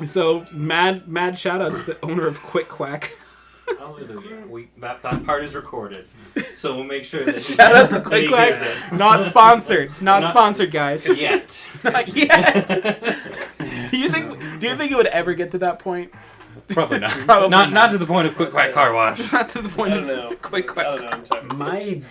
So mad shout out to the owner of Quick Quack. Hallelujah. That part is recorded, so we'll make sure that shout out to Quick Quack. Not sponsored. Not sponsored, guys. Yet. Not yet. Do you think it would ever get to that point? Probably not. Probably not to the point of Quick Quack Car Wash. Not to the point of Quick Quack. My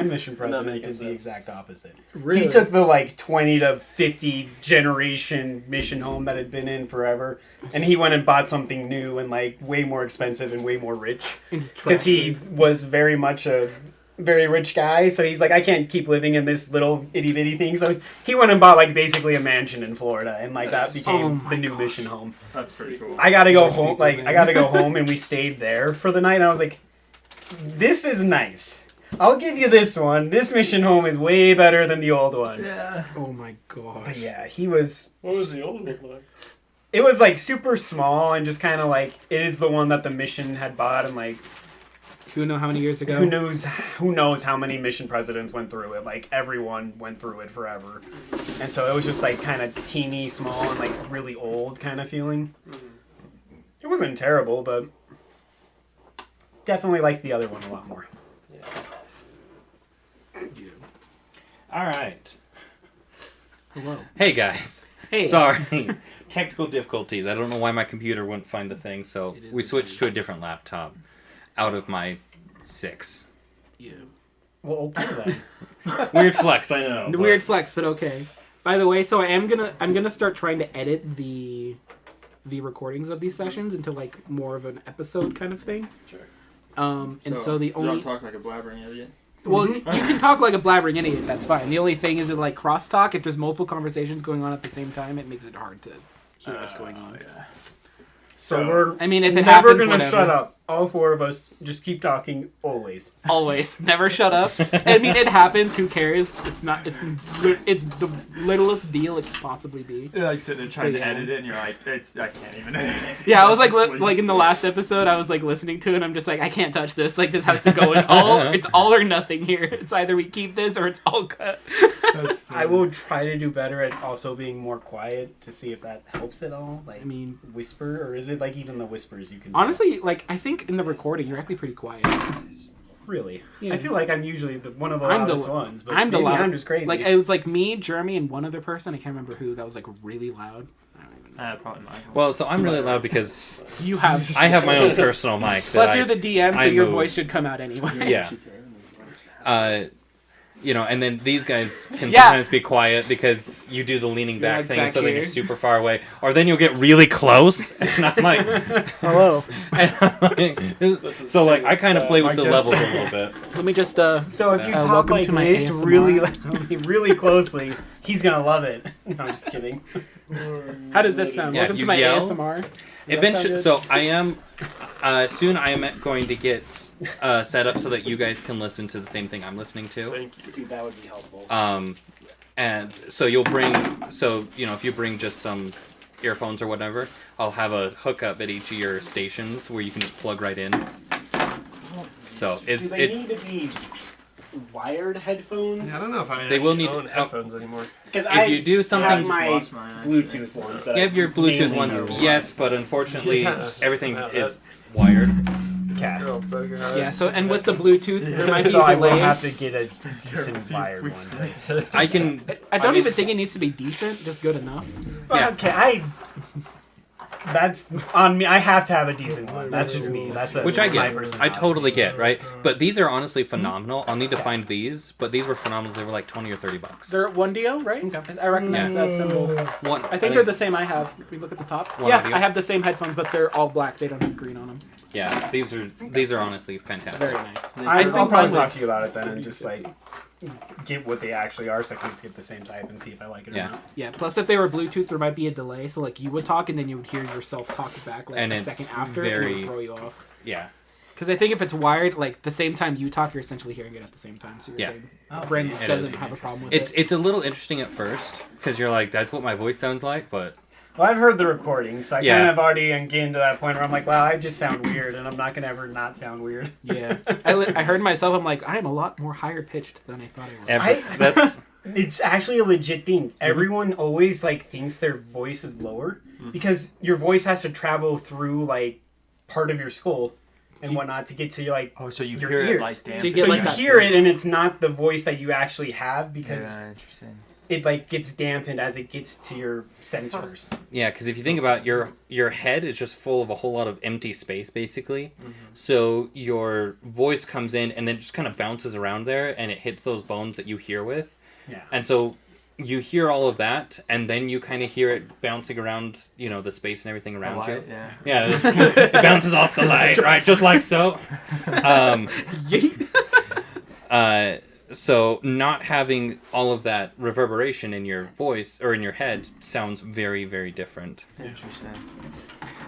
mission president did the exact opposite. Really? He took the 20 to 50 generation mission home that had been in forever, and he went and bought something new and way more expensive and way more rich because he was very much a very rich guy. So he's like, I can't keep living in this little itty bitty thing. So he went and bought basically a mansion in Florida, and that became the new mission home. That's pretty cool. I gotta go home. I gotta go home, and we stayed there for the night. And I was like, this is nice. I'll give you this one. This mission home is way better than the old one. Yeah. Oh my gosh. But yeah, he was... What was the old one like? It was super small and just kind of it is the one that the mission had bought, and who knows how many years ago? Who knows how many mission presidents went through it. Everyone went through it forever. And so it was just kind of teeny, small, and really old kind of feeling. Mm-hmm. It wasn't terrible, but definitely liked the other one a lot more. All right. Hello. Hey, guys. Hey. Sorry. Technical difficulties. I don't know why my computer wouldn't find the thing, so we switched to a different laptop out of my 6. Yeah. Well, okay then. Weird flex, I know. Weird flex, but okay. By the way, so I'm gonna start trying to edit the recordings of these sessions into more of an episode kind of thing. Sure. And so the only don't talk like a blabbering idiot. Well, you can talk like a blabbering idiot. That's fine. The only thing is that crosstalk. If there's multiple conversations going on at the same time, it makes it hard to hear what's going on. Yeah. So we're if it never happens, gonna whatever. shut up. All 4 of us just keep talking always. Always, never shut up. I mean, it happens. Who cares? It's not. It's the littlest deal it could possibly be. You're sitting there trying But to yeah. edit it, and you're like, I can't even edit it. Yeah, I was like in the last episode, I was listening to it, and I'm just I can't touch this. This has to go in it's all or nothing here. It's either we keep this or it's all cut. I will try to do better at also being more quiet to see if that helps at all. I mean, whisper, or is it even the whispers you can do? Honestly, I think in the recording, you're actually pretty quiet. Really? Yeah. I feel like I'm usually one of the loudest ones, but I'm the maybe loud. I'm just crazy. It was me, Jeremy, and one other person. I can't remember who. That was really loud. I don't even know. Probably mine. Well, so I'm really loud because I have my own personal mic. Plus, you're the DM, so your move. voice should come out anyway. Yeah. And then these guys can sometimes be quiet because you do the leaning back thing, and so then you're super far away. Or then you'll get really close, and I'm like, hello. So I kind of play with the levels a little bit. Let me just. So if you talk welcome like to my this ASMR. really closely, he's gonna love it. No, I'm just kidding. How does this sound? Yeah, Welcome if to you my yell, ASMR. Eventually, so I am. Soon I am going to get set up so that you guys can listen to the same thing I'm listening to. Thank you. Dude, that would be helpful. And so you'll bring. So if you bring just some earphones or whatever, I'll have a hookup at each of your stations where you can just plug right in. So Do they need to be wired headphones? Yeah, I don't know if I They will need headphones anymore. Because if you do something, have my lost mine, Bluetooth ones. you have your Bluetooth ones, yes, but unfortunately Yeah. everything Yeah, is wired. Cat. Yeah. So and with the Bluetooth, there might be So I will delay. have to get a decent wired one. I can. I don't even think it needs to be decent. Just good enough. Yeah. Okay, that's on me. I have to have a decent one. That's just me. That's Which I my get. personality. I totally get, right? But these are honestly phenomenal. I'll need to find these, but these were phenomenal. They were like $20 or $30. They're one deal, right? I recognize that symbol. One. I think they're the same I have. We look at the top. One Yeah, idea. I have the same headphones, but they're all black. They don't have green on them. Yeah, these are honestly fantastic. Very nice. I'll think probably mine talk was- to you about it then and just get what they actually are, so I can just get the same type and see if I like it or not. Yeah. Plus, if they were Bluetooth, there might be a delay. So you would talk, and then you would hear yourself talk back And a it's second after, and it very- would throw you off. Yeah. Because I think if it's wired, the same time you talk, you're essentially hearing it at the same time. So your brain It doesn't is. have a problem with It's it. it's a little interesting at first because you're like, that's what my voice sounds like, but Well, I've heard the recordings, so I Yeah. kind of already am getting to that point where I'm like, well, I just sound weird, and I'm not going to ever not sound weird. Yeah. I heard myself, I'm like, I am a lot more higher pitched than I thought I was. that's It's actually a legit thing. Everyone always like thinks their voice is lower because your voice has to travel through like part of your skull and whatnot to get to like Oh, so you your hear ears. it like damn. So you get So like you that hear it bass. and it's not the voice that you actually have because Yeah, interesting. it like gets dampened as it gets to your sensors. Yeah, because if you think about your head is just full of a whole lot of empty space, basically. So your voice comes in and then just kind of bounces around there, and it hits those bones that you hear with. Yeah. And so you hear all of that, and then you kind of hear it bouncing around, the space and everything around you. Yeah. Yeah, it bounces off the light, right? Just like so. So not having all of that reverberation in your voice or in your head sounds very, very different. Interesting.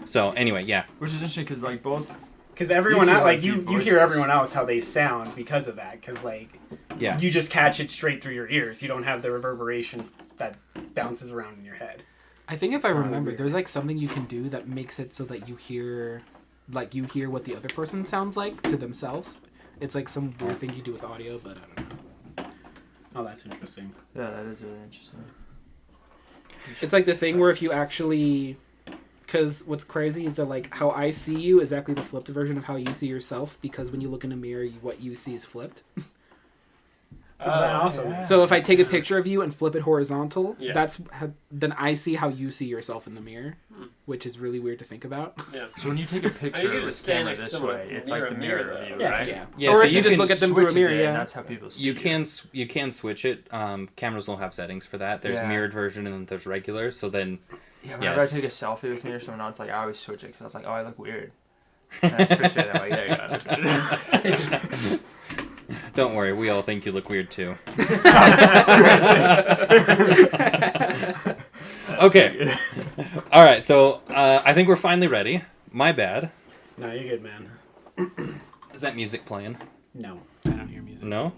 So anyway, yeah. Which is interesting because like both. Because everyone You two else, like have you deep hear voices. everyone else how they sound because of that. Because like Yeah. you just catch it straight through your ears. You don't have the reverberation that bounces around in your head. I think if I really remember, weird. there's like something you can do that makes it so that you hear what the other person sounds like to themselves. It's like some weird thing you do with audio, but I don't know. Oh, that's interesting. Yeah, that is really interesting. It's like the thing where if you actually, because what's crazy is that like how I see you is exactly the flipped version of how you see yourself. Because when you look in a mirror, what you see is flipped. Also, yeah. So if I take a picture of you and flip it horizontal, Yeah. then I see how you see yourself in the mirror, which is really weird to think about. Yeah. So when you take a I picture get to with stand camera next to this someone way, and it's mirror like the mirror mirror view, that. right? Yeah. Yeah, Or so if you just can look at them through a switches mirror, it, yeah. and that's how people see You can switch it. Cameras will have settings for that. There's Yeah. mirrored version and then there's regular. So then, Yeah, whenever it's- I take a selfie with me or someone else, like I always switch it because I was like, oh, I look weird. And I switch it. I'm like, there you go. don't worry, we all think you look weird too. Okay. All right. So I think we're finally ready. My bad. no, you're good, man. Is that music playing? No, I don't hear music. No.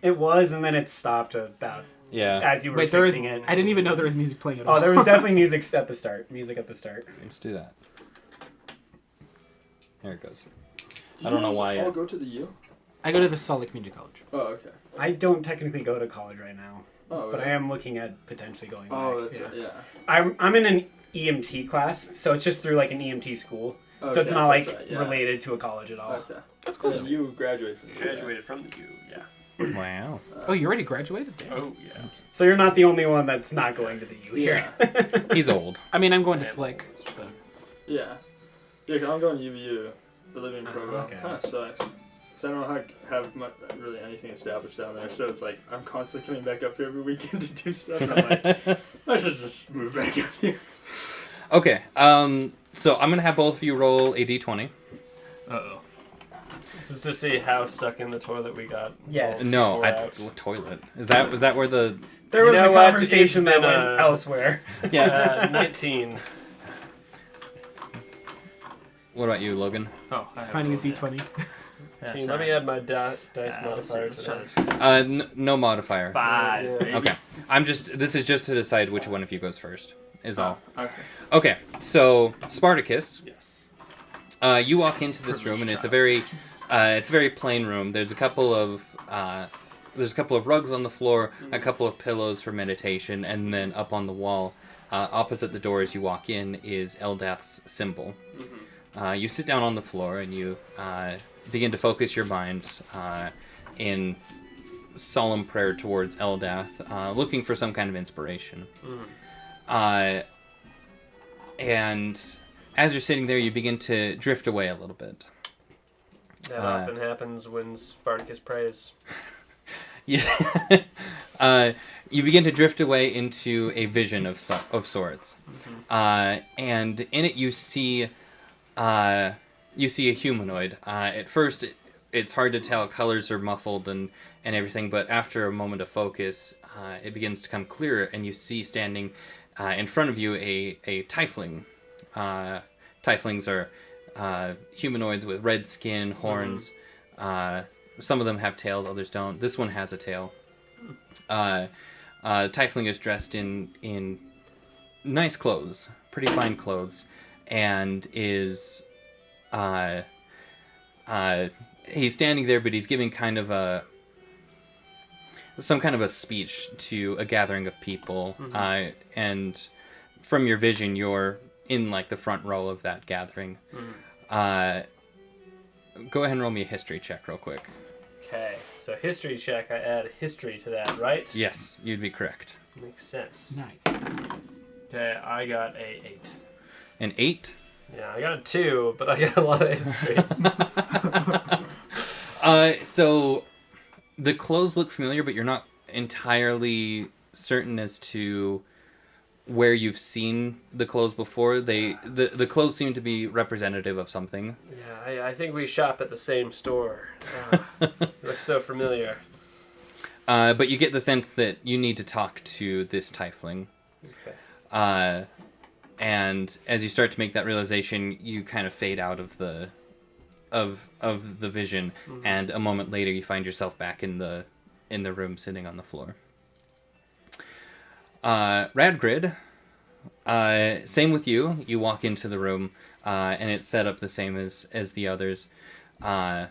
it was, and then it stopped about Yeah. as you were Wait, there is. fixing it. I didn't even know there was music playing at all. Oh, there was definitely music at the start. Music at the start. Let's do that. There it goes. I don't know why. I'll go to the U. I go to the Salt Lake Community College. Oh, okay. I don't technically go to college right now, Oh, but I really? am looking at potentially going back. Oh, that's yeah. it. Yeah. I'm in an EMT class, so it's just through like an EMT school. So it's Okay, not like that's right, yeah. related to a college at all. Okay. That's cool. And you graduated from the U. Graduated from the U, yeah. Wow. Oh, you already graduated? Damn. Oh, yeah. So you're not the only one that's not going to the U here. He's old. I mean, I'm going to Slick. But... Yeah. Yeah, 'cause I'm going to UVU, the living program. okay. Kind of sucks. Because I don't have really anything established down there. So it's like, I'm constantly coming back up here every weekend to do stuff. And I'm like, I should just move back up here. Okay. So I'm gonna have both of you roll a d20. Uh-oh. This is to see how stuck in the toilet we got. Yes. No, Or I out. toilet. Was that where the? There You was know a what? conversation It's that been, went elsewhere. Yeah. 19. What about you, Logan? Oh, He's finding his D20. Yeah, Let sorry. me add my dice Let's modifier see, to let's that. try this. No modifier. 5. Yeah. baby. Okay. This is just to decide which one of you goes first. Is all. Okay. Okay. So Spartacus, Yes. you walk into this room and it's a very plain room. There's a couple of rugs on the floor, a couple of pillows for meditation, and then up on the wall, opposite the door as you walk in, is Eldath's symbol. You sit down on the floor and you begin to focus your mind in solemn prayer towards Eldath, looking for some kind of inspiration. And as you're sitting there, you begin to drift away a little bit. That often happens when Spartacus prays. You, you begin to drift away into a vision of sorts, and in it you see a humanoid. At first, it's hard to tell; colors are muffled and everything. But after a moment of focus, it begins to come clearer, and you see standing in front of you a tiefling. Tieflings are humanoids with red skin, horns. Some of them have tails, others don't. This one has a tail. Tiefling is dressed in nice clothes, pretty fine clothes, and is he's standing there, but he's giving kind of some kind of a speech to a gathering of people, and from your vision, you're in like the front row of that gathering. Go ahead and roll me a history check real quick. Okay, so history check. I add history to that, right? Yes, you'd be correct. Makes sense. Nice. Okay, I got a 8. An 8? Yeah, I got a 2, but I got a lot of history. So the clothes look familiar, but you're not entirely certain as to where you've seen the clothes before. The clothes seem to be representative of something. Yeah, I think we shop at the same store. Looks so familiar. But you get the sense that you need to talk to this tiefling. Okay. And as you start to make that realization, you kind of fade out of the vision, and a moment later you find yourself back in the room sitting on the floor. Radgrid, same with you. You walk into the room, and it's set up the same as the others. When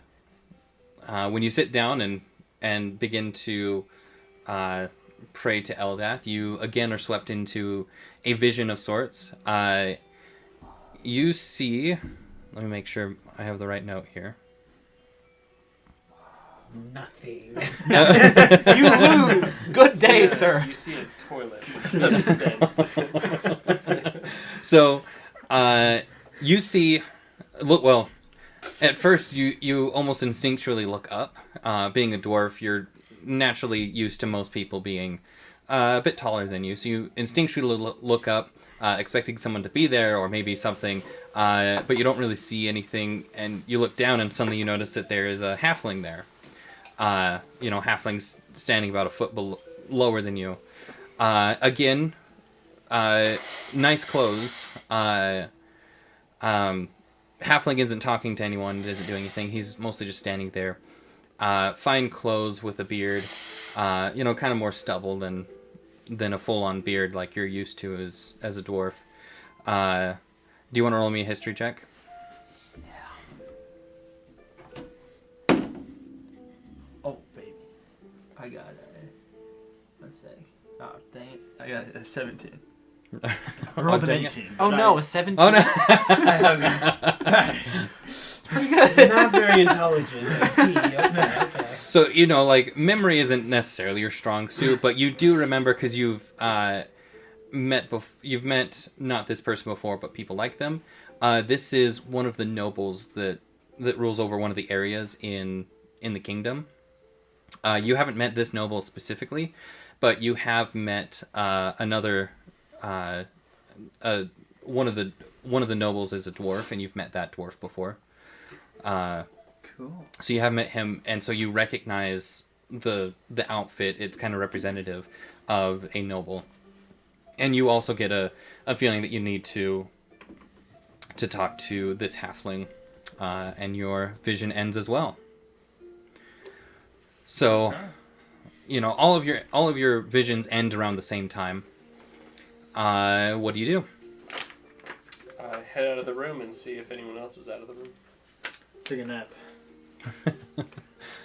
you sit down and begin to pray to Eldath, you again are swept into a vision of sorts. You see, let me make sure I have the right note here. Nothing. You lose. Good day, sir. You see a toilet. So, you see, well, at first you almost instinctually look up. Being a dwarf, you're naturally used to most people being a bit taller than you, so you instinctually look up, expecting someone to be there or maybe something, but you don't really see anything, and you look down and suddenly you notice that there is a halfling there. Halfling's standing about a foot lower than you. Again, nice clothes. Halfling isn't talking to anyone, isn't doing anything. He's mostly just standing there. Fine clothes with a beard. Kind of more stubble than a full-on beard like you're used to as a dwarf. Do you want to roll me a history check? Oh, baby. I got let's see. Oh, dang it. I got a 17. I rolled an dang it. 18. Oh but no, a 17. Oh no! It's pretty good. Not very intelligent. I see. Okay. So, memory isn't necessarily your strong suit, but you do remember because you've met not this person before, but people like them. This is one of the nobles that rules over one of the areas in the kingdom. You haven't met this noble specifically, but you have met another one of the nobles is a dwarf, and you've met that dwarf before. Cool. So you have met him, and so you recognize the outfit. It's kind of representative of a noble, and you also get a feeling that you need to talk to this halfling, and your vision ends as well. So, all of your visions end around the same time. What do you do? I head out of the room and see if anyone else is out of the room. Take a nap.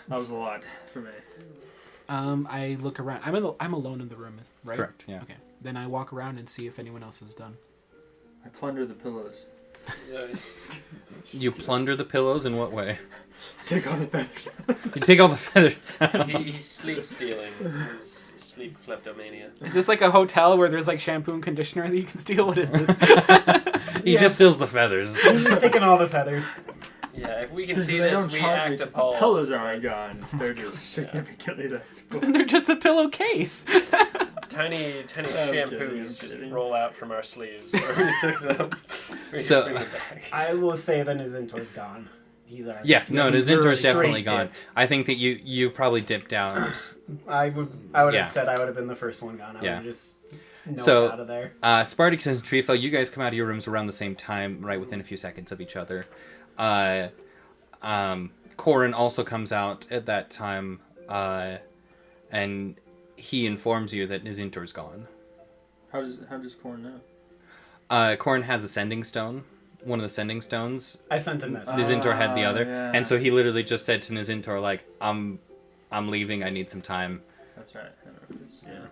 That was a lot for me. I look around. I'm alone in the room, right? Correct. Yeah. Okay. Then I walk around and see if anyone else is done. I plunder the pillows. You plunder the pillows in what way? Take all the feathers. You take all the feathers out. He's sleep stealing. His sleep kleptomania. Is this like a hotel where there's like shampoo and conditioner that you can steal? What is this? He just steals the feathers. He's just taking all the feathers. Yeah, if we can Since see they this, don't we charge act me 'cause appalled. the pillows aren't gone. They're just significantly less. They're just a pillowcase. Tiny I'm shampoos kidding, just kidding. roll out from our sleeves. Or we took them. We So- bring them back. I will say then Nizintor's gone. He's our. Yeah, no, Nizintor's Straight definitely gone. dip. I think that you probably dipped out. I would Yeah. have said I would have been the first one gone. I Yeah. would have just known So- out of there. Spartacus and Trifa, you guys come out of your rooms around the same time, right within a few seconds of each other. Corin also comes out at that time, and he informs you that Nizintor's gone. How does Corn know? Corin has a sending stone, one of the sending stones. I sent a message. Nizintor had the other, yeah. and so he literally just said to Nizintor, like, I'm leaving, I need some time. That's right. Yeah.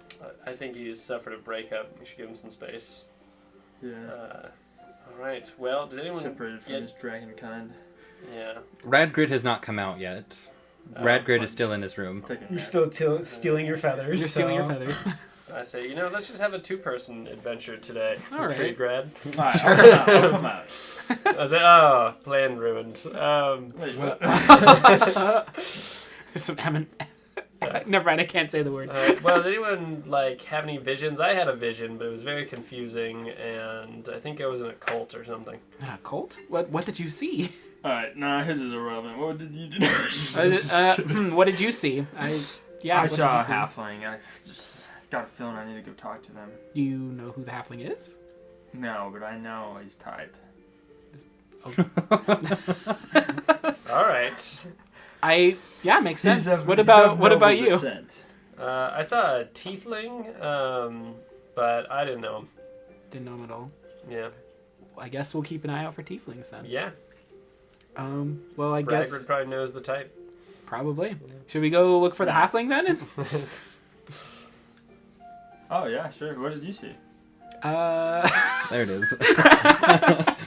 I think he's suffered a breakup. We should give him some space. Yeah. All right. Well, did anyone Separated from get? his dragon kind. Yeah. Radgrid has not come out yet. Radgrid is still in his room. You're still stealing your feathers. You're stealing your so- feathers. I say, let's just have a 2-person adventure today. All right. Retreat grad. Alright, I'll come out. I say, plan ruined. Wait, what? Some Never mind, I can't say the word. Well, did anyone have any visions? I had a vision, but it was very confusing, and I think I was in a cult or something. A cult? What did you see? Alright, nah, his is irrelevant. What did you do? What did you see? I saw a what did you halfling. I just got a feeling I need to go talk to them. see? You know who the halfling is? No, but I know his type. All right. Makes sense. What about you? Descent. I saw a tiefling, but I didn't know him. Didn't know him at all. Yeah. I guess we'll keep an eye out for tieflings then. Yeah. Well, I guess Bragford probably knows the type. probably. Should we go look for the halfling then? Oh yeah, sure. What did you see? There it is.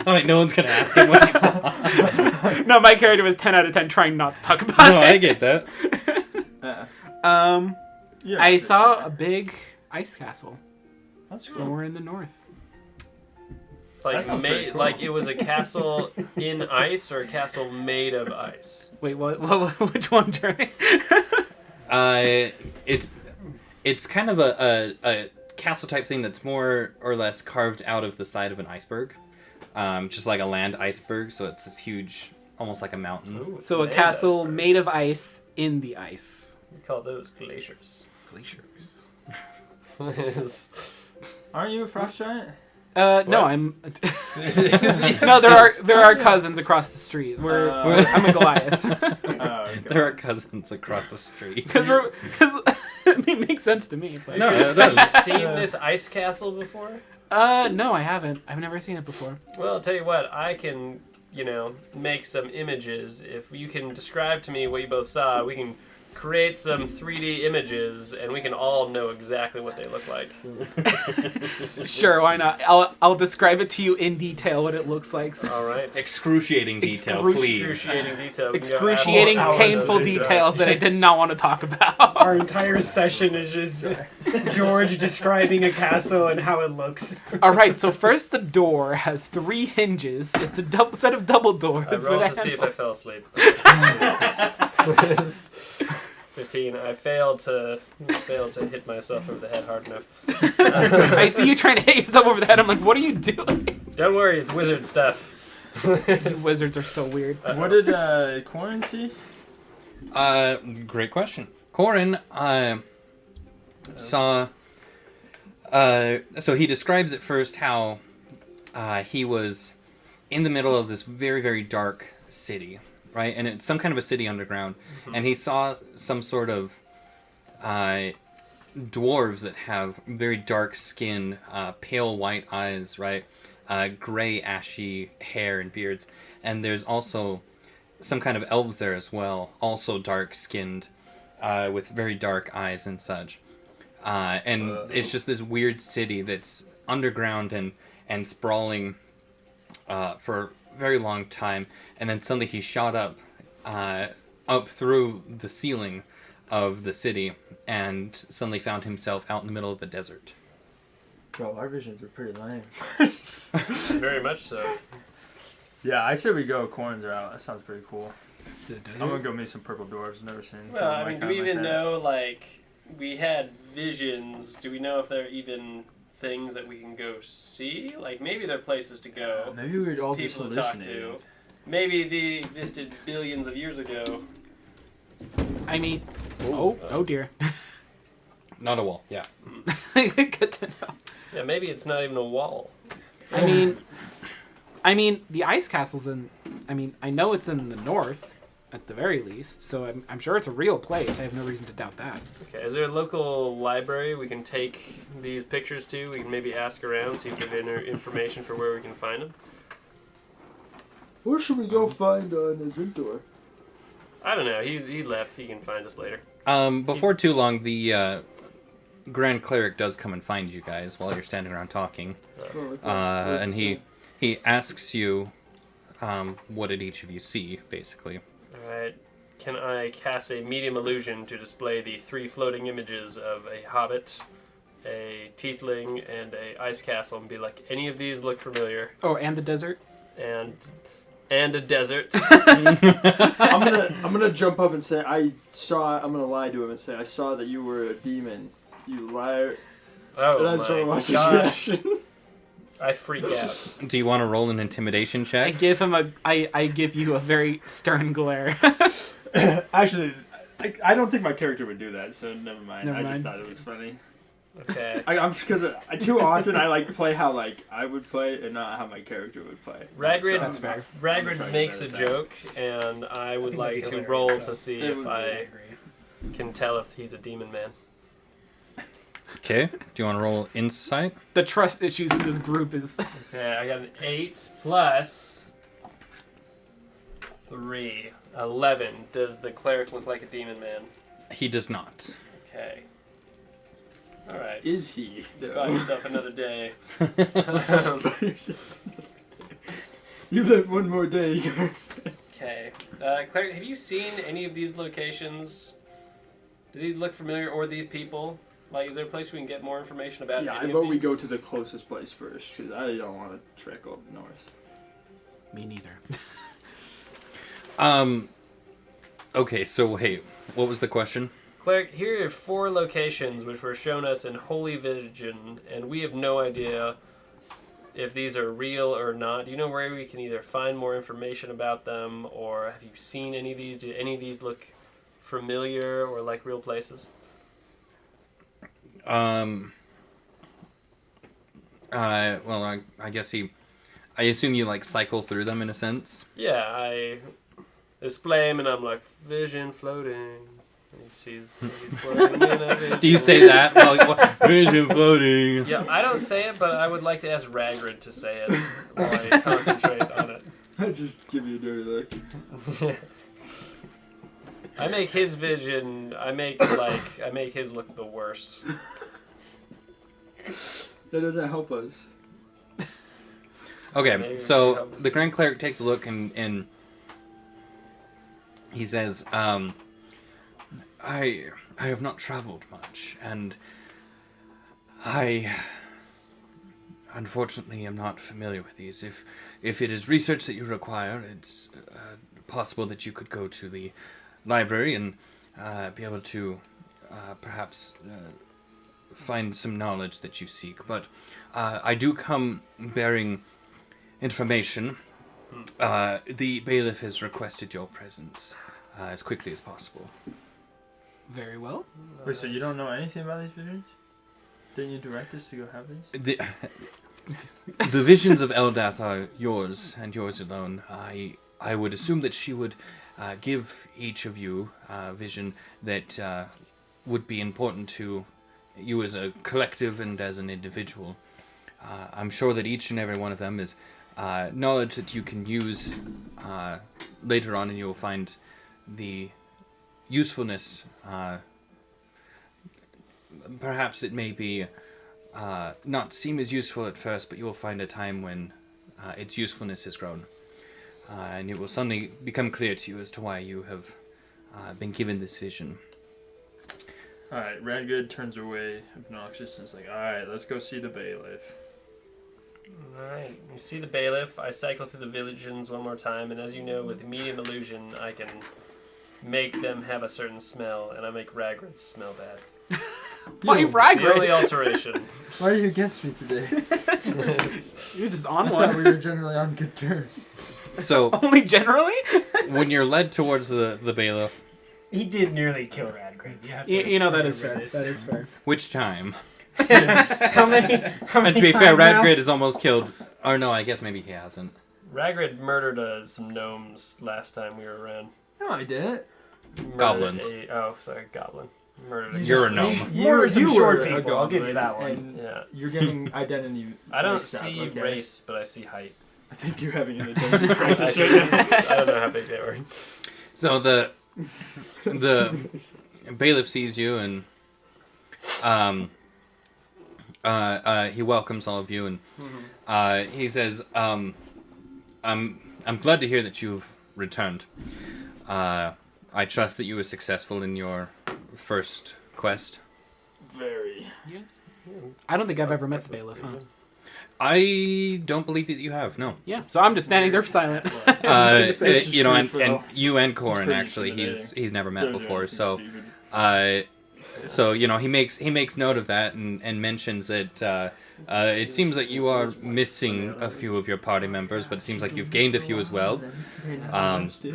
Wait, no one's gonna ask him what he saw. No, my character was 10 out of 10 trying not to talk about it. No, I get that. Yeah, I for saw sure. a big ice castle That's cool. somewhere in the north. That sounds pretty cool. Like it was a castle in ice or a castle made of ice. Wait, what which one, Jeremy? It's kind of a castle type thing that's more or less carved out of the side of an iceberg, just like a land iceberg. So it's this huge, almost like a mountain. Ooh, So a made castle iceberg. made of ice in the ice. We call those glaciers. Glaciers. Aren't you a frost giant? No, What? I'm. No, there are cousins across the street. I'm a Goliath. Okay. There are cousins across the street. Because it makes sense to me. But... No, it Have does. you seen this ice castle before? No, I haven't. I've never seen it before. Well, I'll tell you what, I can, make some images. If you can describe to me what you both saw, we can create some 3D images, and we can all know exactly what they look like. Sure, why not? I'll describe it to you in detail what it looks like. So. All right. Excruciating detail, please. Excruciating detail. We can go Excruciating, hours painful of it. details that I did not want to talk about. Our entire session is just George describing a castle and how it looks. All right, so first the door has 3 hinges. It's a set of double doors. I rolled with to a see if I handle. fell asleep. 15. I failed to hit myself over the head hard enough. I see you trying to hit yourself over the head. I'm like, what are you doing? Don't worry, it's wizard stuff. These wizards are so weird. What did Corin see? Great question. Corin saw. So he describes at first how he was in the middle of this very, very dark city, right? And it's some kind of a city underground. Mm-hmm. And he saw some sort of dwarves that have very dark skin, pale white eyes, right? Gray, ashy hair and beards. And there's also some kind of elves there as well, also dark-skinned, with very dark eyes and such. And it's just this weird city that's underground and sprawling for a very long time. And then suddenly he shot up through the ceiling of the city and suddenly found himself out in the middle of the desert. Bro, our visions were pretty lame. Very much so. Yeah, I say we go. Corns are out. That sounds pretty cool. I'm gonna go meet some purple dwarves. I've never seen. Well, I mean, do we even that. know, we had visions. Do we know if there are even things that we can go see? Maybe there are places to go. Maybe we were all just People to talk hallucinating. to. Maybe they existed billions of years ago. I mean, oh dear. Not a wall, yeah. Good to know. Yeah, maybe it's not even a wall. I mean, the ice castle's in. I mean, I know it's in the north, at the very least. So I'm sure it's a real place. I have no reason to doubt that. Okay, is there a local library we can take these pictures to? We can maybe ask around, see if we have any information for where we can find them. Where should we go find Nazindor? I don't know. He left. He can find us later. Before too long, the Grand Cleric does come and find you guys while you're standing around talking. And he asks you, what did each of you see, basically? Alright. Can I cast a medium illusion to display the 3 floating images of a hobbit, a tiefling, and a ice castle, and be like, any of these look familiar? Oh, and the desert? And a desert. I'm gonna jump up and say I'm gonna lie to him and say I saw that you were a demon. You liar. Oh And I just wanna my watch his gosh. reaction. I freak out. Do you want to roll an intimidation I check? give him I give you a very stern glare. Actually, I don't think my character would do that, so never mind. Never I just mind. thought it was funny. Okay. I'm because too often I like play how like I would play and not how my character would play. Ragrid, That's fair. I'm gonna try Ragrid to makes be a better at that. joke, and I would like that'd to be roll hilarious, to see It if would be- I can tell if he's a demon man. Okay. Do you want to roll insight? The trust issues in this group is Okay, I got an 8 plus 3. 11. Does the cleric look like a demon man? He does not. Okay. Alright. Is he? Buy yourself another day. You live one more day. Okay. Cleric, have you seen any of these locations? Do these look familiar, or these people? Like, is there a place we can get more information about Yeah, I any of vote these? we go to the closest place first because I don't want to trek up north. me neither. Okay, so wait, what was the question? Cleric, here are 4 locations which were shown us in Holy Vision, and we have no idea if these are real or not. Do you know where we can either find more information about them, or have you seen any of these? Do any of these look familiar or like real places? Well, I guess I assume you like cycle through them in a sense. Yeah, I display him, and I'm like, vision floating. And he sees he's floating in a vision. Do you say that? Vision floating. Yeah, I don't say it, but I would like to ask Ragrid to say it while I concentrate on it. I just give you a dirty look. I make his vision. I make his look the worst. That doesn't help us. Okay, so the Grand Cleric takes a look and he says, I have not traveled much, and I unfortunately am not familiar with these. If it is research that you require, it's possible that you could go to the library and be able to perhaps find some knowledge that you seek. But I do come bearing information. The bailiff has requested your presence as quickly as possible. Very well. Wait, so you don't know anything about these visions? Didn't you direct us to go have these? The visions of Eldath are yours and yours alone. I would assume that she would give each of you a vision that would be important to you as a collective and as an individual. I'm sure that each and every one of them is knowledge that you can use later on, and you'll find the usefulness. Perhaps it may be not seem as useful at first, but you will find a time when its usefulness has grown. And it will suddenly become clear to you as to why you have been given this vision. Alright, Radgood turns away, obnoxious, and is like, alright, let's go see the bailiff. Alright, you see the bailiff. I cycle through the visions one more time, and as you know, with medium illusion, I can make them have a certain smell, and I make Ragrid smell bad. Why It's the only Ragrid? alteration. Why are you against me today? You're just on I thought one. we were generally on good terms. So Only generally? when you're led towards the bailiff, He did nearly kill Radgrave. You have to You know that is fair. remember this. That is fair. which time? How many? How many And to be fair, times now? Radgrid is almost killed. Or no, I guess maybe he hasn't. Ragrid murdered some gnomes last time we were around. No, I didn't. Murdered Goblins. Goblin. Murdered a You're a goblin. gnome. You were some short a people. I'll give you goblin, that one. And Yeah. you're getting identity. I don't mixed up, see okay? race, but I see height. I think you're having an identity I crisis think right it's- I don't know how big they were. So the the bailiff sees you and he welcomes all of you and he says, I'm glad to hear that you've returned. I trust that you were successful in your first quest. Very. Yes. I don't think I've ever met the bailiff, huh? I don't believe that you have, no. Yeah. So I'm just standing there silent. This is You know, true, and Phil. you and It's Corin pretty actually, he's intimidating. never met Don't do before, anything so stupid. so you know he makes note of that and mentions that it seems like you are missing a few of your party members, but it seems like you've gained a few as well.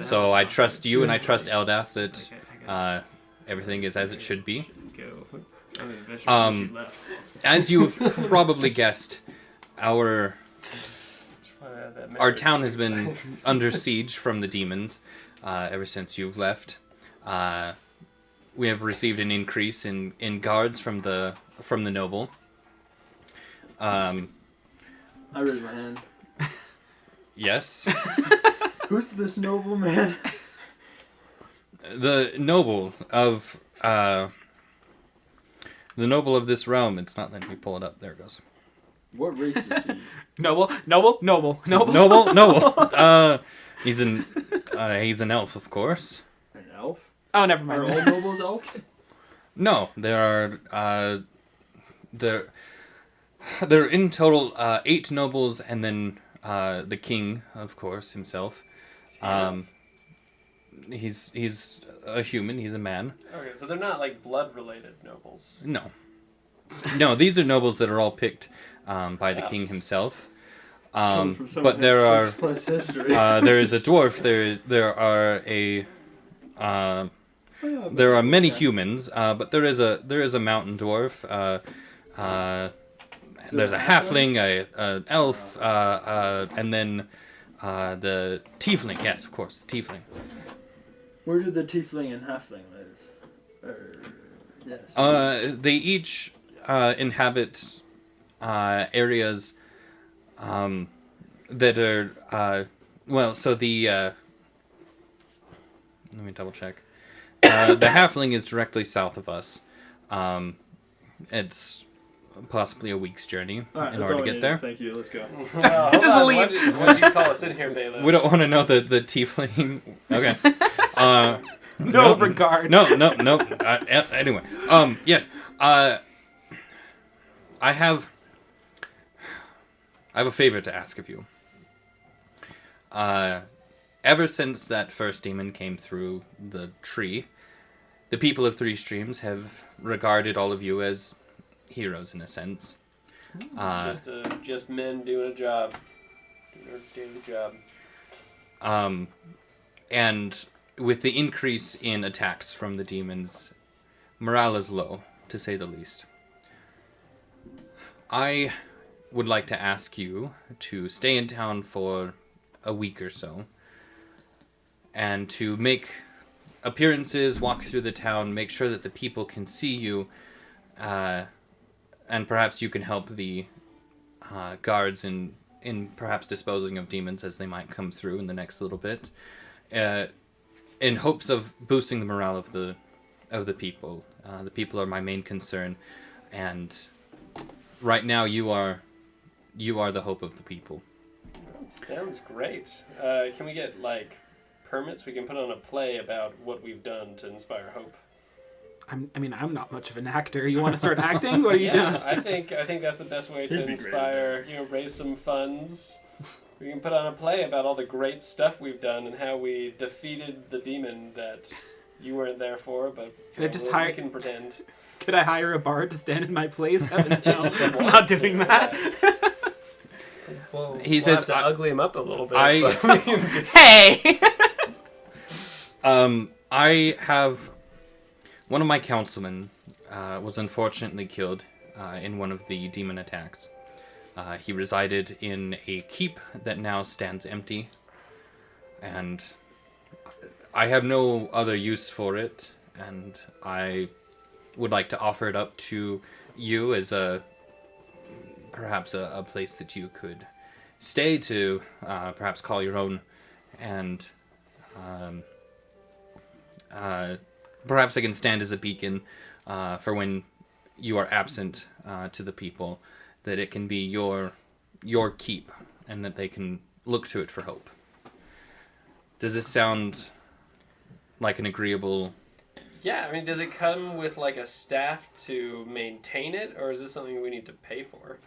So I trust you and I trust Eldath that everything is as it should be. As you've probably guessed, our town has been under siege from the demons ever since you've left. We have received an increase in guards from the noble. I raise my hand. Yes, Who's this noble man? the noble of this realm. It's not letting me pull it up. There it goes. What race is he? Noble. Noble. He's an elf, of course. An elf? Oh, never Are mind. all nobles elf? No, there are there are in total 8 nobles, and then the king, of course, himself. He's a human. He's a man. Okay, so they're not like blood-related nobles. No, these are nobles that are all picked by the king himself. Coming from someone But there who are has 6+ history. there is a dwarf. There are many humans, but there is a mountain dwarf. There's a halfling, a elf, and then the tiefling. Yes, of course, the tiefling. Where do the tiefling and halfling live? Yes. They each inhabit areas that are well. So the let me double check. The halfling is directly south of us. It's possibly a week's journey All right, in that's order all to I get needed. there. Thank you. Let's go. Well, hold Just on, leave. What did you call us in here, bailiff? We don't want to know the tiefling. Okay. No regard. No. Anyway, yes. I have a favor to ask of you. Ever since that first demon came through the tree, the people of Three Streams have regarded all of you as heroes in a sense. Just men doing a job, doing their daily job. And with the increase in attacks from the demons, morale is low, to say the least. I would like to ask you to stay in town for a week or so, and to make appearances, walk through the town, make sure that the people can see you, and perhaps you can help the guards in perhaps disposing of demons as they might come through in the next little bit, in hopes of boosting the morale of the people. The people are my main concern, and right now you are the hope of the people. Sounds great. Can we get like permits? We can put on a play about what we've done to inspire hope. I'm not much of an actor. You want to start acting? What are you Yeah, doing? I think that's the best way He'd to be great at inspire. Raise some funds. We can put on a play about all the great stuff we've done and how we defeated the demon that you weren't there for. But Can I just we hire- can pretend. Could I hire a bard to stand in my place? Heavens no. If you I'm want not to, doing that. Well, He says, have to ugly him up a little bit. I- but- Hey! I have one of my councilmen was unfortunately killed in one of the demon attacks. He resided in a keep that now stands empty, and I have no other use for it, and I would like to offer it up to you as perhaps a place that you could stay to, perhaps call your own, and perhaps it can stand as a beacon for when you are absent to the people, that it can be your keep, and that they can look to it for hope. Does this sound like an agreeable... Yeah, I mean, does it come with like a staff to maintain it, or is this something we need to pay for?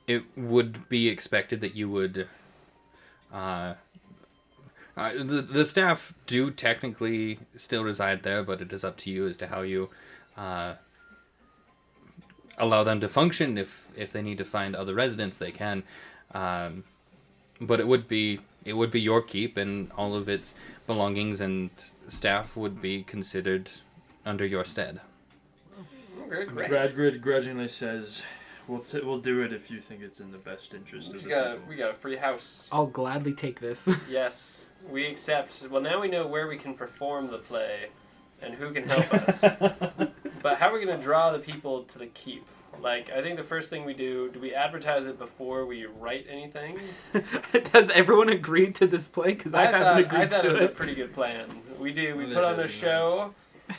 It would be expected that you would... the staff do technically still reside there, but it is up to you as to how you allow them to function. If they need to find other residents, they can. But it would be your keep, and all of its belongings and staff would be considered under your stead. Okay, great. Radgrid grudgingly says, "We'll do it if you think it's in the best interest of the people." We got a free house. I'll gladly take this. Yes, we accept. Well, now we know where we can perform the play and who can help us. But how are we going to draw the people to the keep? Like, I think the first thing we do we advertise it before we write anything? Does everyone agree to this play? Because I haven't agreed I thought to it was it. a pretty good plan. We Well, put on that a is show,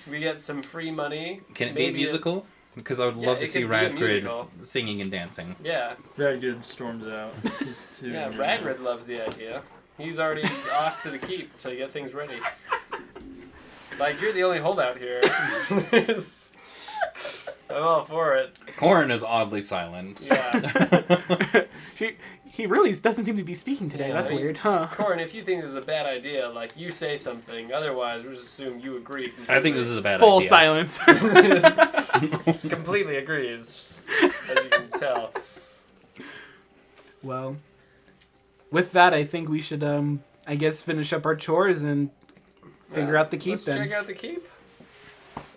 we get some free money. Can it be a Maybe musical? Because I would Yeah, love to it see could be a Radgrid musical. singing and dancing. Yeah, Radgrid storms out. He's too yeah, Radgrid loves the idea. He's already off to the keep to get things ready. Like, you're the only holdout here. I'm all for it. Corin is oddly silent. Yeah. He really doesn't seem to be speaking today. Yeah, That's he- weird, huh? Corin, if you think this is a bad idea, like, you say something. Otherwise, we'll just assume you agree. I think this is a bad Full idea. silence. Completely agrees, as you can tell. Well, with that, I think we should, I guess, finish up our chores and figure out the keep Let's then. check out the keep.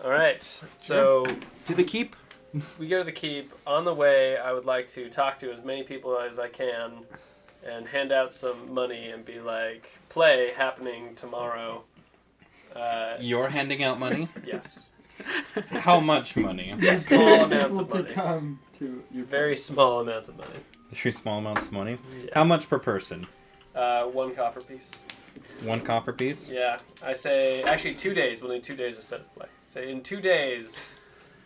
All right, so To the keep? we go to the keep. On the way, I would like to talk to as many people as I can and hand out some money and be like, play happening tomorrow. You're handing out money? Yes. How much money? Small amounts of Able to money. come to your Very small amounts of money. Very small amounts of money. Yeah. How much per person? 1 copper piece. 1 copper piece? Yeah, I say, actually 2 days. We'll need 2 days to set the play. Say, in 2 days,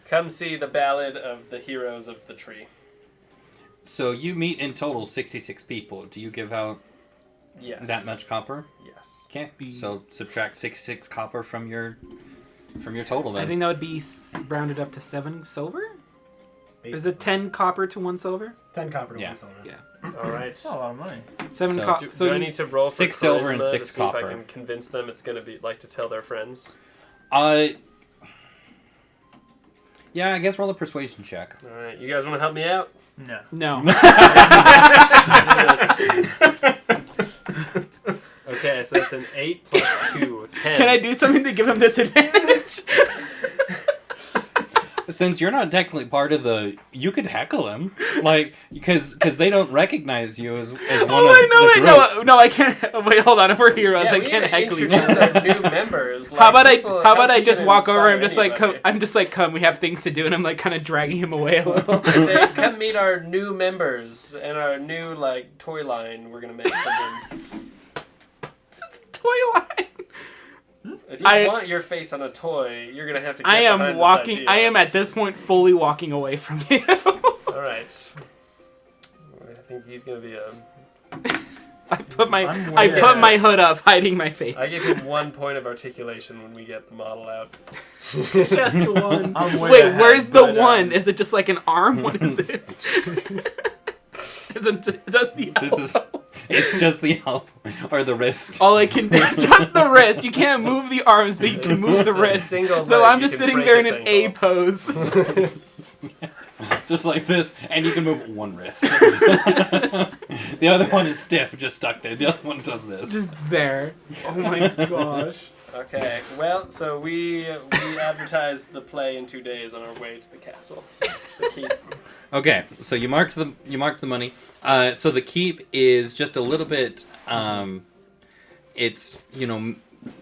come see the Ballad of the Heroes of the Tree. So you meet in total 66 people. Do you give out Yes. that much copper? Yes. Okay. So subtract 66 copper from your total then. I think that would be rounded up to 7 silver? Is it 10 copper to 1 silver? 10 copper to Yeah. 1 silver. Yeah. All right. That's not a lot of money. 7 So- copper. Do I need to roll for 6 silver and charisma 6 to see if copper. I can convince them it's going to be like to tell their friends? Yeah, I guess roll a persuasion check. All right, you guys want to help me out? No. No. Okay, so that's an 8 plus 2, 10. Can I do something to give him disadvantage? Since you're not technically part of the, you could heckle him, like because they don't recognize you as one No, I can't. Wait, hold on. If we're heroes, Yeah, I we can't need to heckle you. introduce our new members. How about people- how about how's I he just gonna walk over? inspire I'm just like, come. anybody? I'm just like, come. We have things to do, and I'm like, kind of dragging him away a little. I say, come meet our new members and our new like toy line we're gonna make for them. Toy line. If you want your face on a toy, you're gonna have to. Get I am behind walking. This idea. I am at this point fully walking away from you. All right. I think he's gonna be a. I put my I'm I way put ahead. my hood up, hiding my face. I give him 1 point of articulation when we get the model out. Just one. I'm way Wait, ahead, where's the but, one? Is it just like an arm? What is it? Is it just the This is it's just the elbow or the wrist. all I can do? Just the wrist. You can't move the arms, but you can move the It's a wrist. single So leg, I'm you just can sitting break there in its an A ankle. pose. Just like this, and you can move one wrist. The other one is stiff, just stuck there. The other one does this. Just there. Oh my gosh. Okay, well, so we advertised the play in 2 days on our way to the castle. The keep. Okay, so you marked the money. So the keep is just a little bit. It's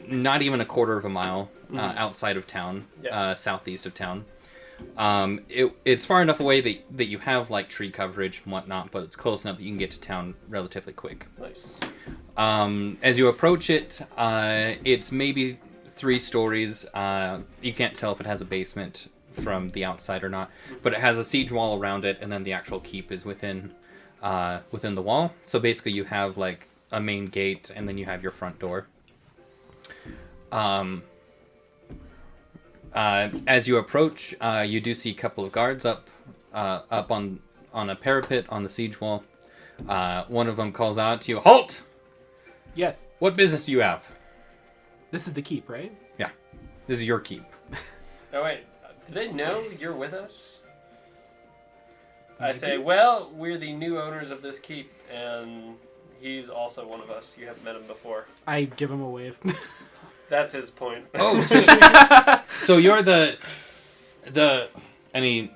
not even a quarter of a mile outside of town, Yeah. southeast of town. It's far enough away that you have like tree coverage and whatnot, but it's close enough that you can get to town relatively quick. Nice. As you approach it, it's maybe 3 stories. You can't tell if it has a basement from the outside or not, but it has a siege wall around it, and then the actual keep is within the wall. So basically, you have like a main gate, and then you have your front door. As you approach, you do see a couple of guards up on a parapet on the siege wall. One of them calls out to you, "Halt! Yes. What business do you have?" This is the keep, right? Yeah, this is your keep. Oh wait, do they know you're with us? I say, well, we're the new owners of this keep, and he's also one of us. You haven't met him before. I give him a wave. That's his point. Oh, so you're the and he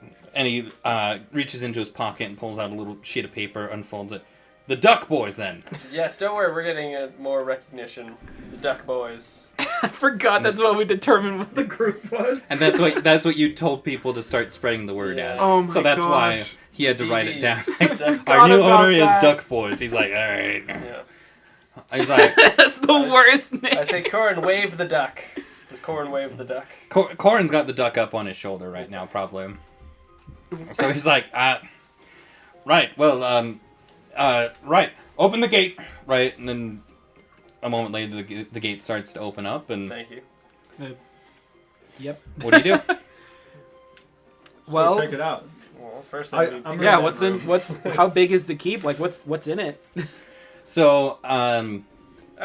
reaches into his pocket and pulls out a little sheet of paper, unfolds it. The Duck Bois, then. Yes, don't worry, we're getting more recognition. The Duck Bois. I forgot that's what we determined what the group was. And that's what you told people to start spreading the word Yeah. as. Oh my so that's why gosh. he had to write it down. DBs. Our new about owner that. is Duck Bois. He's like, all right. Yeah. He's like, That's the worst name. I say, Corin, wave the duck. Does Corin wave the duck? Corin's got the duck up on his shoulder right now, probably. So he's like, right, well, right, open the gate, right, and then a moment later the gate starts to open up, and Thank you. Yep. what do you do? Well, check it out. Well, first thing I'm we in yeah. that What's room. in? What's? How big is the keep? Like, what's in it? So, Oh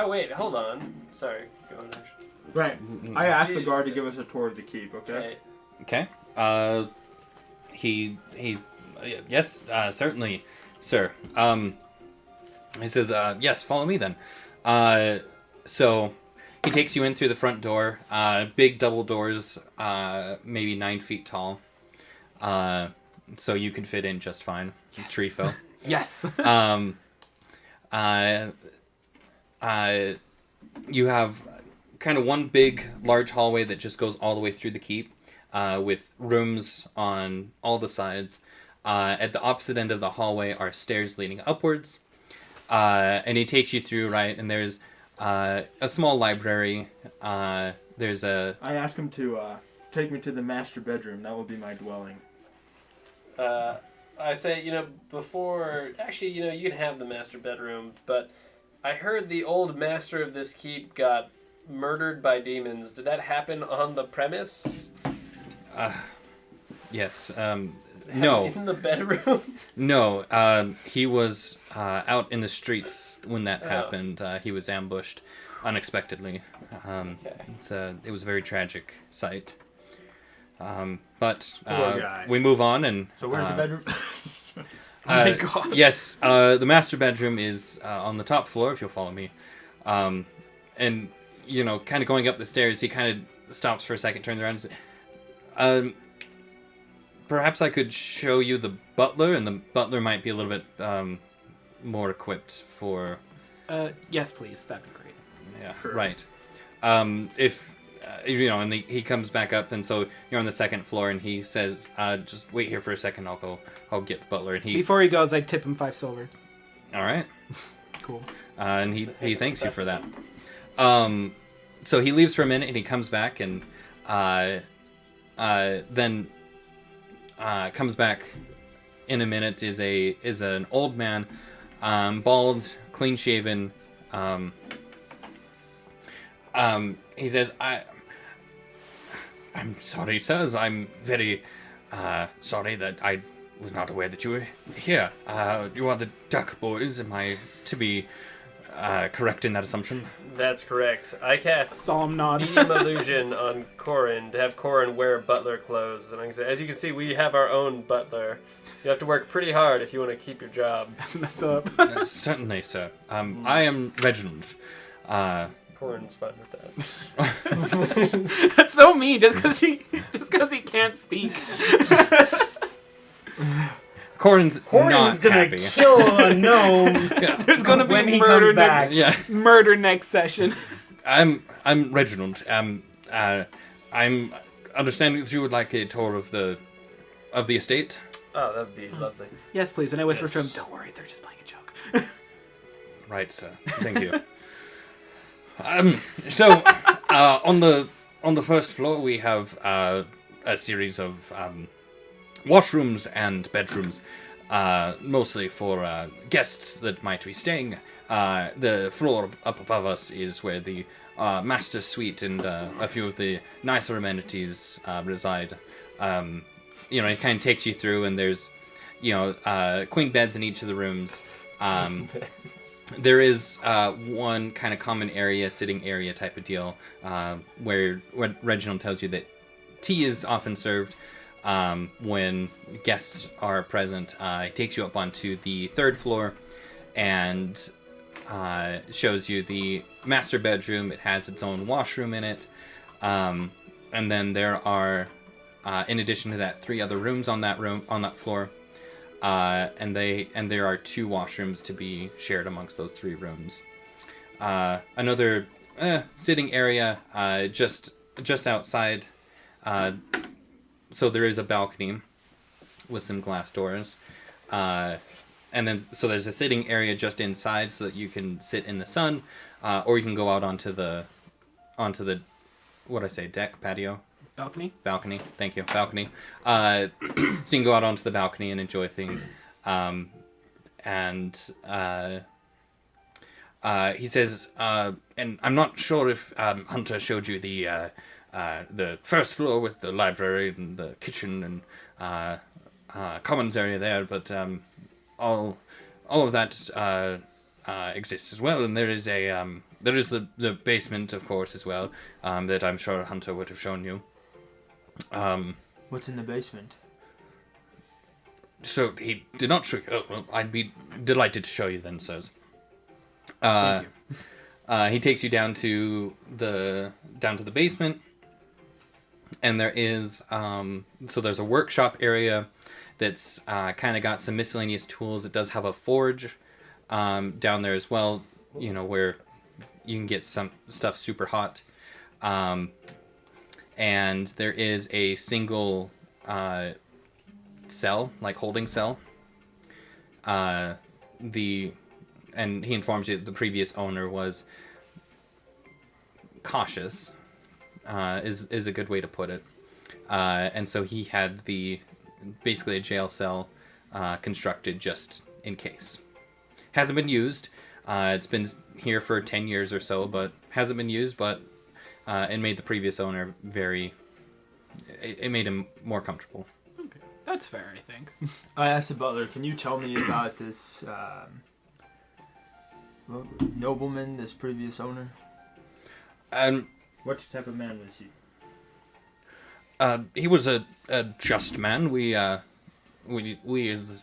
wait, hold on. Sorry, go on. Ash. Right. I asked the guard to give us a tour of the keep. Okay. Okay. okay, yes, certainly, sir. He says, yes, follow me then. So he takes you in through the front door, big double doors, maybe 9 feet tall. So you can fit in just fine. Yes. Tree fell. Yes. You have kind of one big, large hallway that just goes all the way through the keep, with rooms on all the sides. At the opposite end of the hallway are stairs leading upwards. And he takes you through, right, and there's a small library. There's a... I asked him to take me to the master bedroom. That will be my dwelling. I say, before... Actually, you can have the master bedroom, but I heard the old master of this keep got murdered by demons. Did that happen on the premise? Yes. No. In the bedroom? No. He was out in the streets when that happened. He was ambushed unexpectedly. Okay. It was a very tragic sight. But Poor guy. we move on, and So where's the bedroom? Oh my gosh. yes, the master bedroom is on the top floor. If you'll follow me, and kind of going up the stairs, he kind of stops for a second, turns around, and says, "Perhaps I could show you the butler, and the butler might be a little bit more equipped for." Yes, please. That'd be great. Yeah, Sure. right. If and he comes back up, and so you're on the second floor, and he says, "Just wait here for a second. I'll get the butler." And he, Before he goes, I tip him 5 silver. all right, Cool. and he thanks you for that. So he leaves for a minute, and he comes back, and then comes back in a minute. Is an old man, bald, clean shaven. He says, I'm sorry, sirs. I'm very sorry that I was not aware that you were here. You are the Duck Bois. Am I to be correct in that assumption? That's correct. I cast Solemn nod. medium illusion on Corin to have Corin wear butler clothes. And I can say, as you can see, we have our own butler. You have to work pretty hard if you want to keep your job. Messed up. Certainly, sir. I am Reginald. Corin's fine with that. That's so mean. Just because he can't speak. Corin's not Corin's gonna happy. kill a gnome There's gonna be when he murder comes back. Yeah, Murder next session. I'm Reginald. I'm understanding that you would like a tour of the estate. Oh, that would be lovely. Yes, please. And I whisper to him, Yes. "Don't worry, they're just playing a joke." Right, sir. Thank you. So On the first floor, we have a series of washrooms and bedrooms, mostly for guests that might be staying. The floor up above us is where the master suite and a few of the nicer amenities reside. It kind of takes you through, and there's, queen beds in each of the rooms. There is one kind of common area, sitting area type of deal, where Reginald tells you that tea is often served when guests are present. He takes you up onto the third floor and shows you the master bedroom. It has its own washroom in it. And then there are, in addition to that, 3 other rooms on that floor. And there are 2 washrooms to be shared amongst those 3 rooms. Another sitting area just outside. So there is a balcony with some glass doors. And then so there's a sitting area just inside so that you can sit in the sun, or you can go out onto the deck, patio. Balcony. Thank you. Balcony. So you can go out onto the balcony and enjoy things. He says, and I'm not sure if Hunter showed you the first floor with the library and the kitchen and commons area there, but all of that exists as well. And there is the basement, of course, as well, that I'm sure Hunter would have shown you. What's in the basement? So he did not show you. Oh, well, I'd be delighted to show you then, sirs. Thank you. He takes you down to the basement, and there is so there's a workshop area that's kind of got some miscellaneous tools. It does have a forge down there as well, where you can get some stuff super hot. And there is a single cell, like holding cell. And he informs you that the previous owner was cautious, is a good way to put it. And so he had basically a jail cell constructed just in case. Hasn't been used. It's been here for 10 years or so, but hasn't been used, but it made the previous owner it made him more comfortable. Okay. That's fair, I think. I asked the butler, can you tell me about this nobleman, this previous owner? What type of man was he? He was a just man. We as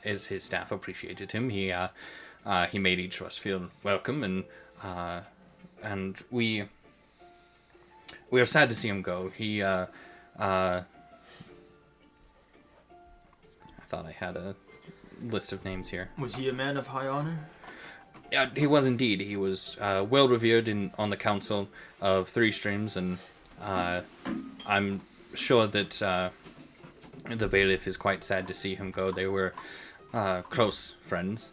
his staff appreciated him. He made each of us feel welcome, and we are sad to see him go. I thought I had a list of names here. Was he a man of high honor? Yeah, he was indeed. He was well revered on the council of Three Streams, and I'm sure that the bailiff is quite sad to see him go. They were close friends,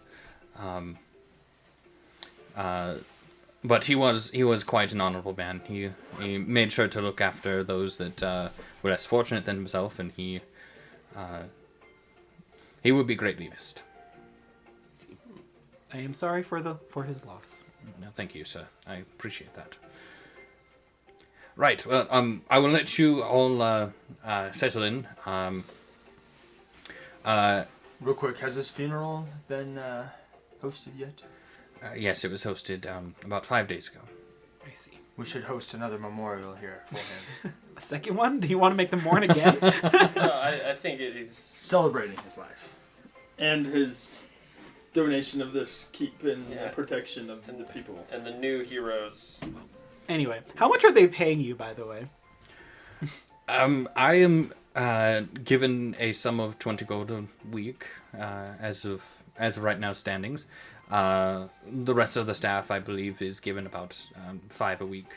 but he was quite an honorable man. He made sure to look after those that were less fortunate than himself, and he would be greatly missed. I am sorry for his loss. No, thank you, sir. I appreciate that. Right. Well, I will let you all settle in. Real quick, has this funeral been hosted yet? Yes, it was hosted about 5 days ago. I see. We should host another memorial here for him. A second one? Do you want to make them mourn again? No, I think it is. Celebrating his life. And his donation of this keep and Yeah. protection of the people. And the new heroes. Anyway, how much are they paying you, by the way? I am given a sum of 20 gold a week as of right now standings. The rest of the staff, I believe, is given about 5 a week.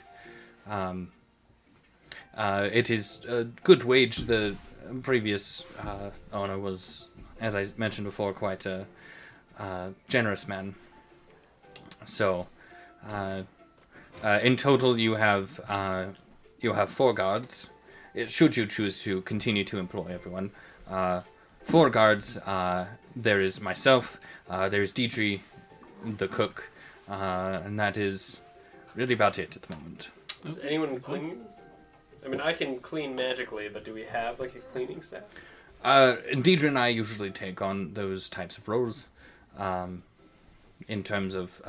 It is a good wage. The previous owner was, as I mentioned before, quite a generous man. So, in total, you have you'll have 4 guards. Should you choose to continue to employ everyone. 4 guards. There is myself. There's Deidre, the cook. And that is really about it at the moment. Is anyone clean? I mean, I can clean magically, but do we have like a cleaning staff? Deidre and I usually take on those types of roles in terms of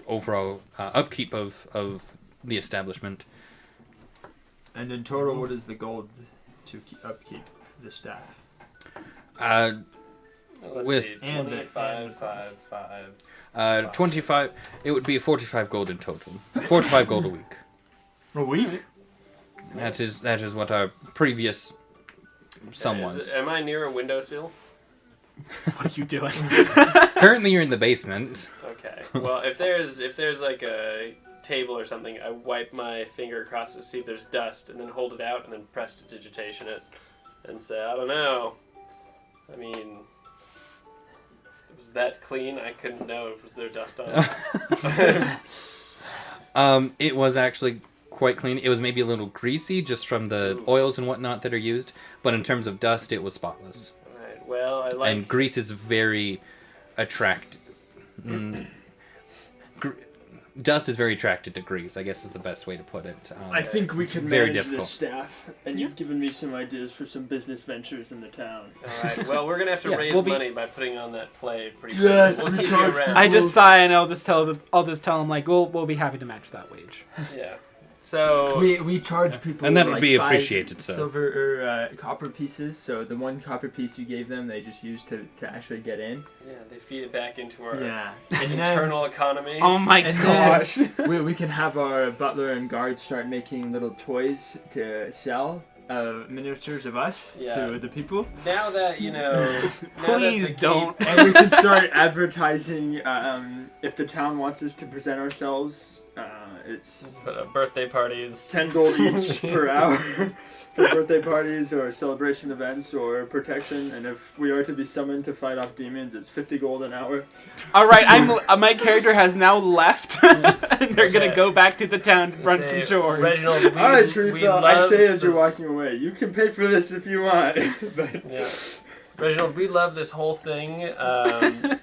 overall upkeep of the establishment. And in total, what is the gold to upkeep the staff? Let's With- see, And 25, the- 5. 25, it would be 45 gold in total. 45 gold a week. A week? That is what our previous sum was. Am I near a windowsill? What are you doing? Currently you're in the basement. Okay. Well, if there's like a table or something, I wipe my finger across it to see if there's dust, and then hold it out, and then prestidigitation it, and say, I don't know. I mean, was that clean? I couldn't know. Was there dust on it? It was actually quite clean. It was maybe a little greasy just from the oils and whatnot that are used, but in terms of dust, it was spotless. Alright, well, I like... And grease is very attractive. Dust is very attracted to grease, I guess is the best way to put it. I think we can very manage difficult. this staff, and you've given me some ideas for some business ventures in the town. Alright, well, we're gonna have to Yeah, raise we'll be- money by putting on that play pretty Yes, quickly. we We'll keep charge you around. I just sigh and I'll just tell him like, we'll be happy to match that wage. Yeah. So... We charge people And that would like be 5 appreciated, so. silver or copper pieces. So the 1 copper piece you gave them, they just used to actually get in. Yeah, they feed it back into our Yeah, and then internal economy. Oh my And gosh. we can have our butler and guards start making little toys to sell, miniatures of us Yeah. to the people, Now that, you know... Please don't. And we can start advertising if the town wants us to present ourselves. It's birthday parties. 10 gold each per hour for birthday parties or celebration events or protection. And if we are to be summoned to fight off demons, it's 50 gold an hour. All right, my character has now left, and they're gonna Okay. go back to the town to run Say, some chores. Reginald, we, All right, we Teresa, I love say as you're this- walking away, you can pay for this if you want. But Yeah. Reginald, we love this whole thing.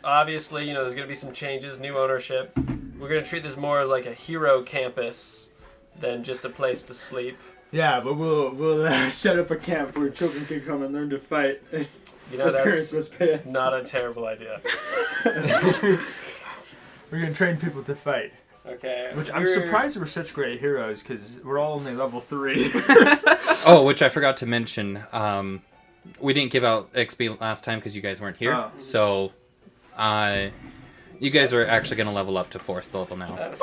Obviously, you know, there's going to be some changes, new ownership. We're going to treat this more as like a hero campus than just a place to sleep. yeah, but we'll set up a camp where children can come and learn to fight. You know, The parents that's must pay. not a terrible idea. We're gonna train people to fight. Okay. Which I'm surprised we're such great heroes, because we're all only level 3. Oh, which I forgot to mention. We didn't give out XP last time because you guys weren't here. Oh. So, you guys are actually going to level up to 4th level now. That's-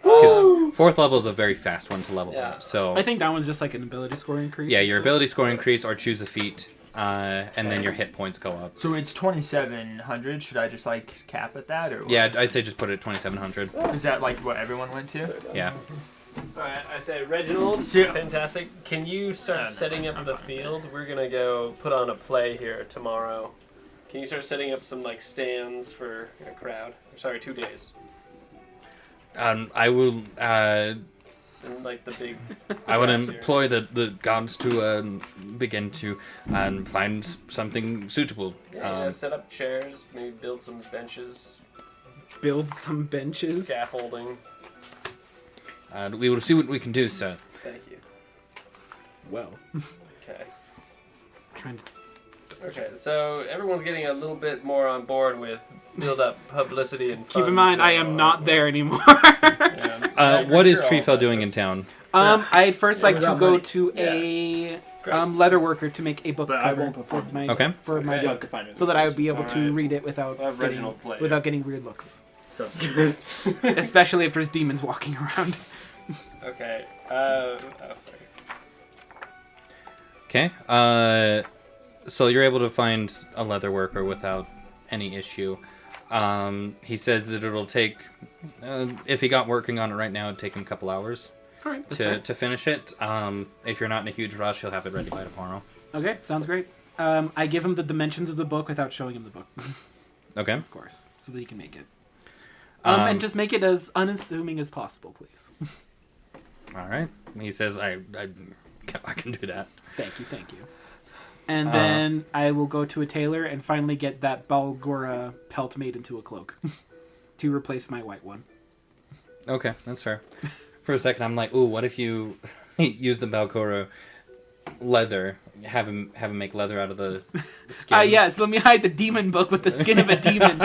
Because 4th level is a very fast one to level Yeah. up. So, I think that one's just like an ability score increase. yeah, your ability score increase or choose a feat, and then your hit points go up. So it's 2,700. Should I just like cap at that, or what? Yeah, I'd say just put it at 2,700. Is that like what everyone went to? Yeah. Alright, I say, Reginald, Yeah. fantastic. Can you start No, setting up I'm the fine. field? We're going to go put on a play here tomorrow. Can you start setting up some like stands for a crowd? Sorry, 2 days. I will. And like the big. I would grass here. employ the guards to begin to find something suitable. Yeah, set up chairs, maybe build some benches, Build some benches. scaffolding. We will see what we can do, sir. Thank you. Well, Okay. trying to. Okay, so everyone's getting a little bit more on board with build up publicity and Keep in funds mind, I now. am not there anymore. Yeah. What is You're all Treefell about doing this. in town? I'd first like to without go money. to a leather worker to make a book But I cover won't for perform. my Okay. for my Okay. book, so that I would be able to Alright. read it without We'll have getting, Reginald play it. without getting weird looks, Substitute. especially if there's demons walking around. Okay. Oh, sorry. Okay. So you're able to find a leather worker without any issue. He says that it'll take, if he got working on it right now, it'd take him a couple hours All right, that's to finish it. If you're not in a huge rush, he'll have it ready by tomorrow. okay, sounds great. I give him the dimensions of the book without showing him the book, Okay. of course, so that he can make it. And just make it as unassuming as possible, please. All right. He says, I can do that. Thank you. And then I will go to a tailor and finally get that Balgora pelt made into a cloak to replace my white one. Okay, that's fair. For a second, I'm like, ooh, what if you use the Balgora leather, have him make leather out of the skin? Yes, let me hide the demon book with the skin of a demon.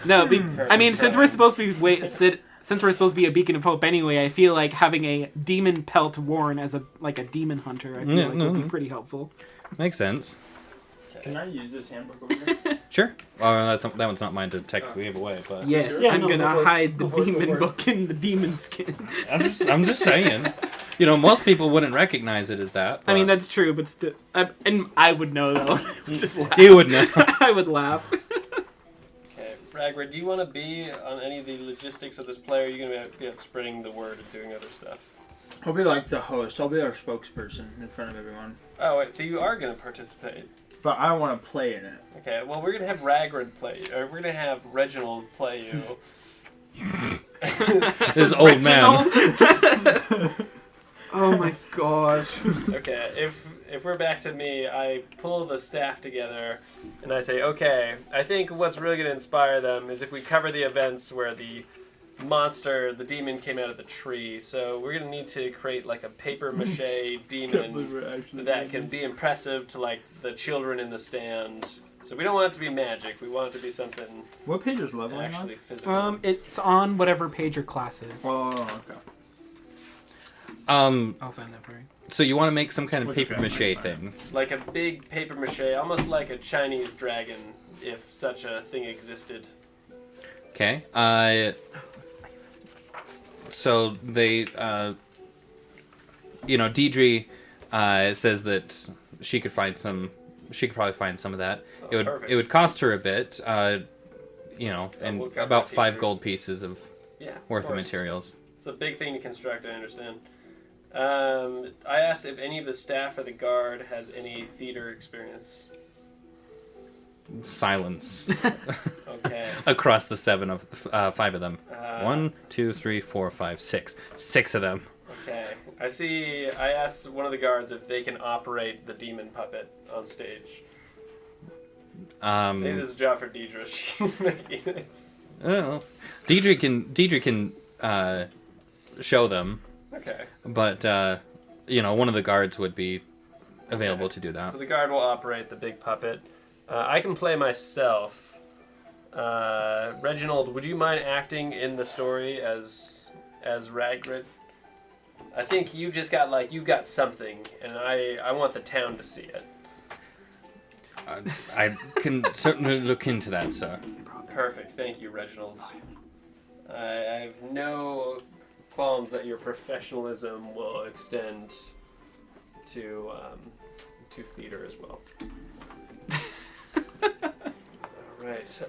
No, I mean, since we're supposed to be since we're supposed to be a beacon of hope anyway, I feel like having a demon pelt worn as a demon hunter, I feel would be pretty helpful. Makes sense. Can I use this handbook over here? Sure. Well, that one's not mine to technically give away, but yes, Yeah, I'm gonna go hide the for it, demon go for it. book in the demon skin. I'm just saying. Most people wouldn't recognize it as that. I mean, but that's true, but still, and I would know though. Just laugh. you would know. I would laugh. Okay, Ragnar, do you want to be on any of the logistics of this play, or are you going to be at spreading the word and doing other stuff? I'll be like the host. I'll be our spokesperson in front of everyone. Oh, wait, so you are going to participate. But I want to play in it. Okay, well, we're going to have Ragnar play you, or we're going to have Reginald play you. This old man. Oh my gosh. Okay, if we're back to me, I pull the staff together and I say, okay, I think what's really going to inspire them is if we cover the events where the monster, the demon, came out of the tree. So we're going to need to create like a paper mache demon that can be impressive to like the children in the stand. So we don't want it to be magic. We want it to be something What page is leveling actually physical. It's on whatever page your class is. on? Oh, okay. I'll find that for you. So you want to make some kind of paper mache thing? Like a big paper mache, almost like a Chinese dragon, if such a thing existed. Okay. So they, Deidre says that she could find some. She could probably find some of that. Oh, perfect. It would cost her a bit, and we'll cover about that 5 Deidre. gold pieces of Yeah, worth of course. materials. It's a big thing to construct, I understand. I asked if any of the staff or the guard has any theater experience. Silence Okay. across the 5 of them. Uh, 1, 2, 3, 4, 5, 6. 6 of them. Okay. I asked one of the guards if they can operate the demon puppet on stage. Maybe this is a job for Deidre. She's making this. Well, Deidre can show them, Okay. but one of the guards would be available to do that. So the guard will operate the big puppet. I can play myself. Reginald, would you mind acting in the story as Ragrid? I think you've got something, and I want the town to see it. I can certainly look into that, sir. Perfect, thank you, Reginald. I have no qualms that your professionalism will extend to theater as well. Right.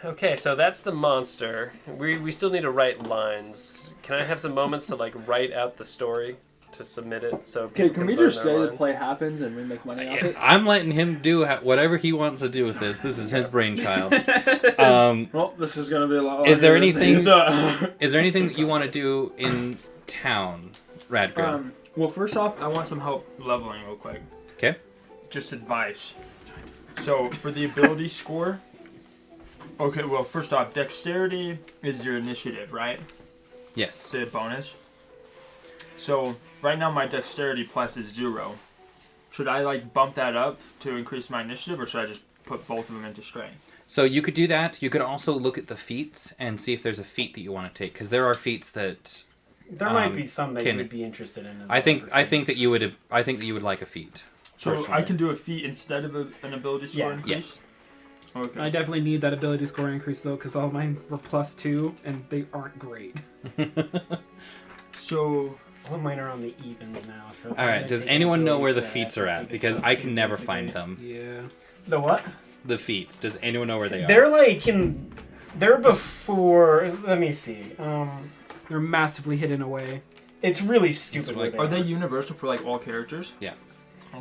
Okay, so that's the monster. We still need to write lines. Can I have some moments to write out the story to submit it? So Okay, people can we learn just their say the lines? play happens and we make money off it? I'm letting him do whatever he wants to do with this. This is his brainchild. Well, this is gonna be a lot. Is there longer than anything- the- Is there anything that you want to do in town, Radgrim? Well, first off, I want some help leveling real quick. Okay. Just advice. So, for the ability score... Okay, well, first off, dexterity is your initiative, right? Yes. The bonus. So, right now my dexterity plus is 0. Should I, bump that up to increase my initiative, or should I just put both of them into strength? So you could do that. You could also look at the feats and see if there's a feat that you want to take, because there are feats that There might be some that can- you would be interested in. As I think well, that you would like a feat. So, I Personally. can do a feat instead of an ability score Yeah. increase? Yes. Okay. I definitely need that ability score increase though, because all mine were +2 and they aren't great. So, all of mine are on the evens now. So if All I'm right. gonna Does take anyone know abilities where the for that, feats I are have to at? take Because it I +2 can never basically. find them. Yeah. The what? The feats. Does anyone know where they are? They're before. Let me see. They're massively hidden away. It's really stupid. like- where are they universal for all characters? Yeah.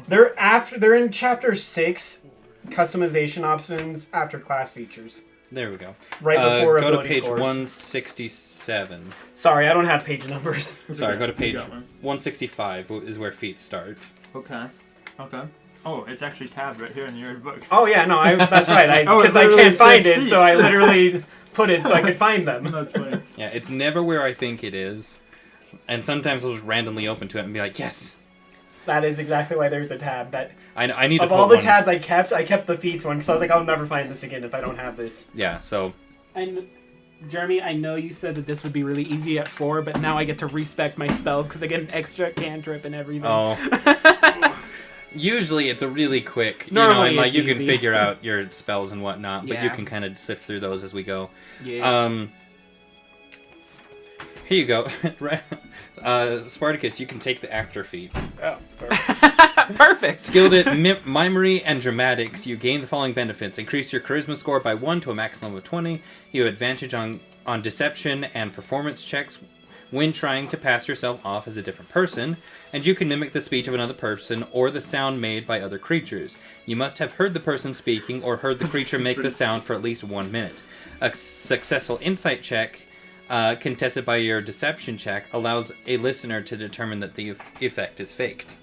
They're in chapter 6, customization options after class features. There we go. Right before go to ability page scores. 167. Sorry, I don't have page numbers. Sorry, go to page You got one. 165 is where feats start. Okay. Oh, it's actually tabbed right here in your book. Oh yeah, no, that's right. Oh, it Because I literally can't find says it, feet. so I literally put it so I could find them. That's funny. Yeah, it's never where I think it is. And sometimes I'll just randomly open to it and be like, yes! That is exactly why there's a tab. That I need to of put all the one. tabs I kept the feats one because I was like, I'll never find this again if I don't have this. Yeah, so... Jeremy, I know you said that this would be really easy at 4, but now I get to respec my spells because I get an extra cantrip and everything. Oh. Usually it's a really quick, Normally and like it's you can easy. figure out your spells and whatnot, but you Yeah. can kind of sift through those as we go. Yeah. Here you go. Right. Spartacus, you can take the actor feat. Oh, perfect. Skilled at mimery and dramatics, you gain the following benefits. Increase your charisma score by 1 to a maximum of 20. You have advantage on deception and performance checks when trying to pass yourself off as a different person, and you can mimic the speech of another person or the sound made by other creatures. You must have heard the person speaking or heard the creature make the sound for at least 1 minute. A successful insight check, contested by your deception check, allows a listener to determine that the effect is faked.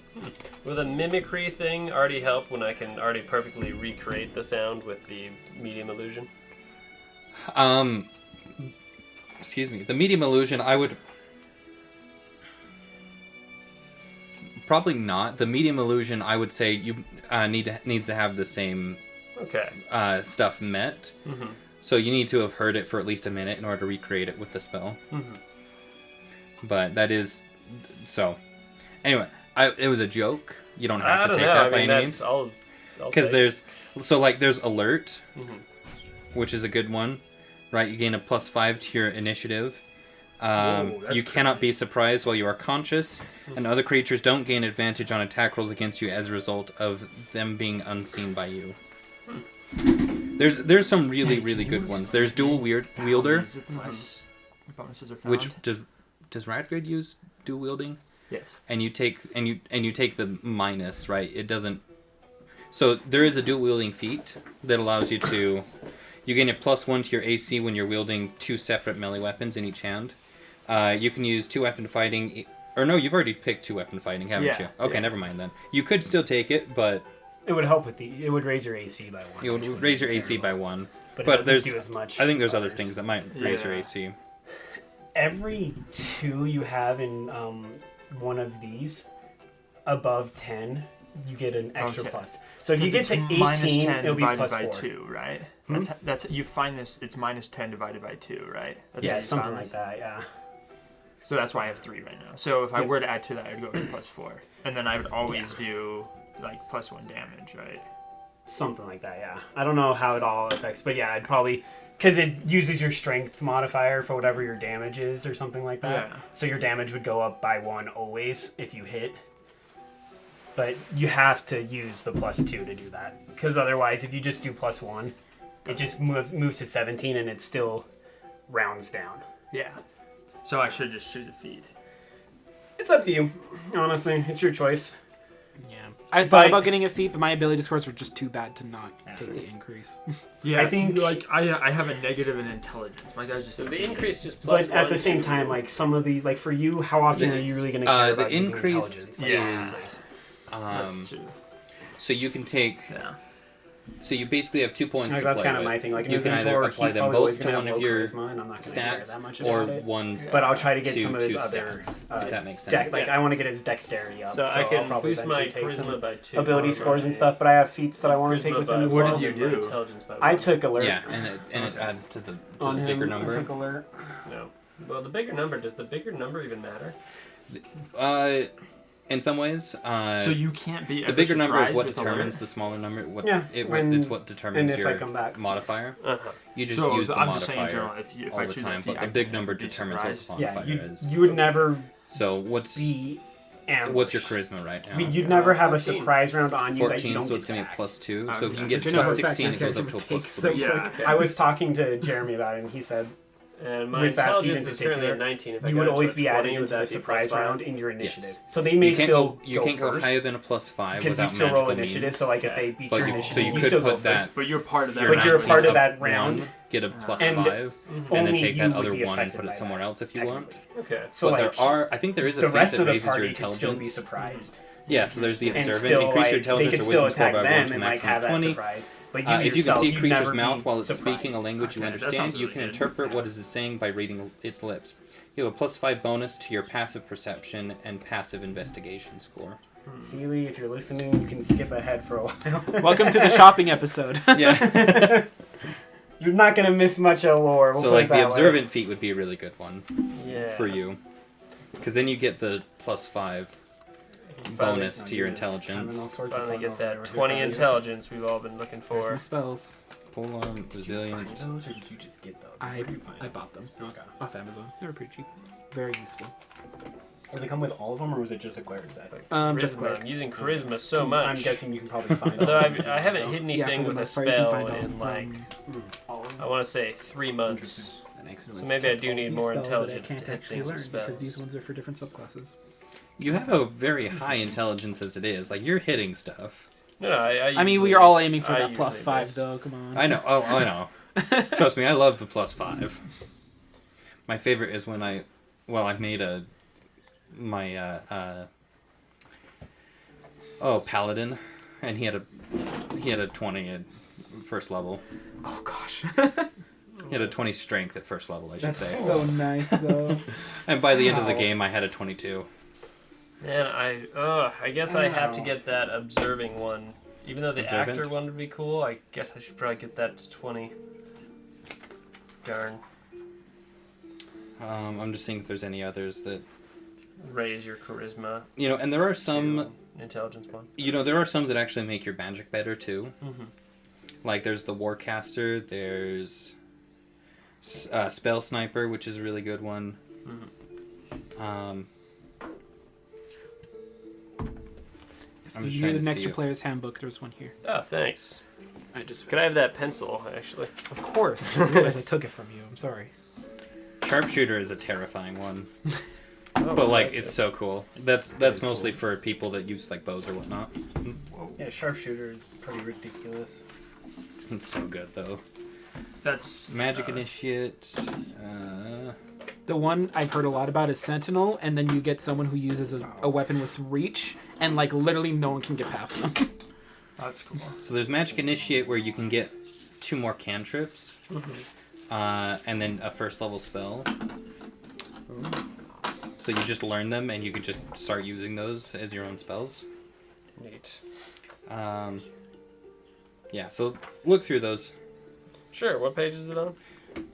Will the mimicry thing already help when I can already perfectly recreate the sound with the medium illusion? Excuse me. The medium illusion, I would... Probably not. The medium illusion, I would say you needs to have the same Okay. stuff met. Mm-hmm. So you need to have heard it for at least a minute in order to recreate it with the spell. Mm-hmm. But that is... So... Anyway, it was a joke. You don't I have to don't take know. that I by mean, any means. I'll Because take there's... So, like, there's alert, Mhm. which is a good one. Right? You gain a +5 to your initiative. Whoa, that's You cannot crazy. be surprised while you are conscious, and other creatures don't gain advantage on attack rolls against you as a result of them being unseen by you. There's some really good ones. There's dual wielder, These bonuses are found. which does Radgrid use dual wielding? Yes. And you take the minus, right? It doesn't. So there is a dual wielding feat that allows you to. You gain a +1 to your AC when you're wielding 2 separate melee weapons in each hand. You can use 2 weapon fighting. Or no, you've already picked 2 weapon fighting, haven't Yeah, you? Okay, yeah. never mind then. You could still take it, but It would help with it would raise your AC by 1. it would which would raise be your AC by terrible. 1. But, but it doesn't there's- do as much. I think there's other others. things that might raise your Yeah. AC. Every 2 you have in one of these above 10, you get an extra Okay. plus. So if you get It's to minus 18, 10 it'll be divided plus by 4. 2, right? Hmm? That's you find this. It's minus 10 divided by 2, right? That's Yeah, how you something found like this? that. Yeah. So that's why I have 3 right now. So if I Yeah. were to add to that, I would go to +4, and then I would always do like +1 damage, right? Something like that, yeah. I don't know how it all affects, but yeah, I'd probably... Because it uses your strength modifier for whatever your damage is or something like that. Yeah. So your damage would go up by 1 always if you hit. But you have to use the +2 to do that. Because otherwise, if you just do +1, it just moves to 17 and it still rounds down. Yeah. So I should just choose a feat. It's up to you. Honestly, it's your choice. Yeah. I thought But- about getting a feat, but my ability scores were just too bad to not take the increase. Yeah, I think- like I have a negative in intelligence. My guy's just. So the increase just But plus at the 1 same to- time, like some of these, like for you, how often are you really going to care about The using increase intelligence? Like, Yeah. honestly. That's true. So you can take. Yeah. So you basically have 2 points Like, to that's play kind of with. my thing. Like, You in can either Zentor, apply he's them probably always both to going to one have of low your charisma, and I'm not going to care stats, that much or about it. one But I'll try to get to some of his two other stats, if that makes sense. deck. Like, I want to get his dexterity up, So I I'll can probably boost my eventually take some charisma by 2. ability however, scores and my stuff. But I have feats that I want to take charisma with by him as What well. did you my do? Intelligence by I 1. took alert Yeah, and it adds to the on him. bigger I number. took alert. No. Well, the bigger number, does the bigger number even matter? In some ways, So you can't be. the ever bigger number is surprised what with determines alert? the smaller number. Yeah, It's what determines and if I your come back. modifier. Uh-huh. You just So use the I'm just saying, in modifier general, if all I the choose time, a feat, but the I big can number be determines what the surprised. Yeah, modifier is. you would never So what's be ambushed. what's your charisma right now? I mean, you'd never have a 14. surprise round on you that you 14, don't so get it's gonna be back. +2. So if you Okay. can get Which I to know for a 16, fact it goes my up to a character takes +3. so Yeah. quick. I was talking to Jeremy about it, and he said And my With that feat intelligence in is currently particular, at 19. If I you got would it to always a be 20, added would into that the be surprise +5? round in your initiative. Yes. So they may You can't still go, you can't go first, higher than a +5 because you without still roll magical initiative. means. So like if they beat But your you- initiative, so you you could still go put that- first. But you're part of that. Your But you're a 19 part of up that round. one get a plus And 5, and then only take you that would other be one and affected put by it somewhere that, else if you want. technically. Okay. So But like, I think there is a the feat rest that of the raises your party could still be intelligence. surprised. Yeah, so there's the And observant, still, increase your like, they intelligence could or still wisdom score attack by 1 them to and a like maximum have of that 20. surprise. But you If you can yourself, see a you'd creature's never mouth be while it's surprised. speaking a language you Okay, that understand, sounds you really can good. interpret what it is saying by reading its lips. You have a plus 5 bonus to your passive perception and passive investigation score. Seeley, if you're listening, you can skip ahead for a while. Welcome to the shopping episode. Yeah. You're not gonna miss much of lore. We'll So put like it the that way. observant feat would be a really good one Yeah. for you, because then you get the plus 5 bonus to your intelligence. Finally get that 20 intelligence we've all been looking There's my for. spells. Pull on resilient. those, or did you just get those? I Where'd you find I them? bought them Okay. off Amazon. They were pretty cheap. Very useful. Does it come with all of them, or was it just a cleric set? Just Charisma. quick. I'm using charisma so much. I'm guessing you can probably find. Although all I of them. haven't hit anything for the with a most part, you can spell find all in like from I want to say 3 months. that makes So maybe I do need these more spells that intelligence I can't to hit actually things learn with because these spells. ones are for different subclasses. You have a very high intelligence as it is. Like you're hitting stuff. No, I I mean, we usually- are all aiming for I that plus usually 5, miss. though. Come on. I know. Oh, I know. Trust me, I love the plus 5. My favorite is when I made paladin, and he had a 20 at first level. Oh gosh. He had a 20 strength at first level, I should That's say. so nice, though. And by the end of the Wow. game, I had a 22. Man, I guess I have to get that observing one. Even though the Observant? actor one would be cool, I guess I should probably get that to 20. Darn. I'm just seeing if there's any others that Raise your charisma. and there are some. to intelligence one. There are some that actually make your magic better too. Mm-hmm. Like there's the Warcaster, there's Spell Sniper, which is a really good one. Mm-hmm. I'm If just you trying need to an see extra if- player's handbook, there's one here. Oh, thanks. I just Could I have that pencil, actually? Of course. I realized I took it from you. I'm sorry. Sharpshooter is a terrifying one, Oh, but like that's it's it. so cool. That's is mostly cool. for people that use like bows or whatnot. Yeah, sharpshooter is pretty ridiculous. It's so good though. That's Magic Initiate. The one I've heard a lot about is Sentinel, and then you get someone who uses a weapon with reach, and like literally no one can get past them. That's cool. So there's Magic Initiate where you can get 2 more cantrips, and then a first level spell. So you just learn them, and you could just start using those as your own spells. Neat. Yeah, so look through those. Sure, what page is it on?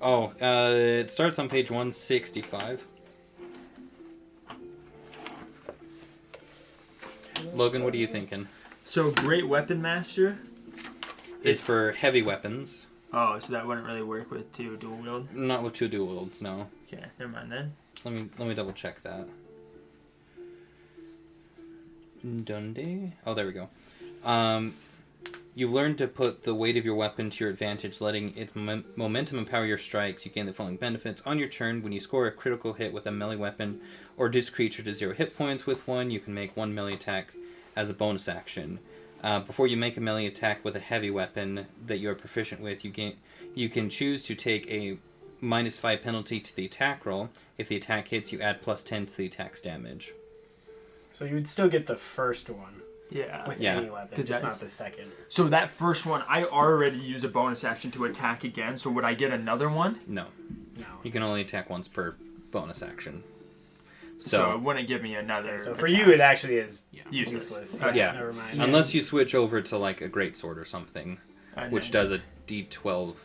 Oh, it starts on page 165. Logan, what are you thinking? So Great Weapon Master. It's for heavy weapons, Oh, so that wouldn't really work with 2 dual wield. not with 2 dual wields. No. Okay, never mind then. Let me double check that. Dundee. Oh, there we go. You learn to put the weight of your weapon to your advantage, letting its momentum empower your strikes. You gain the following benefits. On your turn, when you score a critical hit with a melee weapon or reduce creature to 0 hit points with one, you can make 1 melee attack as a bonus action. Before you make a melee attack with a heavy weapon that you are proficient with, you can choose to take a -5 penalty to the attack roll. If the attack hits, you add +10 to the attack's damage. So you would still get the first one Yeah. with Yeah. any weapon, 'Cause just that's- not the second. So that first one, I already used a bonus action to attack again. So would I get another one? No, No. you can only attack once per bonus action. So it So, wouldn't give me another. So for attack. you, it actually is Useless. useless. Okay. Yeah. Never mind. unless you switch over to like a greatsword or something, And which then- does a d12,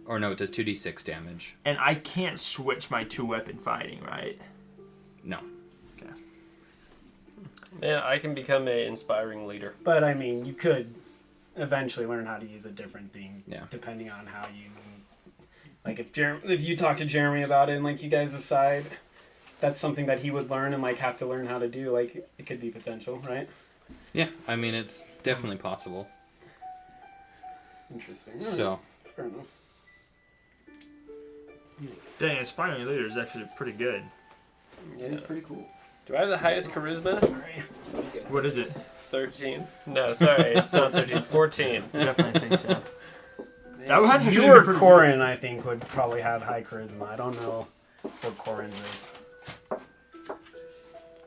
or no, it does 2d6 damage. And I can't switch my 2-weapon fighting, right? No. Man, I can become an inspiring leader. But I mean, you could eventually learn how to use a different thing, Yeah. depending on how you. Like if you talk to Jeremy about it and like you guys decide that's something that he would learn and like have to learn how to do, like it could be potential, right? Yeah, I mean it's definitely possible. Interesting. So, Fair enough. Dang, Inspiring Leader is actually pretty good. Yeah, it's pretty cool. Do I have the highest charisma? Sorry. What is it? 13. No, sorry, it's not 13. 14. I definitely think so. That would have You or Corin, I think, would probably have high charisma. I don't know what Corin's is.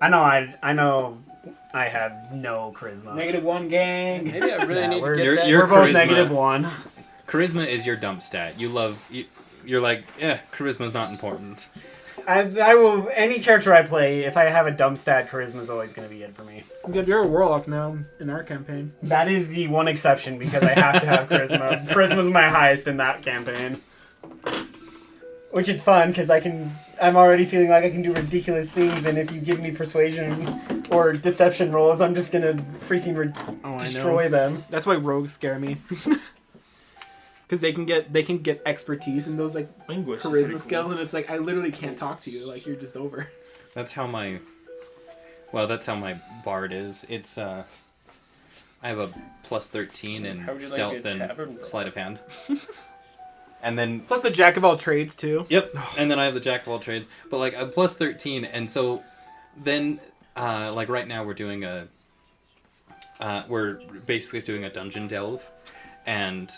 I know I have no charisma. -1 gang. Maybe I really Yeah, need to we're- get You're- that. you're We're both charisma. -1. Charisma is your dump stat. You're like, yeah, charisma's not important. I will, any character I play, if I have a dumb stat, charisma's always going to be it for me. You're a warlock now in our campaign. That is the one exception because I have to have charisma. Charisma's my highest in that campaign. Which is fun because I'm already feeling like I can do ridiculous things, and if you give me persuasion or deception rolls, I'm just gonna freaking destroy them. That's why rogues scare me. Because they can get expertise in those like Linguist. charisma skills, and it's like I literally can't talk to you. Like you're just over. That's how my bard is. It's I have a +13 How would in you stealth like a and tavern brawl? sleight of hand. And then Plus the jack of all trades too. yep, and then I have the jack of all trades. But like a +13, and so then like right now we're doing we're basically doing a dungeon delve, and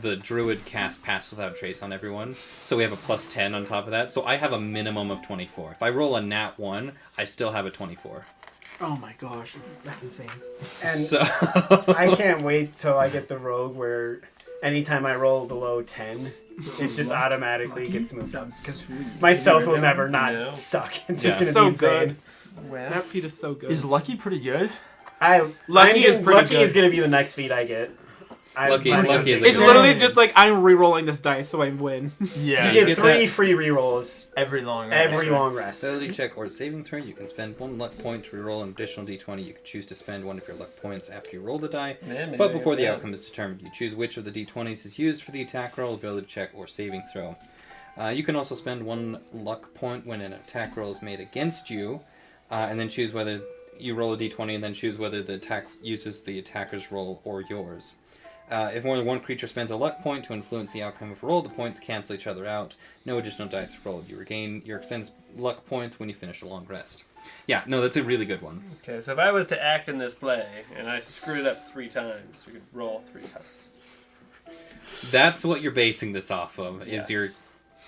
the druid casts Pass Without Trace on everyone, so we have a +10 on top of that. So I have a minimum of 24. If I roll a nat 1, I still have a 24. Oh my gosh, that's insane. And So I can't wait till I get the rogue where anytime I roll below 10, it just automatically gets moved up. Because my stealth will never not No. suck. It's Yeah. just going to So be insane. good. Well, That feat is so good. Is Lucky pretty good? Lucky is pretty Lucky good. is going to be the next feat I get. Lucky is It's a literally just like I'm re-rolling this dice so I win. Yeah. You get get 3 that. free rerolls every long rest, every right? long rest. ability check or saving throw, you can spend 1 luck point to reroll an additional d20. You can choose to spend 1 of your luck points after you roll the die. man, But before the outcome is determined, you choose which of the d20s is used for the attack roll, ability check, or saving throw. You can also spend 1 luck point when an attack roll is made against you, and then choose whether you roll a d20 and then choose whether the attack uses the attacker's roll or yours. If more than one creature spends a luck point to influence the outcome of a roll, the points cancel each other out. No additional dice are rolled. You regain your expense luck points when you finish a long rest. Yeah, no, that's a really good one. Okay, so if I was to act in this play and I screwed it up 3 times, we could roll 3 times. That's what you're basing this off of. Yes.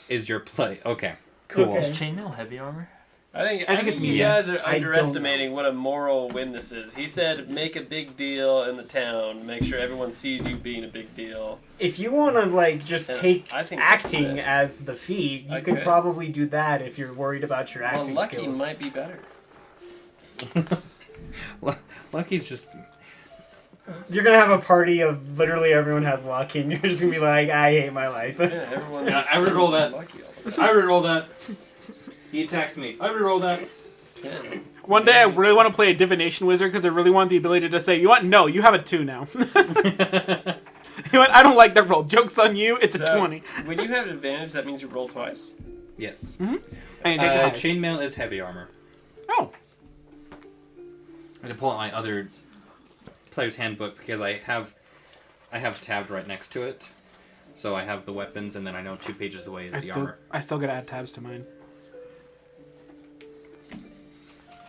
Is your play? Okay, cool. Okay. Is chainmail heavy armor? I think it's you medium. guys are I don't underestimating what a moral win this is. He said, make a big deal in the town. Make sure everyone sees you being a big deal. If you want to like just And take I think that's acting fair. as the feat, you I could could. probably do that if you're worried about your Well, acting Lucky skills. might be better. Lucky's just You're gonna have a party of literally everyone has luck, and you're just gonna be like, I hate my life. Yeah, everyone. Yeah, is I would roll that. Lucky all the time. I reroll that. He attacks me. I reroll that. Yeah. One day I really want to play a divination wizard because I really want the ability to say, you want? No, you have a 2 now. You know what? I don't like that roll. Joke's on you. It's a So, 20. When you have an advantage, that means you roll twice. Yes. I need to take the highest. Chainmail is heavy armor. Oh. I had to pull out my other player's handbook because I have tabbed right next to it. So I have the weapons, and then I know 2 pages away is the armor. I still gotta add tabs to mine.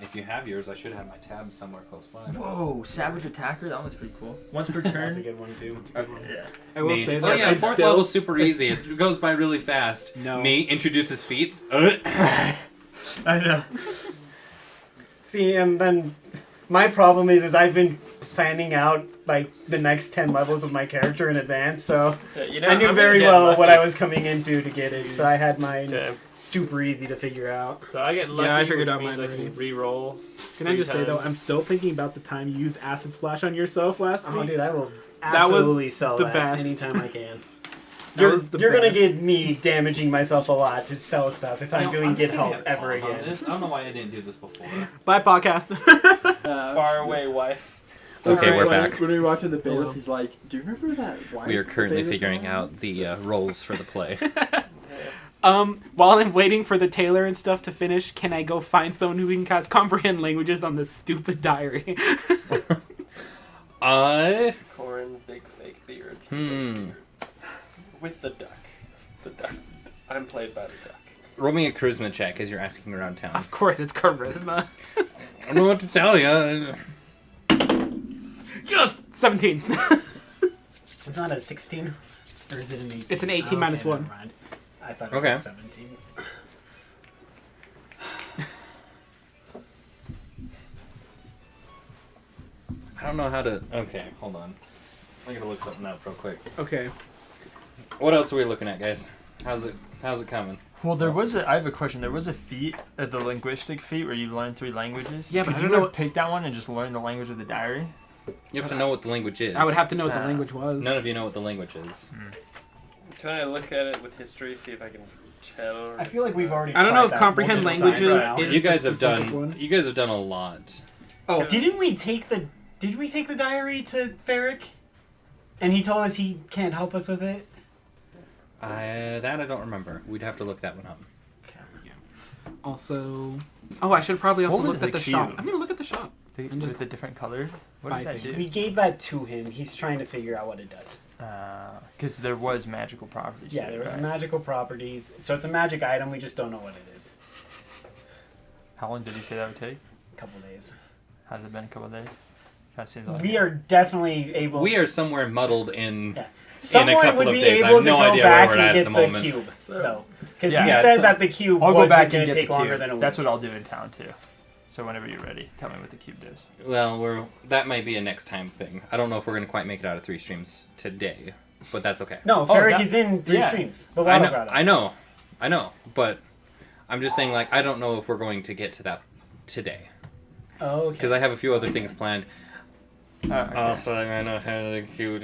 If you have yours, I should have my tabs somewhere close by. Whoa, Savage Attacker? That one's pretty cool. Once per That's a turn. good one too. Yeah. I will Me. say Oh that. yeah, I'm 4th still- level's super easy. It goes by really fast. No. Me introduces feats. I know. See, and then my problem is I've been planning out like the next 10 levels of my character in advance, so Yeah, you know, I knew I'm very gonna get well what lucky. I was coming into to get it. So I had mine Okay. super easy to figure out. So I get lucky, Yeah, I figured which out means mine I can already. re-roll. Can I just say though, I'm times. still thinking about the time you used acid splash on yourself last Oh, week. dude, I will That was absolutely sell the that best. anytime I can. That You're, was the you're gonna best. get me damaging myself a lot to sell stuff if I'm doing Get Help ever again. I don't know why I didn't do this before. Bye, podcast. Far away, wife. Okay, we're when, back. When we watching the bailiff, Hello. he's like, "Do you remember that wife?" We are the currently bailiff figuring had?" out the roles for the play. While I'm waiting for the tailor and stuff to finish, can I go find someone who can cast comprehend languages on this stupid diary? Corin, big fake beard. Hmm. With the duck. The duck. I'm played by the duck. Roll me a charisma check as you're asking around town. Of course, it's charisma. I don't know what to tell you. Yes, 17. It's not a 16. Or is it an 18? It's an 18 minus never 1. mind. I thought it Okay. was 17. I don't know how to. Okay, hold on. I'm gonna look something up real quick. Okay. What else are we looking at, guys? How's it coming? Well, I have a question. There was a feat, the linguistic feat, where you learn 3 languages. Yeah, but Could I you don't know have picked that one and just learn the language of the diary? You have to know what the language is. I would have to know what the Ah. language was. None of you know what the language is. Can I look at it with history, see if I can tell? I feel like we've already. I don't know tried if that comprehend multiple languages times now. is You the guys have specific done. one. You guys have done a lot. Oh, didn't we take the? Did we take the diary to Ferric? And he told us he can't help us with it. That I don't remember. We'd have to look that one up. Also, I should probably also What was look at the the shop. cube? I'm gonna look at the shop. And just With the different color? What buy did that things. do? We gave that to him. He's trying to figure out what it does. Because there was magical properties. Yeah, to it, there was right? magical properties. So it's a magic item. We just don't know what it is. How long did he say that would take? A couple days. Has it been a couple of days? Kind of seems like We are definitely able. We are somewhere muddled in. Yeah. in a Someone couple would of be days. I able have to no go idea where back we're at and at get the the moment. cube. No, because Yeah, you yeah, said so that the cube I'll go wasn't back and going to get take the longer cube. than a week. That's what I'll do in town too. So whenever you're ready, tell me what the cube does. Well, that might be a next time thing. I don't know if we're gonna quite make it out of 3 streams today, but that's okay. No, Oh, Ferric that- is in 3 yeah. streams. But I know, but I'm just saying, like, I don't know if we're going to get to that today Oh, okay. because I have a few other things planned. Okay. Also, I know how the cute.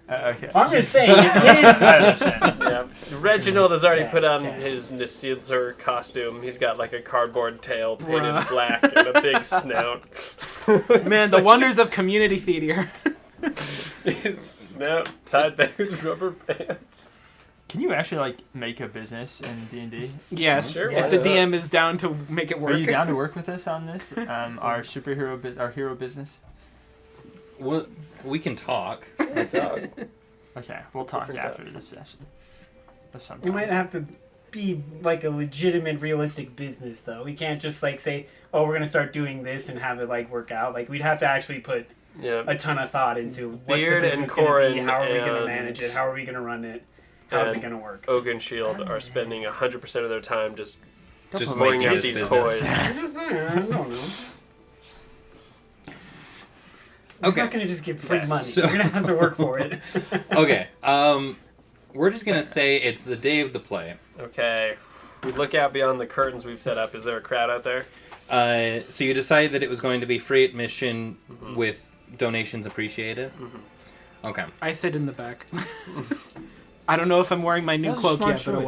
Okay. I'm just saying, it is. I understand. Yeah, Reginald has already Yeah, put on yeah. his Nisilzer costume. He's got like a cardboard tail painted Bruh. black and a big snout. Man, the wonders of community theater. His snout tied back with rubber bands. Can you actually like make a business in D&D? Yes, Sure, if why the not? DM is down to make it work. Are you down to work with us on this? Our our hero business. Well, we can talk. Okay, we'll talk Different after this session. Or We sometime. might have to be like a legitimate, realistic business, though. We can't just like say, "Oh, we're gonna start doing this" and have it like work out. Like we'd have to actually put Yeah. a ton of thought into what's Beard the and business gonna be, Corin how are we gonna and- manage it, how are we gonna run it, how's it and gonna work. Oak and Shield are spending 100% of their time just Just pouring making out his these business. toys. I'm just saying, I don't know. Okay. We're not gonna just give free Yeah, money. so- We're gonna have to work for it. Okay. We're just gonna say it's the day of the play. Okay. We look out beyond the curtains we've set up. Is there a crowd out there? So you decided that it was going to be free admission Mhm. with donations appreciated. Mhm. Okay. I sit in the back. I don't know if I'm wearing my new That's a cloak smart yet, but oh choice.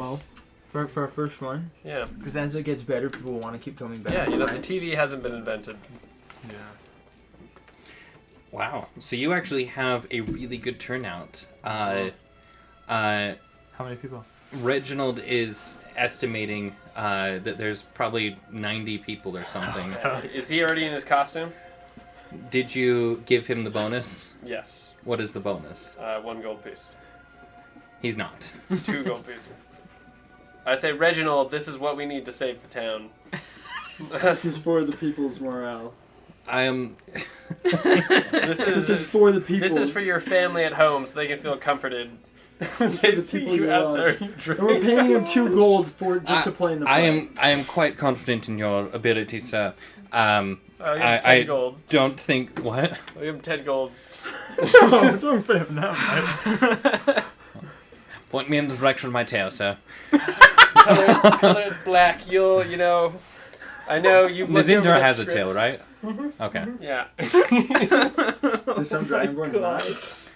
well. For our first one, Yeah. because as it gets better, people will want to keep coming back. Yeah, you know, the right? TV hasn't been invented. Yeah. Wow. So you actually have a really good turnout. How many people? Reginald is estimating that there's probably 90 people or something. Is he already in his costume? Did you give him the bonus? Yes. What is the bonus? 1 gold piece. He's not. 2 gold pieces. I say, Reginald, this is what we need to save the town. This is for the people's morale. I am. This This is is for the people. this is for your family at home, so they can feel comforted. When they the see people you you out love. there, you And we're paying him 2 gold for just to play in the play. I am quite confident in your ability, sir. I'll give him 10 I gold. don't think what. I'll give him 10 gold. Oh, don't pay him that much. Point me in the direction of my tail, sir. Color it black. You know. I know you've looked over Nizindra the has a tail, right? scripts. Okay. Yeah. Do some Dragonborns not?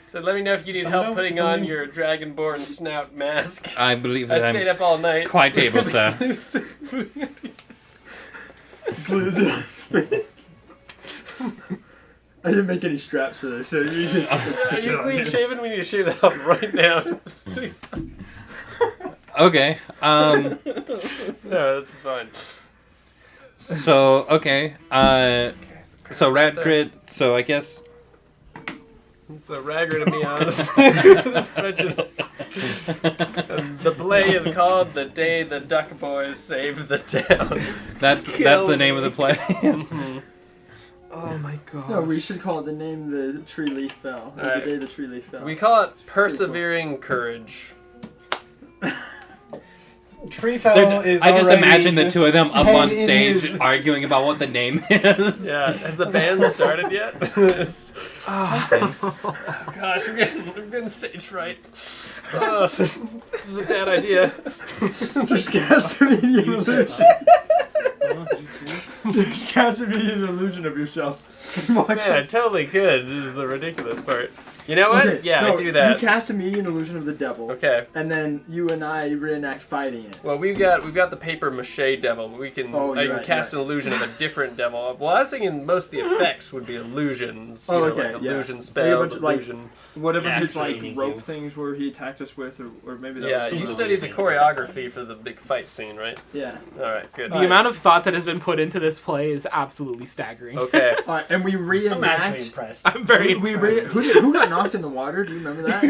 So let me know if you need Some help don't, putting some on do. your Dragonborn snout mask. I believe I that stayed I'm up all night. quite able, sir. Glues it on his face. I didn't make any straps for this, so you just Are stick it you on clean him. shaven? We need to shave that off right now. Okay. No, that's fine. So okay. So Radgrid. So I guess. It's a ragger to be honest. Reginald. The play is called "The Day the Duck Boys Saved the Town." That's the name of the play. Oh my god. No, we should call it the name the tree leaf fell. Or Alright. The day the tree leaf fell. We call it persevering courage. Tree fell is I just already imagine the two of them up on head in stage his- arguing about what the name is. Yeah, has the band started yet? Oh gosh, I'm getting stage fright. Oh, this is a bad idea. There's gas to be the illusion. There's got to be an illusion of yourself. Man, I totally could. This is the ridiculous part. You know what? Okay, Yeah, no, I do that. You cast a median illusion of the devil. Okay. And then you and I reenact fighting it. Well, we've got the paper mache devil. We can Oh, I you're can right, cast you're an illusion of a different devil. Well, I was thinking most of the effects would be illusions. Oh, you know, okay, like yeah. illusion spells, Like, illusion. Whatever his like Actually, rope things were he attacked us with, or maybe that Yeah, was you something studied the else. choreography for the big fight scene, right? Yeah. All right, good. The amount of thought that has been put into this play is absolutely staggering. Okay. Alright, and we I'm reenact. actually impressed. I'm very we impressed. who got knocked in the water? Do you remember that?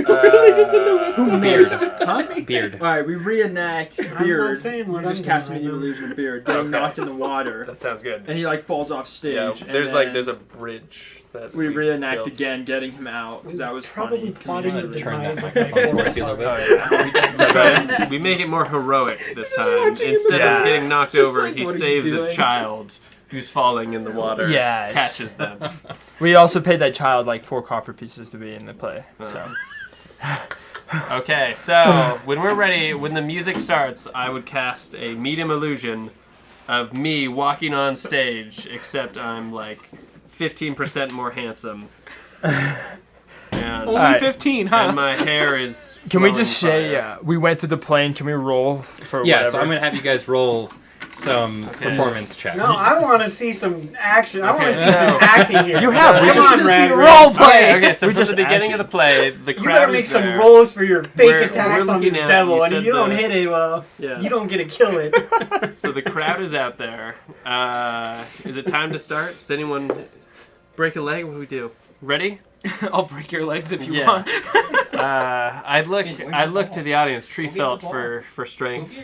Who Beard. missed? Huh? Beard. Alright, we reenact not Beard. saying You what just I'm cast doing medium right now. illusion of Beard getting Okay. knocked in the water, That sounds good. and he like falls off stage. Yeah, and there's then there's a bridge that we reenact built. again, getting him out because that was Probably funny. plotting the Comedically. Turn that demise of microphone my towards you a little Oh, bit. yeah. We make it more heroic this time. Instead of getting knocked over, he what are you saves a doing? child who's falling in the water. Yes. Catches them. We also paid that child like 4 copper pieces to be in the play. So Okay, so when we're ready, when the music starts, I would cast a medium illusion of me walking on stage, except I'm like 15% more handsome. And, Only Alright. 15, huh? and my hair is. can we just flowing say fire. we went through the plane? Can we roll for Yeah, whatever? so I'm gonna have you guys roll some performance checks. No, I want to see some action. I want Okay, to see some so- acting here. You have. So, We come just on, need to Rag. see role play. Okay, so We from just the beginning acted. of the play, the You crowd better make is some there. rolls for your fake We're attacks on looking this at- devil, you and if said you don't the- hit it well, Yeah. you don't get to kill it. So the crowd is out there. Is it time to start? Does anyone break a leg? What do we do? Ready? I'll break your legs if you Yeah. want. I look to the audience. Tree felt for strength.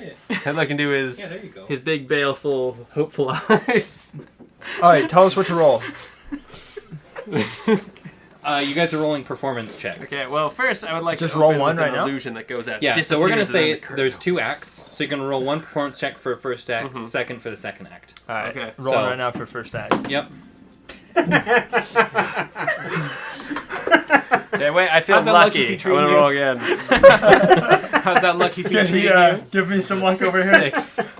I look into his big baleful, hopeful eyes. All right, tell us what to roll. You guys are rolling performance checks. Okay, well first I would like Just to roll open one with an right now? illusion that goes out. Yeah, so we're gonna disappears and then say the curtain there's 2 opens. acts, so you're gonna roll 1 performance check for first act, Mhm. second for the second act. All right, Okay, rolling so- right now for first act. Yep. Okay, wait, I feel How's that lucky lucky. if he I want to treated roll again. How's that lucky feature you? Give me some luck over here. 6.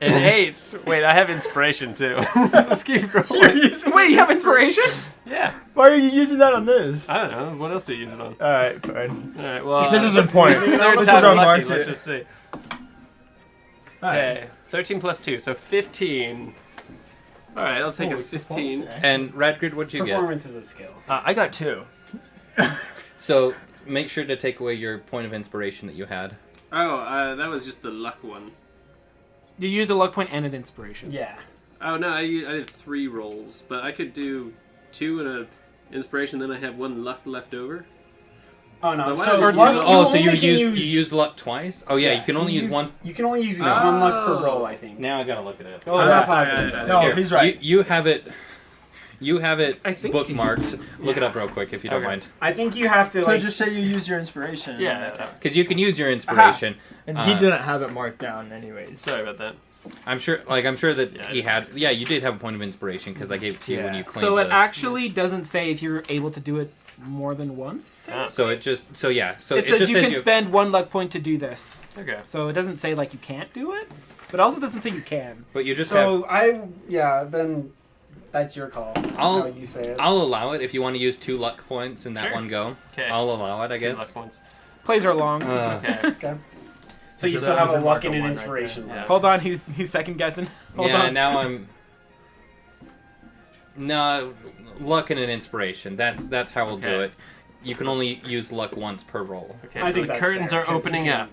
An 8. Wait, I have inspiration too. Let's keep rolling. Wait, you have inspiration? Yeah. Why are you using that on this? I don't know. What else do you use it on? All right, fine. All right. Well, This is let's important. see. Third This time is our lucky. market. Let's just see. Okay. 13 plus 2, so 15. All right, I'll take a 15. And Radgrid, what'd you get? Performance is a skill. I got 2. So make sure to take away your point of inspiration that you had. Oh, that was just the luck one. You used a luck point and an inspiration. Yeah. Oh no, I did 3 rolls, but I could do 2 and a inspiration, then I have 1 luck left over. Oh no. But why So don't you luck- use- Oh, so you only can used you used luck twice? Oh yeah, you can only use 1. You can only use one luck per roll, I think. Now I gotta look at it. Oh, I'm yeah. not positive. No, Here, he's right. You have it. You have it I think you can bookmarked. Look it up real quick if you don't Okay. mind, I think you have to So like. just say you use your inspiration. Yeah. because you can use your inspiration. And he didn't have it marked down anyways. Sorry about that. I'm sure that Yeah, he had. Yeah, you did have a point of inspiration because I gave it to you when Yeah. you claimed So it the- actually doesn't say if you're able to do it more than once. So it just. So yeah. So it says just you can spend 1 luck point to do this. Okay. So it doesn't say like you can't do it, but also doesn't say you can. But you just have. So then that's your call. I'll- how you say it. I'll allow it if you want to use 2 luck points in that Sure. one go. Okay. I'll allow it, I 2 guess. luck points. Plays are long. Uh, Okay. So you So still that have was a your luck marker and an one right inspiration there. left. Hold on, he's second guessing. Hold yeah. on. Now I'm. No, luck and an inspiration. That's how we'll do Okay. it. You can only use luck once per roll. Okay. I So think the that's curtains fair, are 'cause opening you up.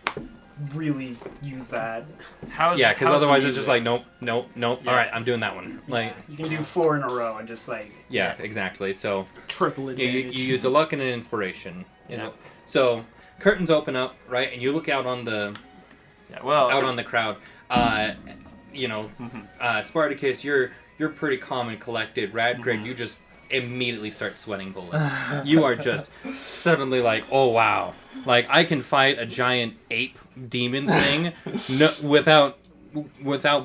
can Really use that. How's Yeah, because how's the otherwise it's music? just like nope. Yeah. All right, I'm doing that one. Like You can do 4 in a row and just like. yeah, exactly. So Triple you advantage. used a luck and an inspiration. Yeah. So curtains open up, right, and you look out on the Yeah. Well. crowd. Mhm. Spartacus, you're pretty calm and collected. Radgrid, you just immediately start sweating bullets. You are just suddenly like, oh wow, like I can fight a giant ape demon thing without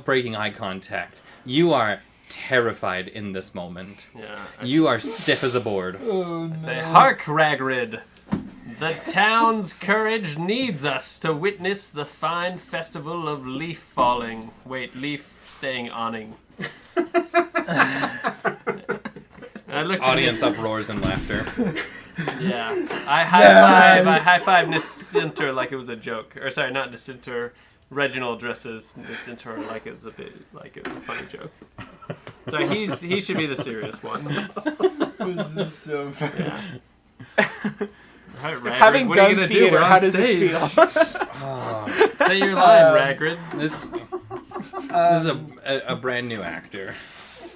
breaking eye contact. You are terrified in this moment. Yeah. You are stiff as a board. I say, hark, Ragrid! The town's courage needs us to witness the fine festival of leaf falling. Wait, leaf staying awning. I looked Audience uproars and laughter. Yeah. I high five Nisinter like it was a joke. Or sorry, not Nisinter. Reginald dresses Nisinter like it was a funny joke. So he should be the serious one. This is so funny. Yeah. Right, Ragrid, Having what are you done gonna do? theater, We're on how does stage. this feel? Say your line, Ragrid. This is a brand new actor.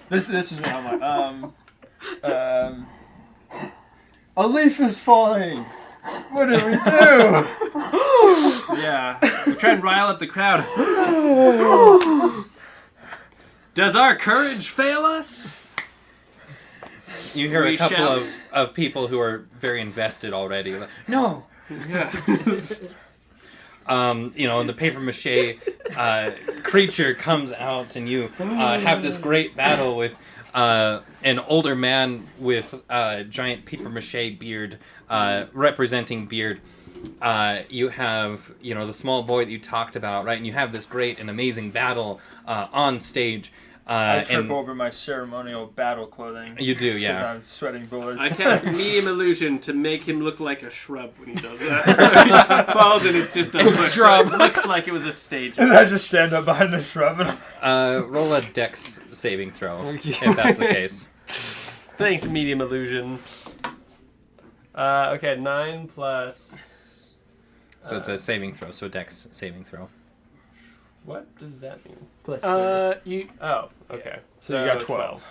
This is me. I'm like, a leaf is falling. What do we do? Yeah. We try and rile up the crowd. Does our courage fail us? You hear We a couple shout. of people who are very invested already. Like, no. Yeah. The paper mache creature comes out, and you have this great battle with an older man with a giant paper mache beard, representing beard. You have, the small boy that you talked about, right? And you have this great and amazing battle on stage. I trip over my ceremonial battle clothing. You do, Because yeah. I'm sweating bullets. I cast medium illusion to make him look like a shrub when he does that. So he falls and it's just a bush. shrub. So it looks like it was a stage. And I just stand up behind the shrub and Roll a dex saving throw, if that's the case. Thanks, medium illusion. Okay, 9 plus... So it's a saving throw, so a dex saving throw. What does that mean? Plus You Oh, okay. So you got 12.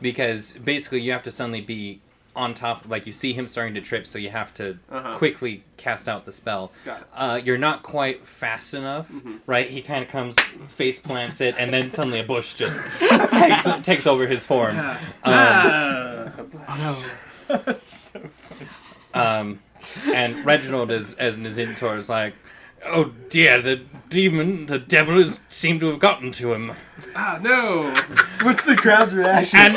Because basically you have to suddenly be on top, like you see him starting to trip, so you have to Uh-huh. quickly cast out the spell. Got You're not quite fast enough, right? He kind of comes, face plants it, and then suddenly a bush just takes over his form. And Reginald as Nizintor is like, oh dear, the devil seemed to have gotten to him. Ah, no! What's the crowd's reaction? And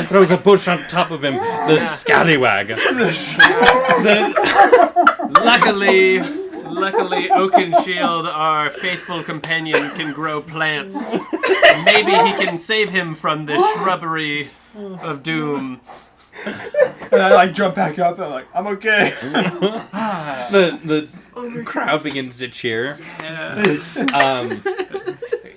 throws a bush on top of him. The scallywag. Luckily, Oakenshield, our faithful companion, can grow plants. Maybe he can save him from this shrubbery of doom. And I jump back up and I'm like, I'm okay. The crowd begins to cheer.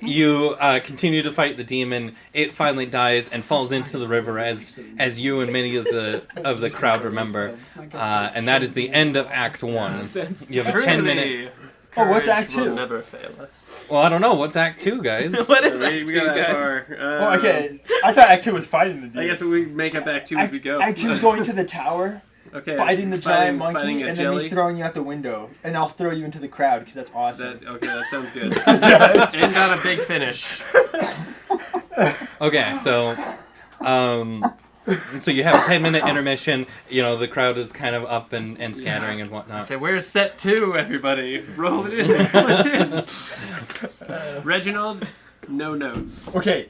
You continue to fight the demon. It finally dies and falls into the river, as you and many of the crowd remember. And that is the end of Act 1. You have a 10-minute. Oh, what's Courage Act will 2? never fail us. Well, I don't know. What's Act 2, guys? What is Act 2, got that guys? far. Oh, okay. I thought Act 2 was fighting the dude. I guess we make up Act 2 as we go. Act 2 is going to the tower, Okay. fighting the giant fighting monkey, a and jelly. then me throwing you out the window. And I'll throw you into the crowd, because that's awesome. That sounds good. And got a big finish. Okay, so you have a 10-minute intermission. The crowd is kind of up and scattering and whatnot. Say, where's set 2, everybody? Roll it in. Reginald, no notes. Okay.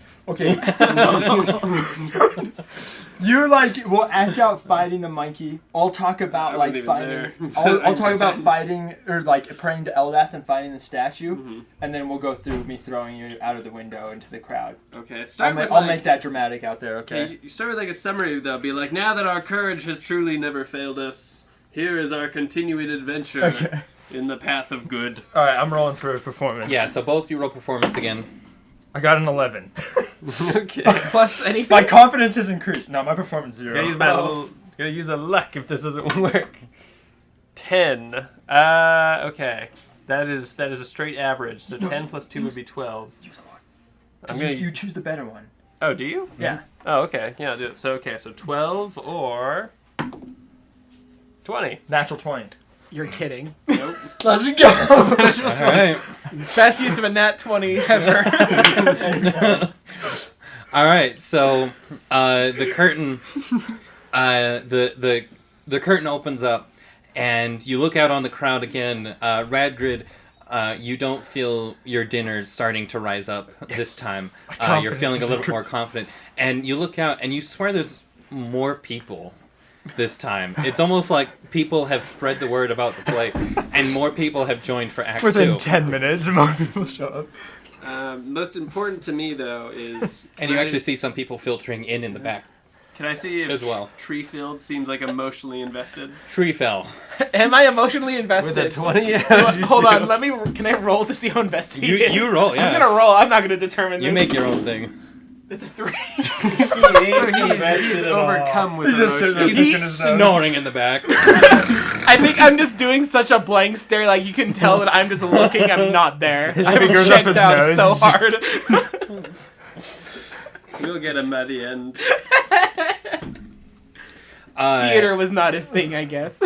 You will act out fighting the monkey. I'll talk about I wasn't even fighting. there. I'll talk about Pretend. fighting or praying to Eldath and fighting the statue, and then we'll go through me throwing you out of the window into the crowd. Okay. I'll make that dramatic out there. Okay. You start with a summary though. Be like, now that our courage has truly never failed us, here is our continued adventure in the path of good. All right, I'm rolling for a performance. Yeah, so both you roll performance again. I got an 11. Okay. plus anything. My confidence has increased. No, my performance 0. Gotta use a luck if this doesn't work. 10. Okay. That is a straight average. So 10 plus 2 would be 12. You choose the better one. Oh, do you? Yeah. Oh, okay. Yeah, I'll do it. So 12 or 20. Natural 20. You're kidding. Nope. Let's go. All right. Best use of a nat 20 ever. All right, so the curtain, the curtain opens up, and you look out on the crowd again. Radgrid, you don't feel your dinner starting to rise up this time. You're feeling a little bit more confident, and you look out, and you swear there's more people this time. It's almost like people have spread the word about the play, and more people have joined for Act 2. Within 10 minutes, more people show up. Most important to me, though, is... And you actually see some people filtering in the back. Can I see if as well. Treefield seems like emotionally invested? Tree fell. Am I emotionally invested? With a 20? Hold on, can I roll to see how invested he is? You roll, yeah. I'm gonna roll, I'm not gonna determine You this. make your own thing. It's a 3. He's overcome with emotion. He's snoring in the back. I think I'm just doing such a blank stare, like you can tell that I'm just looking, I'm not there. His I'm fingers up checked his out nose. so hard. We'll get him at the end. Theater was not his thing, I guess.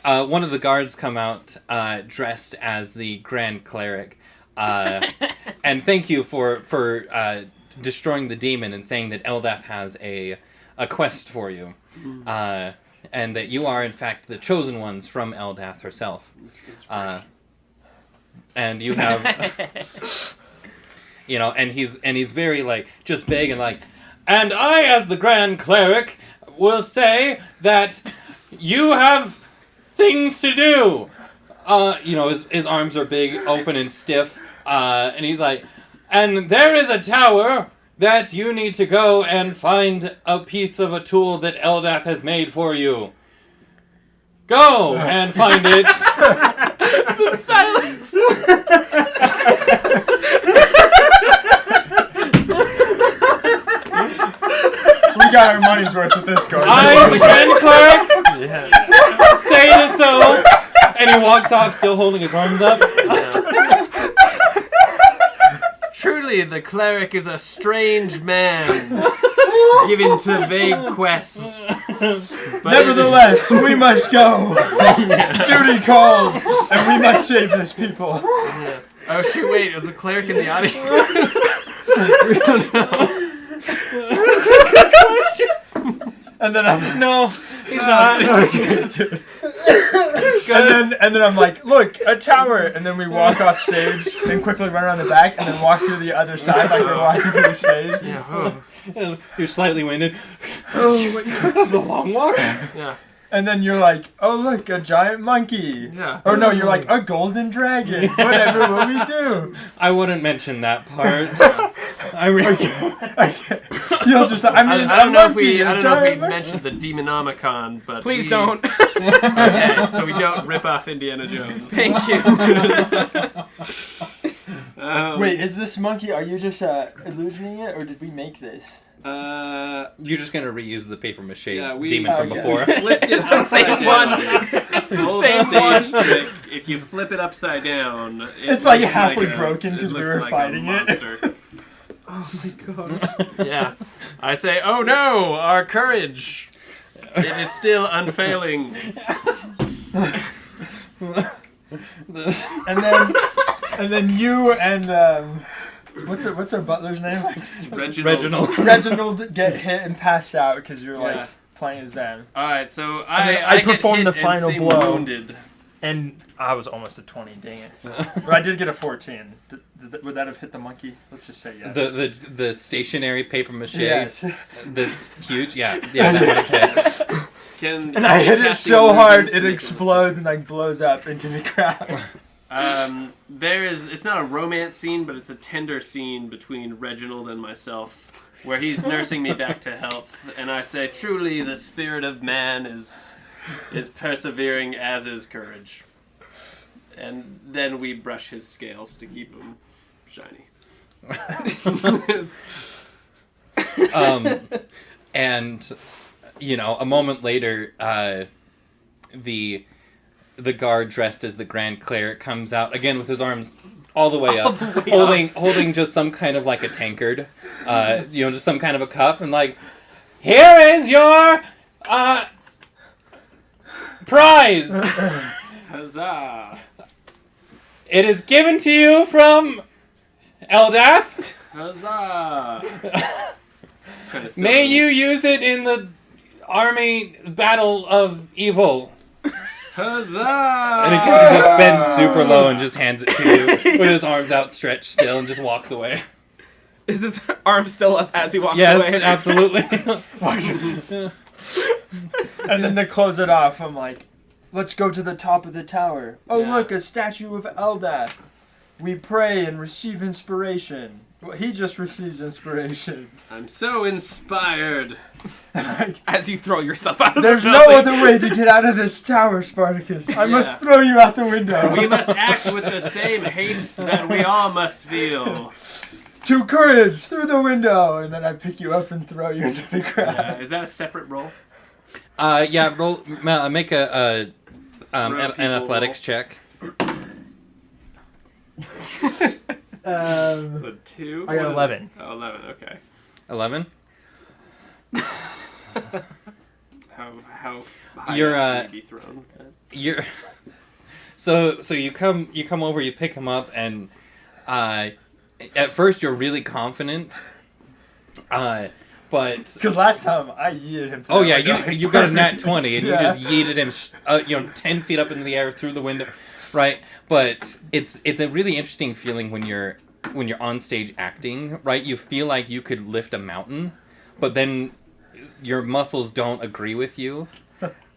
One of the guards come out dressed as the Grand Cleric. And thank you for destroying the demon and saying that Eldath has a quest for you. And that you are, in fact, the chosen ones from Eldath herself. And you have... you know, and he's very, like, just big and like, and I, as the Grand Cleric, will say that you have things to do. You know, his arms are big, open, and stiff. And he's like, and there is a tower that you need to go and find a piece of a tool that Eldath has made for you. Go and find it. The silence. We got our money's worth with this guy. I, the Grand Cleric, say it so. And he walks off, still holding his arms up. Truly, the cleric is a strange man, given to vague quests. But Nevertheless, we must go. Duty calls, and we must save this people. Yeah. Oh shoot! Wait, is the cleric in the audience? We don't know. And then I'm No, he's not. and then I'm like, look, a tower. And then we walk off stage and quickly run around the back and then walk through the other side like we're walking through the stage. Yeah. Oh. You're slightly winded. Oh my god, this is a long walk. Yeah. And then you're like, oh look, a giant monkey. Yeah. Or no, you're like, a golden dragon. Whatever will we do? I wouldn't mention that part. I really. Okay. You'll just, I mean, I don't know if we a giant monkey. mentioned the Demonomicon, but Please don't. Okay, so we don't rip off Indiana Jones. Thank you. Wait, is this monkey, are you just illusioning it, or did we make this? You're just gonna reuse the paper mache we demon from before. flipped it It's the same upside one. down. Old same stage one. trick. If you flip it upside down, It's like looks halfway a- broken 'cause we looks were like fighting a it. monster. Oh my god. Yeah. I say, oh no, our courage. It is still unfailing. And then you and what's our butler's name? Reginald. Reginald get hit and pass out because you're Yeah. like playing as them. Alright, so I get performed hit the final and seem blow. wounded. And I was almost a 20, dang it. But I did get a 14. Would that have hit the monkey? Let's just say yes. The stationary paper mache Yes. that's huge. Yeah, that would have hit. And I hit it so hard it explodes and like blows up into the crowd. It's not a romance scene, but it's a tender scene between Reginald and myself, where he's nursing me back to health, and I say, truly, the spirit of man is persevering, as is courage. And then we brush his scales to keep him shiny. And you know, a moment later, the guard dressed as the Grand Cleric comes out again with his arms all the way up, holding just some kind of like a tankard, you know, just some kind of a cup, and like, here is your prize. Huzzah! It is given to you from Eldath. Huzzah! Trying to fill May in. you use it in the army battle of evil. Huzzah! And he kind of just bends super low and just hands it to you with his arms outstretched still and just walks away. Is his arm still up as he walks Yes, away? absolutely. And then to close it off, I'm like, let's go to the top of the tower. Oh, Yeah. look, a statue of Eldath. We pray and receive inspiration. Well, he just receives inspiration. I'm so inspired. As you throw yourself out of There's the no building. other way to get out of this tower, Spartacus. I Yeah. must throw you out the window. We must act with the same haste that we all must feel. To courage, through the window. And then I pick you up and throw you into the ground. Is that a separate roll? Yeah, roll, make an Throw people athletics roll. check. The 2? I got 11. Oh, 11, okay. 11? How high You're, up can you be thrown? You're so you come over, you pick him up, and at first you're really confident, but Because last time I yeeted him to oh that yeah, window. you got a nat 20 and Yeah. you just yeeted him 10 feet up in the air through the window, right? But it's a really interesting feeling when you're on stage acting, right? You feel like you could lift a mountain, but then your muscles don't agree with you.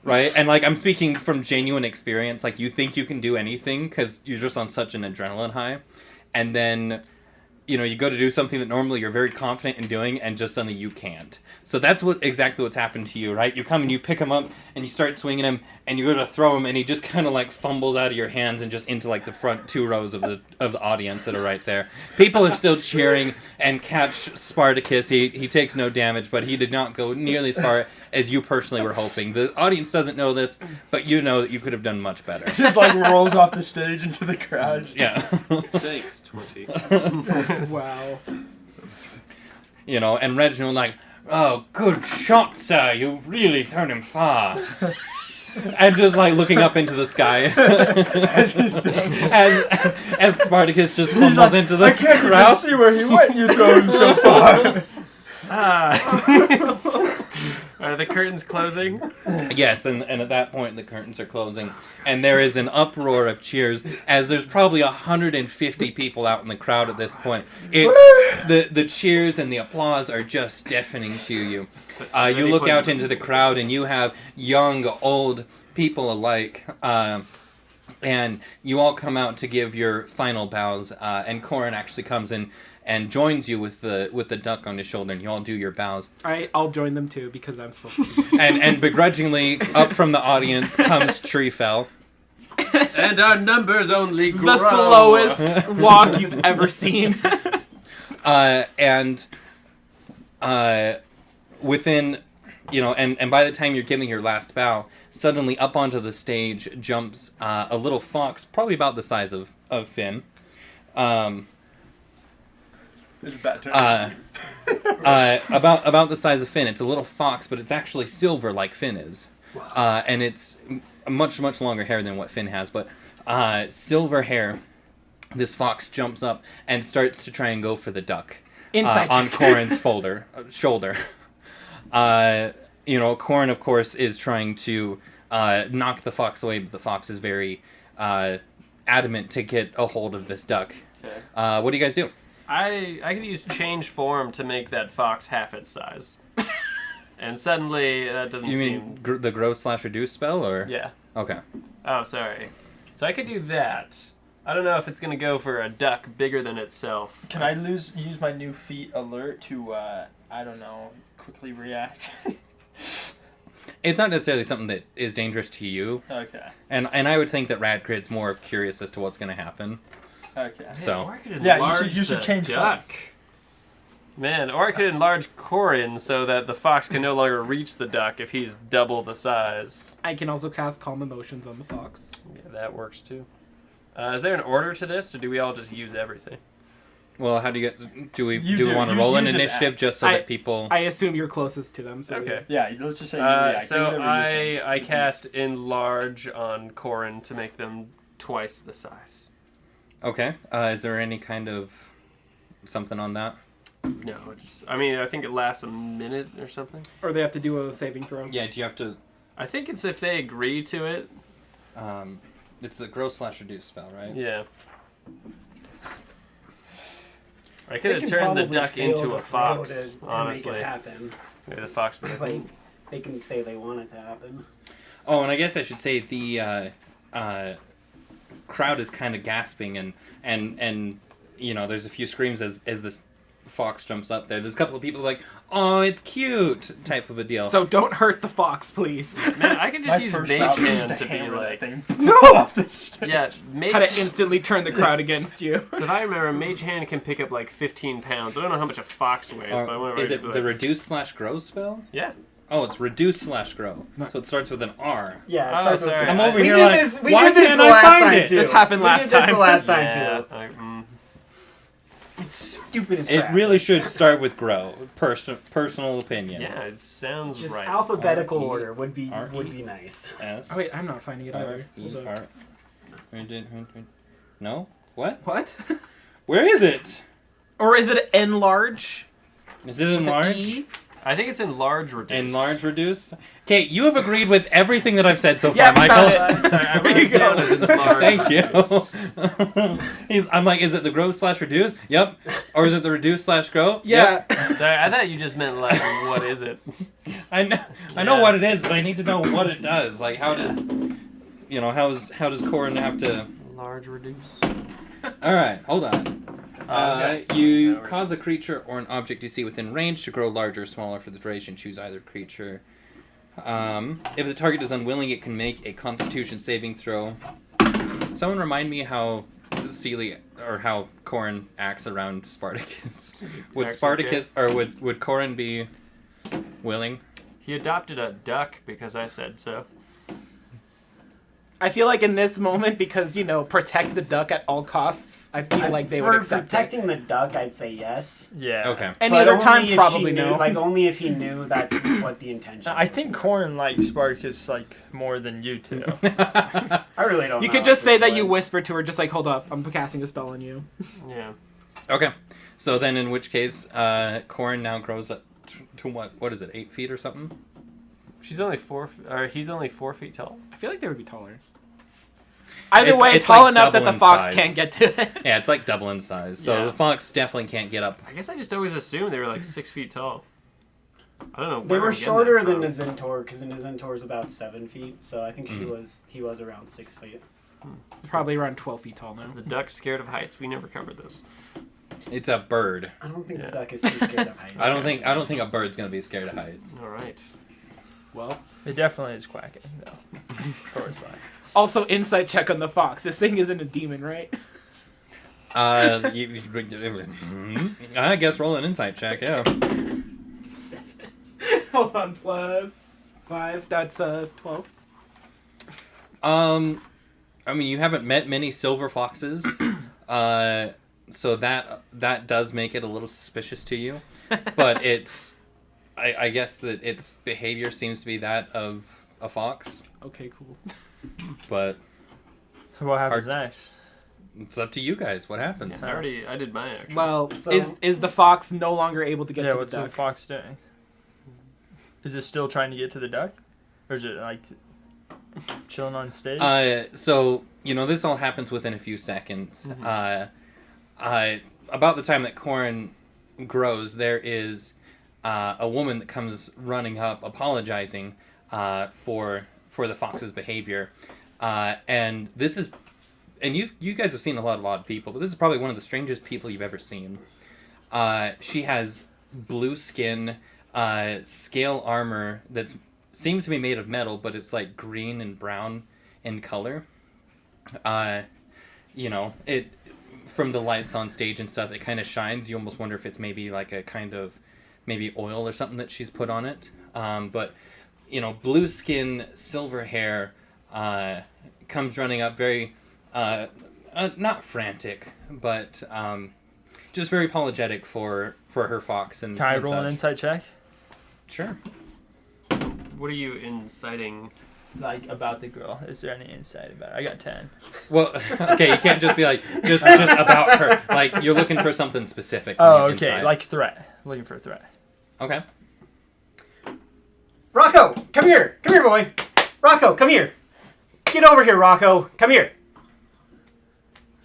Right? And, like, I'm speaking from genuine experience. Like, you think you can do anything because you're just on such an adrenaline high. And then, you know, you go to do something that normally you're very confident in doing and just suddenly you can't. So that's exactly what's happened to you, right? You come and you pick him up and you start swinging him and you go to throw him and he just kind of, like, fumbles out of your hands and just into, like, the front 2 rows of the audience that are right there. People are still cheering and catch Spartacus. He takes no damage, but he did not go nearly as far as you personally were hoping. The audience doesn't know this, but you know that you could have done much better. Just like rolls off the stage into the crowd. Yeah. Thanks, 20. Wow. You know, and Reginald like, oh, good shot, sir. You've really thrown him far. And just like looking up into the sky As he's doing it. as Spartacus just He's fumbles like, into the I can't even crowd. see where he went. You throw him so far. Are the curtains closing? Yes, and at that point the curtains are closing, and there is an uproar of cheers as there's probably 150 people out in the crowd at this point. It's the cheers and the applause are just deafening to you. You look out into the crowd and you have young, old people alike, and you all come out to give your final bows. And Corin actually comes in and joins you with the duck on his shoulder, and you all do your bows. I'll join them too because I'm supposed to. And begrudgingly, up from the audience comes Treefell. And our numbers only grow. The slowest walk you've ever seen. Within, you know, and by the time you're giving your last bow, suddenly up onto the stage jumps a little fox, probably about the size of Finn. It's a bad turn. About the size of Finn. It's a little fox, but it's actually silver like Finn is. And it's much longer hair than what Finn has, but silver hair. This fox jumps up and starts to try and go for the duck on Corin's shoulder. You know, Corin, of course, is trying to knock the fox away, but the fox is very adamant to get a hold of this duck. Okay. What do you guys do? I could use change form to make that fox half its size. And suddenly, that doesn't You seem... mean the grow / reduce spell, or? Yeah. Okay. Oh, sorry. So I could do that. I don't know if it's going to go for a duck bigger than itself. Can I use my new feat alert to, I don't know, quickly react? It's not necessarily something that is dangerous to you, Okay. and I would think that Radcrid's more curious as to what's going to happen. Okay. So- Or I could Yeah, enlarge you should the change duck. Man, or I could enlarge Corin so that the fox can no longer reach the duck if he's double the size. I can also cast Calm Emotions on the fox. Yeah, that works too. Is there an order to this, or do we all just use everything? Well, how do you guys do we You do we do. want to You- roll an you just initiative act. just so that people? I assume you're closest to them. So Okay. Yeah, let's just say you react. Do So whatever you think. I cast enlarge on Corin to make them twice the size. Okay. Is there any kind of something on that? No, I mean, I think it lasts a minute or something. Or they have to do a saving throw. Yeah, do you have to... I think it's if they agree to it. It's the grow/reduce spell, right? Yeah. I could have turned the duck into a fox, honestly. Make it happen. Maybe the fox would have... Like, they can say they want it to happen. Oh, and I guess I should say the crowd is kind of gasping, and you know, there's a few screams as this fox jumps up there. There's a couple of people like, "Oh, it's cute," type of a deal. So don't hurt the fox, please. Man, I could just use Mage Hand to be like... Go off the stage. Yeah, Mage... How to instantly turn the crowd against you. So if I remember, Mage Hand can pick up like 15 pounds. I don't know how much a fox weighs, but I wonder is if it I the could be reduce/grow spell? Yeah. Oh, it's reduce/grow. So it starts with an R. Yeah, Oh, starts with- sorry. I'm over We here did like, this- we why did this can't the I last find time, it? too. This happened We last did this time. the last time, Yeah. too. It's stupid as It crap. really should start with grow. Personal opinion. Yeah, it sounds Just right. alphabetical R-E- order would be R-E- nice. S. Oh wait, I'm not finding it either. Hold on. R-E-R. No? What? What? Where is it? Or is it enlarge? Is it With an enlarge? E? I think it's in large reduce. Enlarge, reduce. Okay, you have agreed with everything that I've said so far, Yeah, Michael. found it. Sorry, I There wrote you it down go. as in large. Thank you. I'm like, is it the grow/reduce? Yep. Or is it the reduce/grow? Yeah. Yep. Sorry, I thought you just meant like, what is it? I know Yeah. what it is, but I need to know what it does. Like, how does Corin have to? Large reduce. All right, hold on. Okay. You cause a creature or an object you see within range to grow larger or smaller for the duration. Choose either creature. If the target is unwilling, it can make a Constitution saving throw. Someone remind me how Sealy or how Corin acts around Spartacus. Would Actually, Spartacus or would Corin be willing? He adopted a duck because I said so. I feel like in this moment, because, protect the duck at all costs, I feel like they would accept protecting the duck, I'd say yes. Yeah. Okay. Any But other only time, if probably she knew, no. Like, only if he knew that's what the intention I was. think Corin likes Spartacus like more than you two. I really don't know. You could just at say this that you point. whisper to her, just like, hold up, I'm casting a spell on you. Yeah. Okay. So then, in which case, Corin now grows up to what? What is it? 8 feet or something? He's only 4 feet tall. I feel like they would be taller. Either way, It's tall like enough that double the in fox size. can't get to it. Yeah, it's like double in size. So Yeah. the fox definitely can't get up. I guess I just always assumed they were like 6 feet tall. I don't know. They where were I'm getting shorter that than from. Nizentor, because Nizentor is about 7 feet, so I think he was around 6 feet. Probably around 12 feet tall now. Is the duck scared of heights? We never covered this. It's a bird. I don't think Yeah. the duck is too scared of heights. I don't think a bird's gonna be scared of heights. All right. Well, It definitely is quacking though. Of course, like. also insight check on the fox. This thing isn't a demon, right? I guess roll an insight check. Yeah. 7. Hold on, plus 5. That's 12. I mean, you haven't met many silver foxes, so that does make it a little suspicious to you. But I guess that its behavior seems to be that of a fox. Okay, cool. But So what happens Hard- next? it's up to you guys. What happens? I did my action. Well, So- is the fox no longer able to get Yeah, to what's the the duck? fox doing? Is it still trying to get to the duck, or is it like chilling on stage? So this all happens within a few seconds. About the time that Corin grows, there is a woman that comes running up, apologizing for the fox's behavior, and this is, and you guys have seen a lot of odd people, but this is probably one of the strangest people you've ever seen. She has blue skin, scale armor that seems to be made of metal, but it's like green and brown in color. It from the lights on stage and stuff, it kind of shines. You almost wonder if it's maybe like a kind of maybe oil or something that she's put on it. But blue skin, silver hair, comes running up very not frantic, but just very apologetic for her fox and. Can I and roll an such. insight check? Sure. What are you inciting like about the girl? Is there any insight about it? I got 10. Well, okay, you can't just be like just about her. Like you're looking for something specific. Oh, okay, inside. like threat. Looking for a threat. Okay. Rocco, come here. Come here, boy. Rocco, come here. Get over here, Rocco. Come here.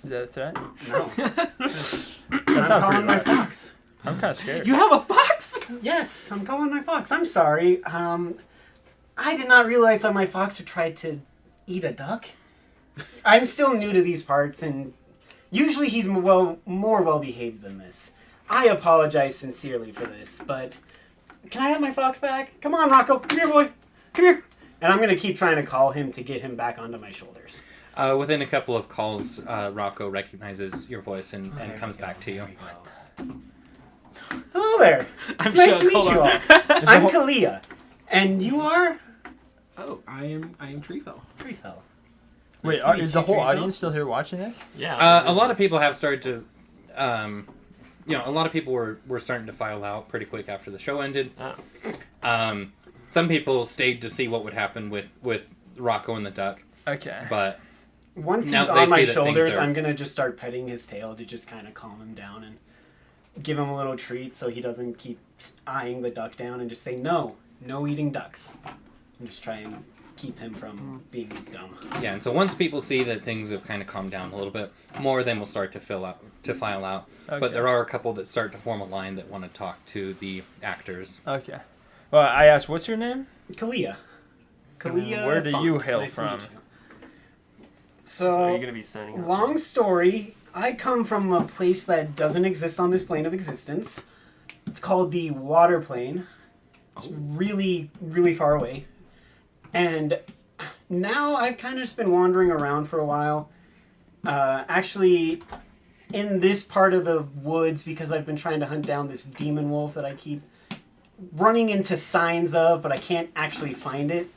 Is that a threat? No. That's I'm not calling pretty my bad. fox. I'm kind of scared. You have a fox? Yes, I'm calling my fox. I'm sorry. I did not realize that my fox would try to eat a duck. I'm still new to these parts, and usually he's more well behaved than this. I apologize sincerely for this, but can I have my fox back? Come on, Rocco. Come here, boy. Come here. And I'm going to keep trying to call him to get him back onto my shoulders. Within a couple of calls, Rocco recognizes your voice and comes back to you. Hello there. It's nice to meet you all. I'm Kalia. And you are? Oh, I am Treefell. Treefell. Wait, is the whole audience still here watching this? Yeah. A lot of people have started to, a lot of people were starting to file out pretty quick after the show ended. Oh. Some people stayed to see what would happen with Rocco and the duck. Okay. But once he's now they on my see that shoulders, things are- I'm going to just start petting his tail to just kind of calm him down and give him a little treat so he doesn't keep eyeing the duck down and just say, no eating ducks. And just try and keep him from being dumb. Yeah, and so once people see that things have kind of calmed down a little bit, more of them will start to file out. Okay. But there are a couple that start to form a line that want to talk to the actors. Okay. Well, I asked, what's your name? Kalia. Kalia. Where do Font. you hail Nice to from? meet you. So are you So, gonna be signing up? long story, I come from a place that doesn't exist on this plane of existence. It's called the Water Plane. It's really, really far away. And now I've kind of just been wandering around for a while. Actually, in this part of the woods, because I've been trying to hunt down this demon wolf that I keep running into signs of, but I can't actually find it.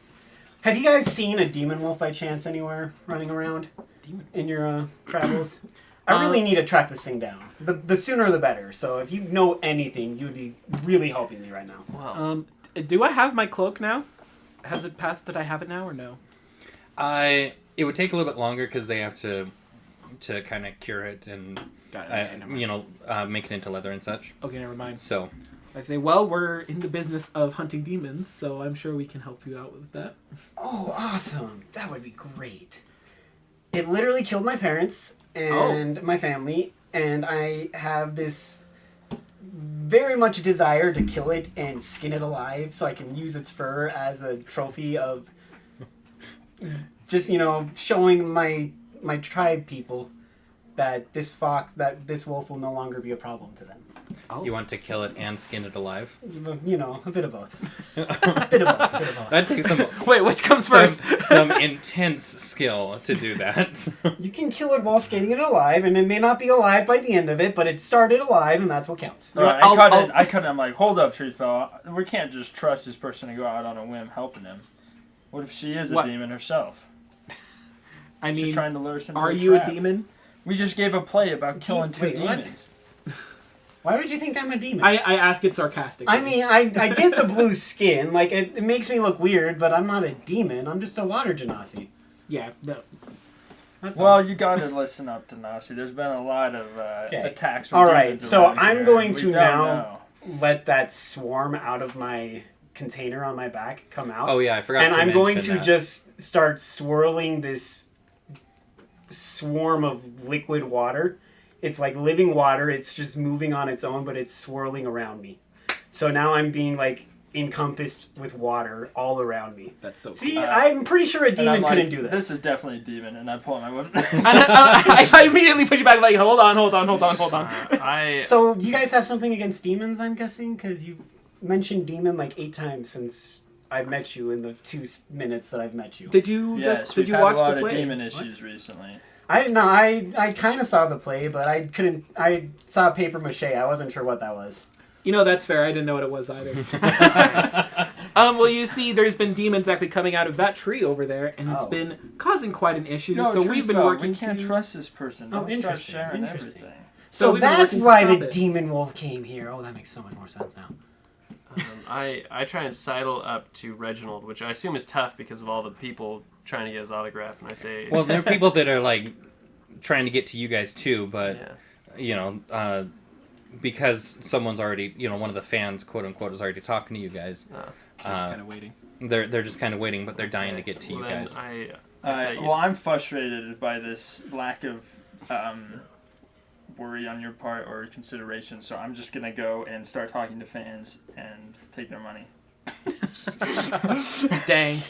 Have you guys seen a demon wolf by chance anywhere running around in your travels? I really need to track this thing down. The sooner the better. So if you know anything, you would be really helping me right now. Wow. Do I have my cloak now? Has it passed that I have it now or no? It would take a little bit longer because they have to kind of cure it and Got it. Okay, make it into leather and such. Okay, never mind. So I say, well, we're in the business of hunting demons, so I'm sure we can help you out with that. Oh, awesome. That would be great. It literally killed my parents and my family, and I have this very much desire to kill it and skin it alive so I can use its fur as a trophy of just, showing my tribe people that this wolf will no longer be a problem to them. Oh. you want to kill it and skin it alive? A bit of both. a bit of both. That takes some Wait, which comes first? some intense skill to do that. You can kill it while skinning it alive, and it may not be alive by the end of it, but it started alive, and that's what counts. All right, I cut it. I'm like, hold up, Treefell. We can't just trust this person to go out on a whim helping him. What if she is a demon herself? I mean, She's trying to lure us into are a you trap. a demon? We just gave a play about killing two Wait, what? demons. Why would you think I'm a demon? I ask it sarcastically. I mean, I get the blue skin. Like, it makes me look weird, but I'm not a demon. I'm just a water genasi. Yeah, no. That's Well, all. you gotta listen up to Nasi. There's been a lot of attacks. From All right, demons so around I'm here, going and we to don't now know. let that swarm out of my container on my back come out. Oh yeah, I forgot. And to I'm going mention to that. just start swirling this swarm of liquid water. It's like living water. It's just moving on its own, but it's swirling around me. So now I'm being like encompassed with water all around me. That's so See, cool. I'm pretty sure a And I'm demon like, couldn't do this. This is definitely a demon, and I pull out my weapon. I immediately push you back, like, hold on. So you guys have something against demons, I'm guessing? Because you mentioned demon like 8 times since I've met you in the 2 minutes that I've met you. Did you Yes, did we've you had watch a lot the of play? demon issues recently. I kind of saw the play, but I couldn't. I saw paper mache. I wasn't sure what that was. That's fair. I didn't know what it was either. Well, you see, there's been demons actually coming out of that tree over there, and it's been causing quite an issue. No, so we've been Treefell, working we can't to... trust this person. Don't start interesting, sharing interesting. everything. So we've been that's working to why stop the it. demon wolf came here. Oh, that makes so much more sense now. I try and sidle up to Reginald, which I assume is tough because of all the people trying to get his autograph, and I say... Well, there are people that are, like, trying to get to you guys, too, but, you know, because someone's already, you know, one of the fans, quote-unquote, is already talking to you guys. kind of waiting. They're just kind of waiting, but they're dying to get to you guys. Well, I'm frustrated by this lack of worry on your part or consideration, so I'm just gonna go and start talking to fans and take their money. Dang.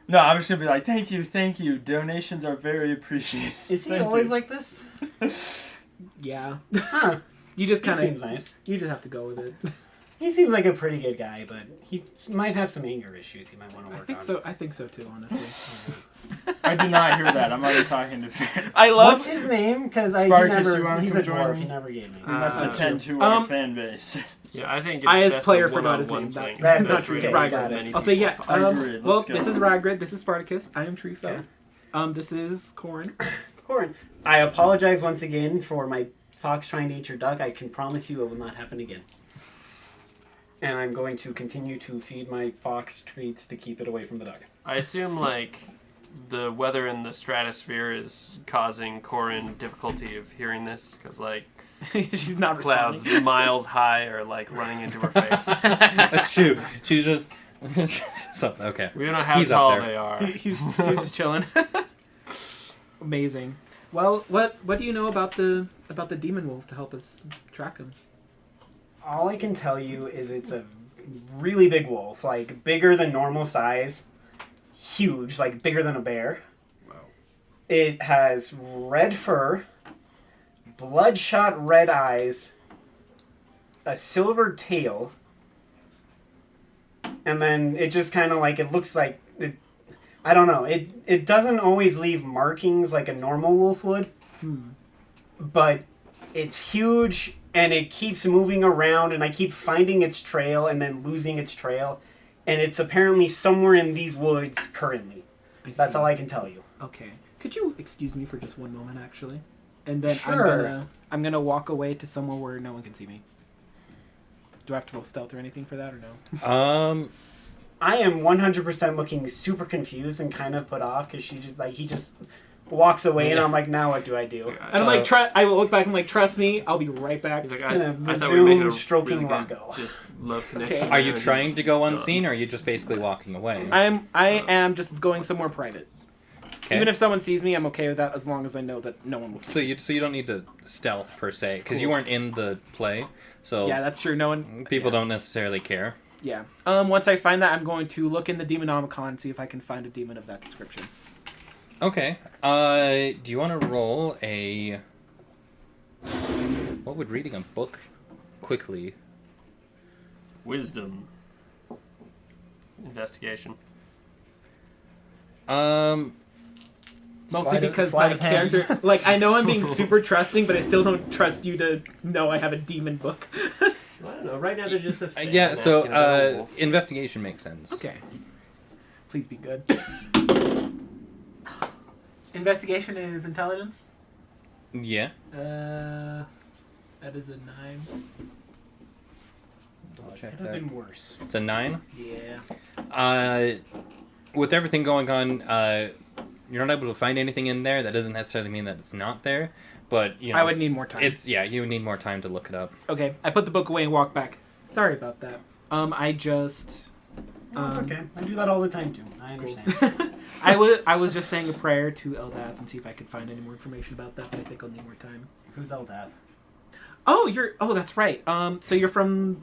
No, I'm just gonna be like, thank you. Donations are very appreciated. Is he Thank always you. like this? Yeah. Huh. You just He kind seems of nice. You just have to go with it. He seems like a pretty good guy, but he might have some anger issues he might want to work on. I think so too, honestly. I did not hear that. I'm already talking to fans. I love. What's his name? Because Spartacus, you wanna he's come a join dwarf. me? He never gave me. We must Uh, attend to our fan base. Yeah, I think it's I, as best player, to forgot his one-on-one name. thing. That- It's that's best way okay, to got reach as it. many I'll say people yeah. as possible. Agreed, Well, let's go. this is Ragrid. This is Spartacus. I am Trifo. Okay. This is Corin. Corin, I apologize once again for my fox trying to eat your duck. I can promise you it will not happen again. And I'm going to continue to feed my fox treats to keep it away from the duck. I assume, like, the weather in the stratosphere is causing Corin difficulty of hearing this, because, like, She's not clouds responding. miles high are, like, running into her face. That's true. She's just... Something. Okay. We don't know how He's up tall there. they are. He's just chilling. Amazing. Well, what do you know about the demon wolf to help us track him? All I can tell you is it's a really big wolf, like bigger than normal size, huge, like bigger than a bear. Wow. It has red fur, bloodshot red eyes, a silver tail, and then it just kind of like, it looks like, I don't know, it doesn't always leave markings like a normal wolf would, but it's huge and it keeps moving around and I keep finding its trail and then losing its trail, and it's apparently somewhere in these woods currently. That's all I can tell you. Okay. Could you excuse me for just one moment, actually? And then Sure. I'm gonna walk away to somewhere where no one can see me. Do I have to roll stealth or anything for that, or no? I am 100% looking super confused and kind of put off because he just walks away and I'm like, now what do I do? And I'm like, I will look back and I'm like, trust me, I'll be right back. He's like, gonna I thought we were making resume a stroking really good, Rocco. just love connection. Are you there, trying and to go he's unseen, or are you just basically walking away? I am just going somewhere private. Okay. Even if someone sees me, I'm okay with that as long as I know that no one will see. So you don't need to stealth per se, because you weren't in the play, so Yeah, that's true. No one. people yeah. don't necessarily care. Yeah. Once I find that, I'm going to look in the Demonomicon and see if I can find a demon of that description. Okay. Do you want to roll a... What would reading a book quickly? Wisdom. Investigation. Mostly Sleight of- because sleight my of hand. character, like, I know I'm being super trusting, but I still don't trust you to know I have a demon book. I don't know. Right now they're just a fan Yeah, so asking about a wolf. investigation makes sense. Okay. Please be good. Investigation is intelligence. Yeah. That is a 9. Double Could check have that. been worse. It's a 9. Yeah. With everything going on, you're not able to find anything in there. That doesn't necessarily mean that it's not there, but you know, I would need more time. you would need more time to look it up. Okay, I put the book away and walk back. Sorry about that. I just... No, it's okay. I do that all the time too. I understand. I was just saying a prayer to Eldath and see if I could find any more information about that, but I think I'll need more time. Who's Eldath? Oh, that's right. So you're from...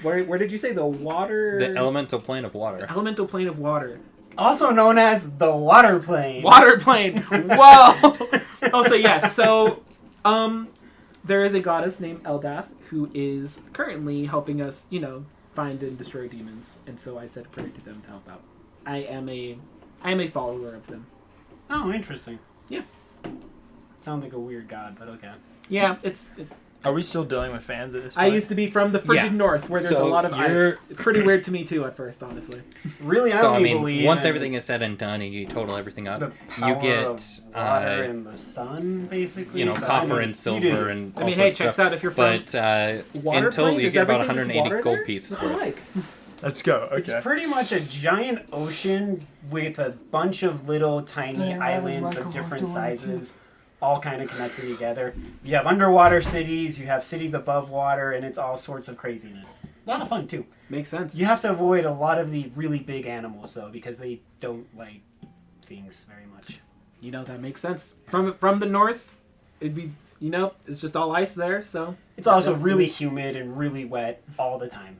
Where did you say? The water... The elemental plane of water. Elemental plane of water. Also known as the water plane. Water plane! Whoa! Oh, so yes. So, there is a goddess named Eldath who is currently helping us, find and destroy demons. And so I said a prayer to them to help out. I am a follower of them. Oh, interesting. Yeah. Sounds like a weird god, but okay. Yeah, Are we still dealing with fans at this I point? used to be from the frigid Yeah. north, where there's a So lot of you're- ice. It's pretty weird to me too at first, honestly. Really, I So I only mean, believe once in everything is said and done, and you total everything up, the power you get of water and the sun, basically. you know, So, copper I mean, and you silver do. and I all mean, sorts hey, of checks stuff. out if you're from But water in total, plane, you is get about everything just 180 water gold there? pieces What's it worth. like? Let's go. It's Okay. pretty much a giant ocean with a bunch of little tiny islands of different sizes, all kind of connected together. You have underwater cities, you have cities above water, and it's all sorts of craziness. A lot of fun, too. Makes sense. You have to avoid a lot of the really big animals, though, because they don't like things very much. You know, that makes sense. From the north, it'd be, you know, it's just all ice there, so... It's also That's really good. humid and really wet all the time.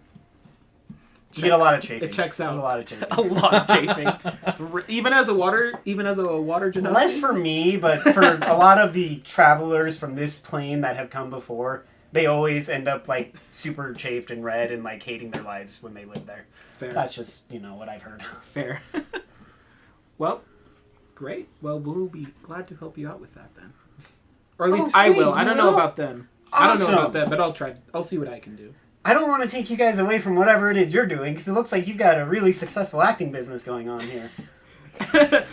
You get a lot of chafing. It checks out. A lot of chafing. A lot of chafing. even as a water genasi. Less for me, but for a lot of the travelers from this plane that have come before, they always end up like super chafed and red and like hating their lives when they live there. Fair. That's just, you know, what I've heard. Fair. Well, great. Well, we'll be glad to help you out with that then. Or at least Oh, I sweet, will. I you don't know will? about them. I don't know Awesome. about them, but I'll try. I'll see what I can do. I don't want to take you guys away from whatever it is you're doing, because it looks like you've got a really successful acting business going on here.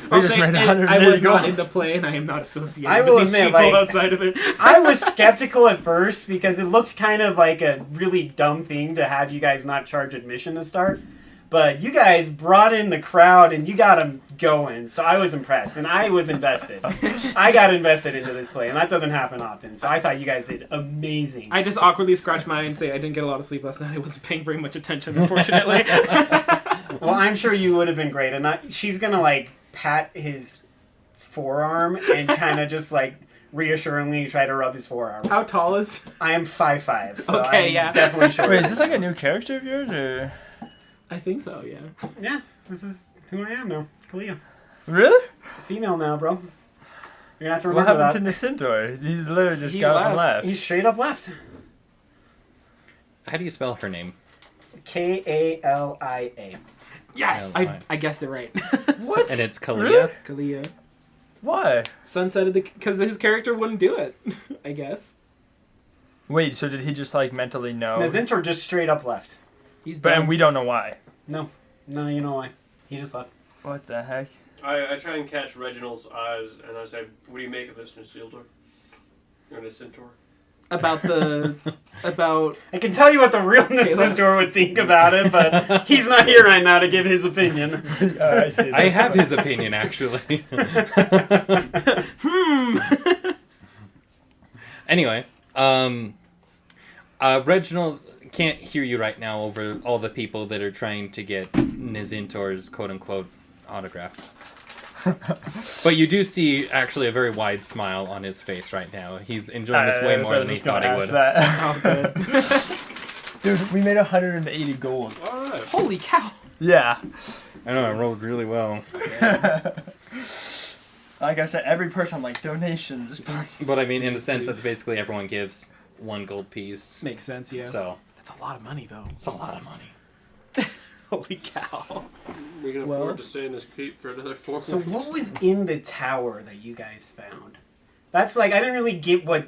I'll just say, made I 180 was not gold. in the play, and I am not associated I will with these admit, people like, outside of it. I was skeptical at first because it looked kind of like a really dumb thing to have you guys not charge admission to start. But you guys brought in the crowd and you got them going, so I was impressed and I was invested. I got invested into this play, and that doesn't happen often. So I thought you guys did amazing. I just awkwardly scratch my eye and say I didn't get a lot of sleep last night. I wasn't paying very much attention, unfortunately. Well, I'm sure you would have been great, and she's gonna like pat his forearm and kind of just like reassuringly try to rub his forearm. How tall is? I am 5'5", so Okay, I'm yeah. definitely short. Wait, is this like a new character of yours, or I think so. Yeah. Yeah, this is who I am now, Kalia. really? Female now, bro. You're gonna have to What remember happened that. to Nisintor? He's literally just He got up and left. left. He's straight up left. How do you spell her name? Kalia. Yes, Oh, fine. I guessed it right. What? And it's Kalia. Really? Kalia. Why? Sunset of the because his character wouldn't do it. I guess Wait, so did he just like mentally know? Nazintor just straight up left. he's But done. and we don't know why. No, you know why? He just left. What the heck? I try and catch Reginald's eyes, and I say, "What do you make of this, Nasiltor? Or Nacintor?" about I can tell you what the real Nazintor would think about it, but he's not here right now to give his opinion. I see. I have his opinion actually. Anyway, Reginald can't hear you right now over all the people that are trying to get Nizintor's quote-unquote autograph. But you do see actually a very wide smile on his face right now. He's enjoying this way more than he thought he would. Oh, good. Dude, we made 180 gold. Alright. Holy cow! Yeah. I know, I rolled really well. Like I said, every person, I'm like, donations, please. But I mean, in a sense, that's basically everyone gives 1 gold piece. Makes sense, yeah. So, That's a lot of money, though. it's a lot of money. Holy cow! We can Well- afford to stay in this keep for another 4 So weeks. what was in the tower that you guys found? That's like, I didn't really get what...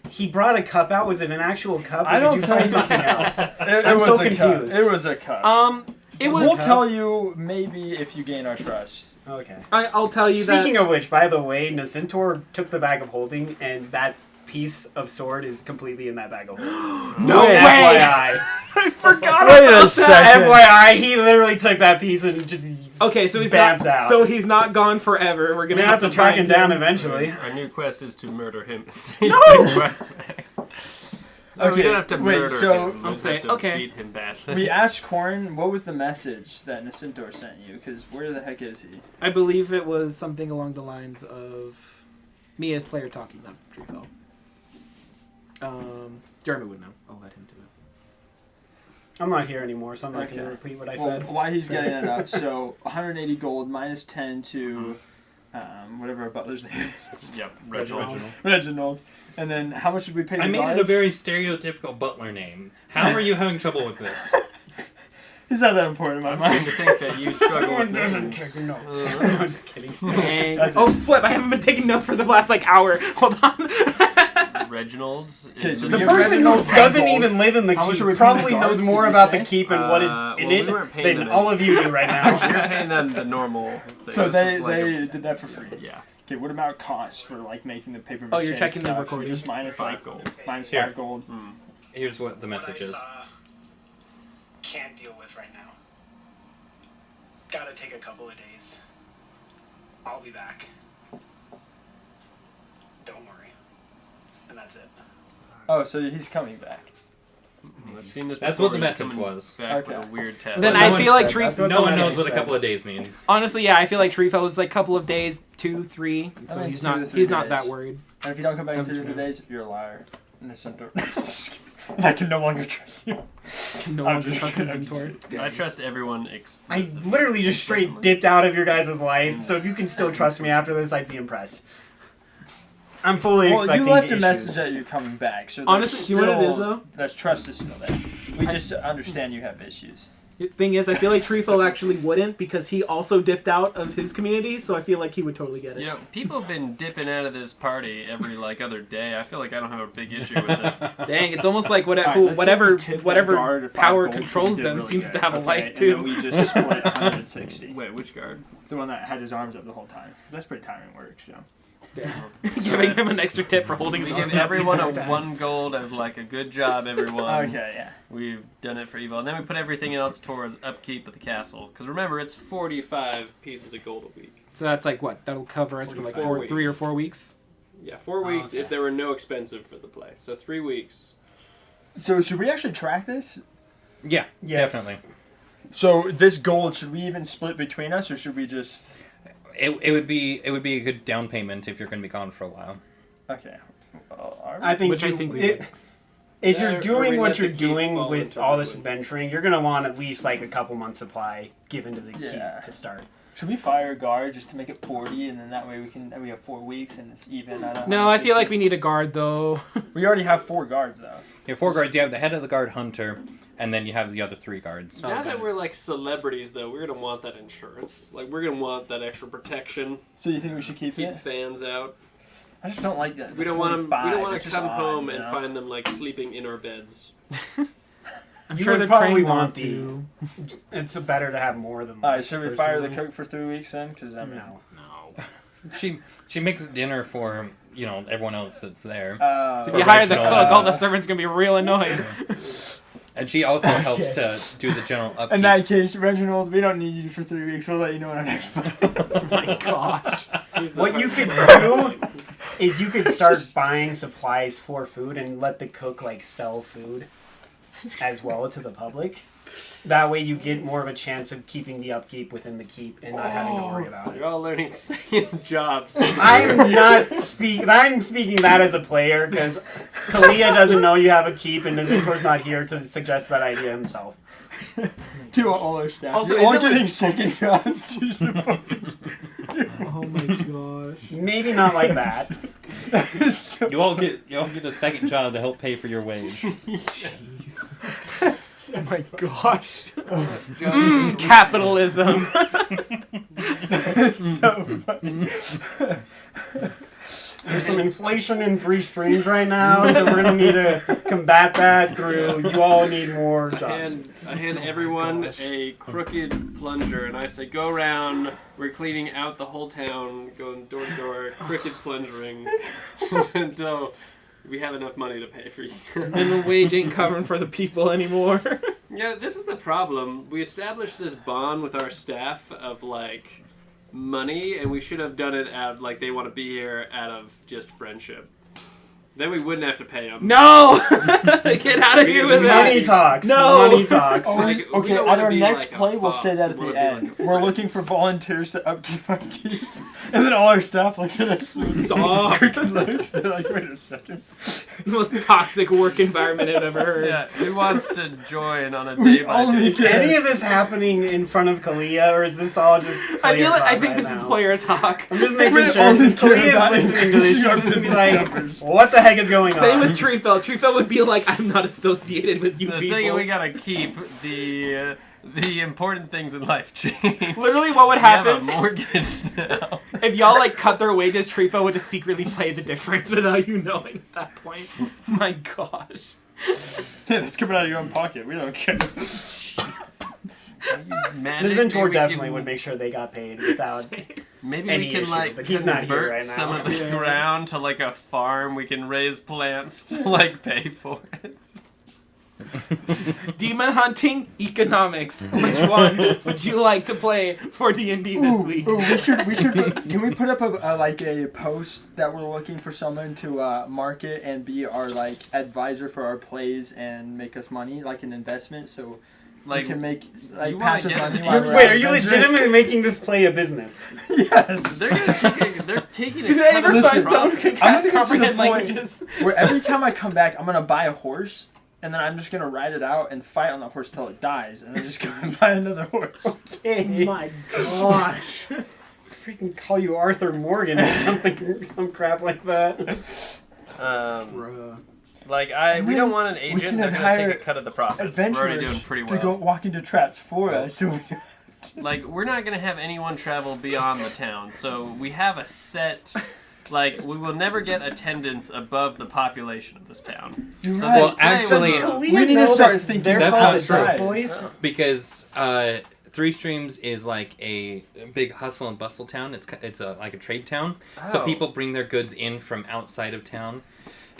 He brought a cup out. Was it an actual cup? Or I don't did you find think- something else? It I'm was so a cup. confused. It was a cup. It was. We'll tell you maybe if you gain our trust. Okay. I'll tell you Speaking that. of which, by the way, Nazintor took the bag of holding, and that piece of sword is completely in that bag of holding. No Wait. way! FYI. I forgot Wait a about that. second. FYI, he literally took that piece and just... Okay, so he's Vamped not. out. So he's not gone forever. We're We're gonna gonna have to track him find down eventually. Our new quest is to murder him. No! Quest back. No, we Okay, don't have to wait, murder so- him. We I'm just saying- have to okay. beat him badly. We asked Corn, what was the message that Nacintor sent you? Because where the heck is he? I believe it was something along the lines of me as player talking, not Treefell. Jeremy would know. I'll let him do it. I'm not here anymore, so I'm not Okay. going to repeat what I Well, said. why he's getting that up. So 180 gold minus 10 to whatever our butler's name is. Yep, Reginald. Reginald. And then how much did we pay the I made it a guards? very stereotypical butler name. How are you having trouble with this? He's not that important in my I'm starting mind. to think that you struggle with Someone doesn't names. take notes. Uh, I'm just kidding. That's Oh flip! I haven't been taking notes for the last hour. Hold on. Reginald's. Okay, so The Yeah, person who Reginald doesn't gold. even live in the How much keep are we paying probably the knows guards, more did you about the say? keep and what it's in well, it we weren't paying than them all of you do right We now. were paying them the normal thing. So This they is like a- did that for free. yeah. Okay, what about costs for like making the paper? Oh, you're mache checking the stuff? recording. Just minus 5 gold. Minus Here. 5 gold. Here's what the message is. Can't deal with right now. Gotta take a couple of days. I'll be back. Don't worry. And that's it. Oh, so he's coming back. I've seen this. That's before. what the He's message coming was. Back Okay. with a weird test. Then No I one feel like said- Tree. that's what No one the knows message what a said. couple of days means. Honestly, yeah, I feel like Tree is like a couple of days, 2, 3. I So think he's 2 to not 3 he's not days. that worried. And if you don't come back in I'm 2 to just 3 days, you're a liar. And this Centaur. I can no longer trust you. No I'm one can just trust the kidding. Centaur. I trust everyone. I literally just straight dipped out of your guys' life, so if you can still trust me after this, I'd be impressed. I'm fully Well, expecting you left a issues. message that you're coming back. So Honestly, do you know what it is, still- though? That trust is still there. We just understand you have issues. The thing is, I feel like Treefell actually wouldn't because he also dipped out of his community, so I feel like he would totally get it. You know, people have been dipping out of this party every like other day. I feel like I don't have a big issue with it. Dang, it's almost like Alright, let's say whatever we tip that guard at 5 power gold 'cause controls he did them really seems good, to have a okay? life And too. then we just split 160. Wait, which guard? The one that had his arms up the whole time. 'Cause that's pretty timing work, so. Giving him an extra tip for holding We his give arms up the everyone a entire time. 1 gold as like a good job, everyone. Okay, yeah. We've done it for evil, and then we put everything else towards upkeep of the castle. Because remember, it's 45 pieces of gold a week. So that's like what? That'll cover us for like 4 3 or weeks. 4 weeks. Yeah, 4 weeks okay. if there were no expensive for the play. So 3 weeks. So should we actually track this? Yeah, Yes. definitely. So this gold, should we even split between us, or should we just? It would be a good down payment if you're going to be gone for a while. Okay. Well, all I right. think Which I think we if Yeah, you're or we doing let what the you're keep doing fall with into all this liquid. adventuring, you're gonna want at least like a couple months supply given to the Yeah. keep to start. Should we fire a guard just to make it 40, and then that way we have 4 weeks and it's even? I don't No, I feel like we need a guard though. We already have 4 guards though. You have 4 guards. You have the head of the guard, Hunter, and then you have the other 3 guards. Now Okay. that we're like celebrities, though, we're gonna want that insurance. Like we're gonna want that extra protection. So you think we should keep Keep it? fans out. I just don't like that. We don't want them. We don't 45, want it's to just come odd, home you and know? find them like sleeping in our beds. I'm You sure would they're probably trained want not to. It's better to have more than All right, less, should we fire the personally. cook for 3 weeks then? Because I mean, No. She makes dinner for everyone else that's there, If For you hire the Reginald, cook, all the servants gonna be real annoyed. and she also helps to do the general upkeep. in that case, Reginald, we don't need you for 3 weeks. We'll let you know in our next play. Oh my gosh. What you could do is you could start buying supplies for food and let the cook like sell food as well to the public. That way you get more of a chance of keeping the upkeep within the keep and not having to worry about it. You're all learning second jobs. I'm speaking that as a player because Kalia doesn't know you have a keep and Zintor's not here to suggest that idea himself. To all our staff. Also, You're all is it getting second jobs. Oh my gosh. Maybe not like that. You all get a second job to help pay for your wage. Oh my gosh. Capitalism. So funny. There's some inflation in 3 streams right now, so we're gonna need to combat that through. You all need more jobs. I hand everyone a crooked plunger, and I say, "Go around. We're cleaning out the whole town, going door to door, crooked plungering until we have enough money to pay for you." And the wage ain't covering for the people anymore. Yeah, this is the problem. We established this bond with our staff of like money, and we should have done it out like they want to be here out of just friendship. Then we wouldn't have to pay them. No! Get out of here with Money that. talks. No! Money talks. Oh, Like, we okay, don't at wanna our be next like a play, we'll say boss. that at We the wanna be end. like a We're friend. looking for volunteers to upkeep our keep. And then all our staff looks at us. Stop. Crooked looks. They're like, wait a second. The most toxic work environment I've ever heard. Yeah, who wants to join on a We day by only day? Is any of this happening in front of Kalia, or is this all just I player feel like talk I think right this now? is player talk. I'm just making We sure. only Since care Kalia's about listening to this, she's increasing our just gonna be business like, numbers. what the heck is going on? Same with Treefell. Treefell would be like, I'm not associated with you The people. second we gotta keep the the important things in life change. Literally, what would We have a happen mortgage now. if y'all like cut their wages? Trifo would just secretly play the difference without you knowing at that point. My gosh. Yeah, that's coming out of your own pocket. We don't care. Magic, Ms. Zentor maybe we definitely can- would make sure they got paid without. Maybe any we can issue, like but he's not here convert right now. some of the Yeah. ground to like a farm. We can raise plants to like pay for it. Demon hunting, economics. Which one would you like to play for D&D this week? we should can we put up a post that we're looking for someone to market and be our like advisor for our plays and make us money, like an investment, so Like we can make you like wanna passive get- money Wait, while we're Wait, out are you adventuring. legitimately making this play a business? Yes. they're taking Did a I cut ever of the find profit. someone who can I'm cast gonna get to the comprehend point- languages? Where every time I come back, I'm gonna buy a horse, and then I'm just gonna ride it out and fight on the horse till it dies, and then just go and buy another horse. Oh my gosh. Freaking call you Arthur Morgan or something, some crap like that. Like And we then don't want an we agent. can They're gonna hire take a cut of the profits. We're already Adventurers doing pretty to go well. walk into traps for us. So Like we're not gonna have anyone travel beyond the town, so we have a set. Like we will never get attendance above the population of this town. You're So right. this Well, play actually- was a- Does we Kalia need to know start that thinking they're that's called not the Duck true. Boys? Because Three Streams is like a big hustle and bustle town. It's like a trade town. So Oh. people bring their goods in from outside of town,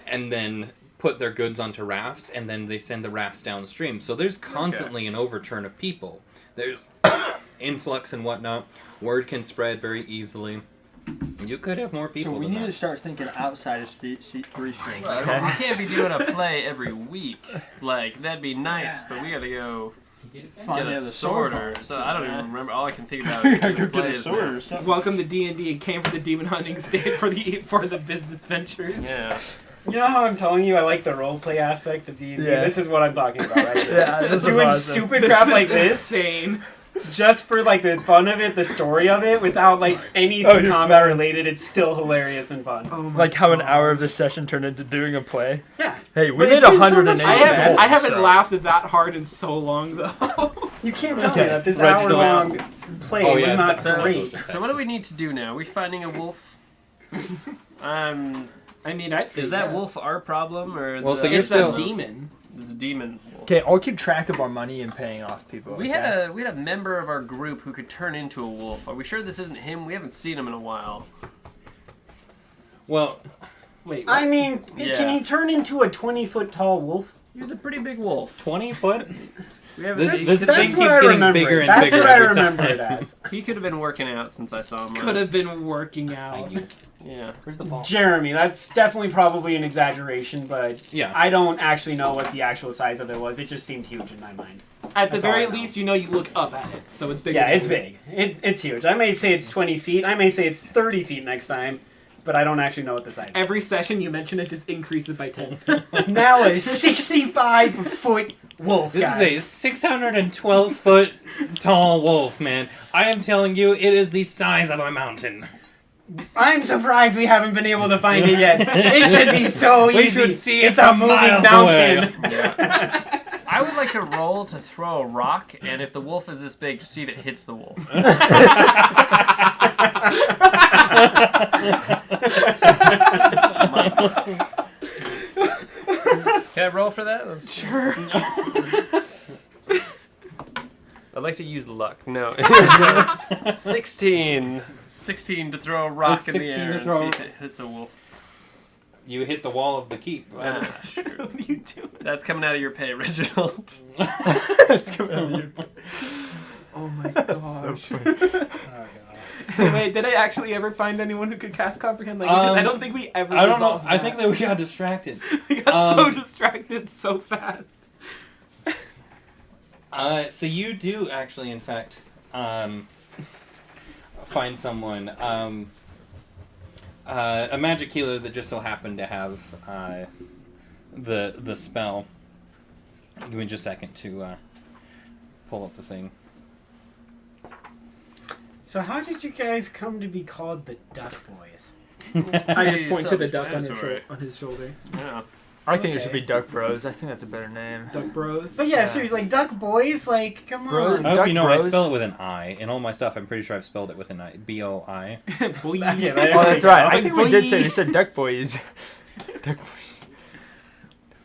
and then put their goods onto rafts, and then they send the rafts downstream. So there's constantly an overturn of people. There's influx and whatnot. Word can spread very easily. You could have more people So we than need that. to start thinking outside of Three String. Well, Okay. we can't be doing a play every week. Like that'd be nice, but we gotta go Find get a the sword sorter. horse, So I don't yeah. even remember. All I can think about We is gotta doing go get a plays sword now. or something. Welcome to D&D. It came for the demon hunting state for the business ventures. Yeah. You know how I'm telling you I like the roleplay aspect of D&D? Yeah. This is what I'm talking about right here. Yeah, this is Doing awesome. stupid crap like this Insane. just for like the fun of it, the story of it, without like anything Oh, you're combat fine. related. It's still hilarious and fun. Oh my Like how an God. hour of this session turned into doing a play. Yeah. Hey, we But made it's been so much 180 fun. I haven't goals, so- laughed that hard in so long though. You can't tell me that this Reginald. hour-long play Oh, was yeah, not So, great. so what do we need to do now? Are we finding a wolf? I mean, I'd say Is that yes. wolf our problem or Well, the, so you're It's still- a demon. This demon wolf? Okay, I'll keep track of our money and paying off people. We okay? had a member of our group who could turn into a wolf. Are we sure this isn't him? We haven't seen him in a while. Well, Wait, I mean, Yeah. can he turn into a 20-foot tall wolf? He was a pretty big wolf. 20 foot? We have This- he, this could, thing That's keeps what I getting remember. bigger and That's bigger what I every time. remember it as. he could have been working out since I saw him. could have last. been working out. Yeah. Where's the ball? Jeremy, that's definitely probably an exaggeration, but Yeah. I don't actually know what the actual size of it was. It just seemed huge in my mind. At the That's all very I know. least, you know you look up at it, so it's big. Yeah, it's big. It's huge. I may say it's 20 feet. I may say it's 30 feet next time, but I don't actually know what the size is. Every session you mention it just increases by 10. It's now a 65-foot wolf, This guys. is a 612 foot tall wolf, man. I am telling you, it is the size of a mountain. I'm surprised we haven't been able to find it yet. It should be so easy. We should see it it's a from moving miles mountain. Yeah. I would like to roll to throw a rock, and if the wolf is this big, just see if it hits the wolf. Can I roll for that? Sure. I'd like to use luck. No. It's 16. 16 to throw a rock in the 16 air to and throw- see if it hits a wolf. You hit the wall of the keep. Ah, sure. What are you doing? That's coming out of your pay, Reginald. It's coming out of you. Oh my gosh. Wait, did I actually ever find anyone who could cast comprehend languages? I don't think we ever. I don't know. resolved I that. think that we got distracted. we got so distracted so fast. So you do actually, in fact, find someone, a magic healer that just so happened to have the spell. Give me just a second to pull up the thing. So how did you guys come to be called the Duck Boys? I just Hey, point to the something's duck on his, dinosaur. on his shoulder. Yeah. I think it should Okay. be Duck Bros. I think that's a better name. Duck Bros. But yeah, seriously, like Duck Boys, like come Bro- on. I hope Duck you know I Bros. spell it with an I. In all my stuff, I'm pretty sure I've spelled it with an I. B-O-I. Boy. Yeah, there Oh, we that's go. right. I think we did say Boy. we said Duck Boys. Duck Boys.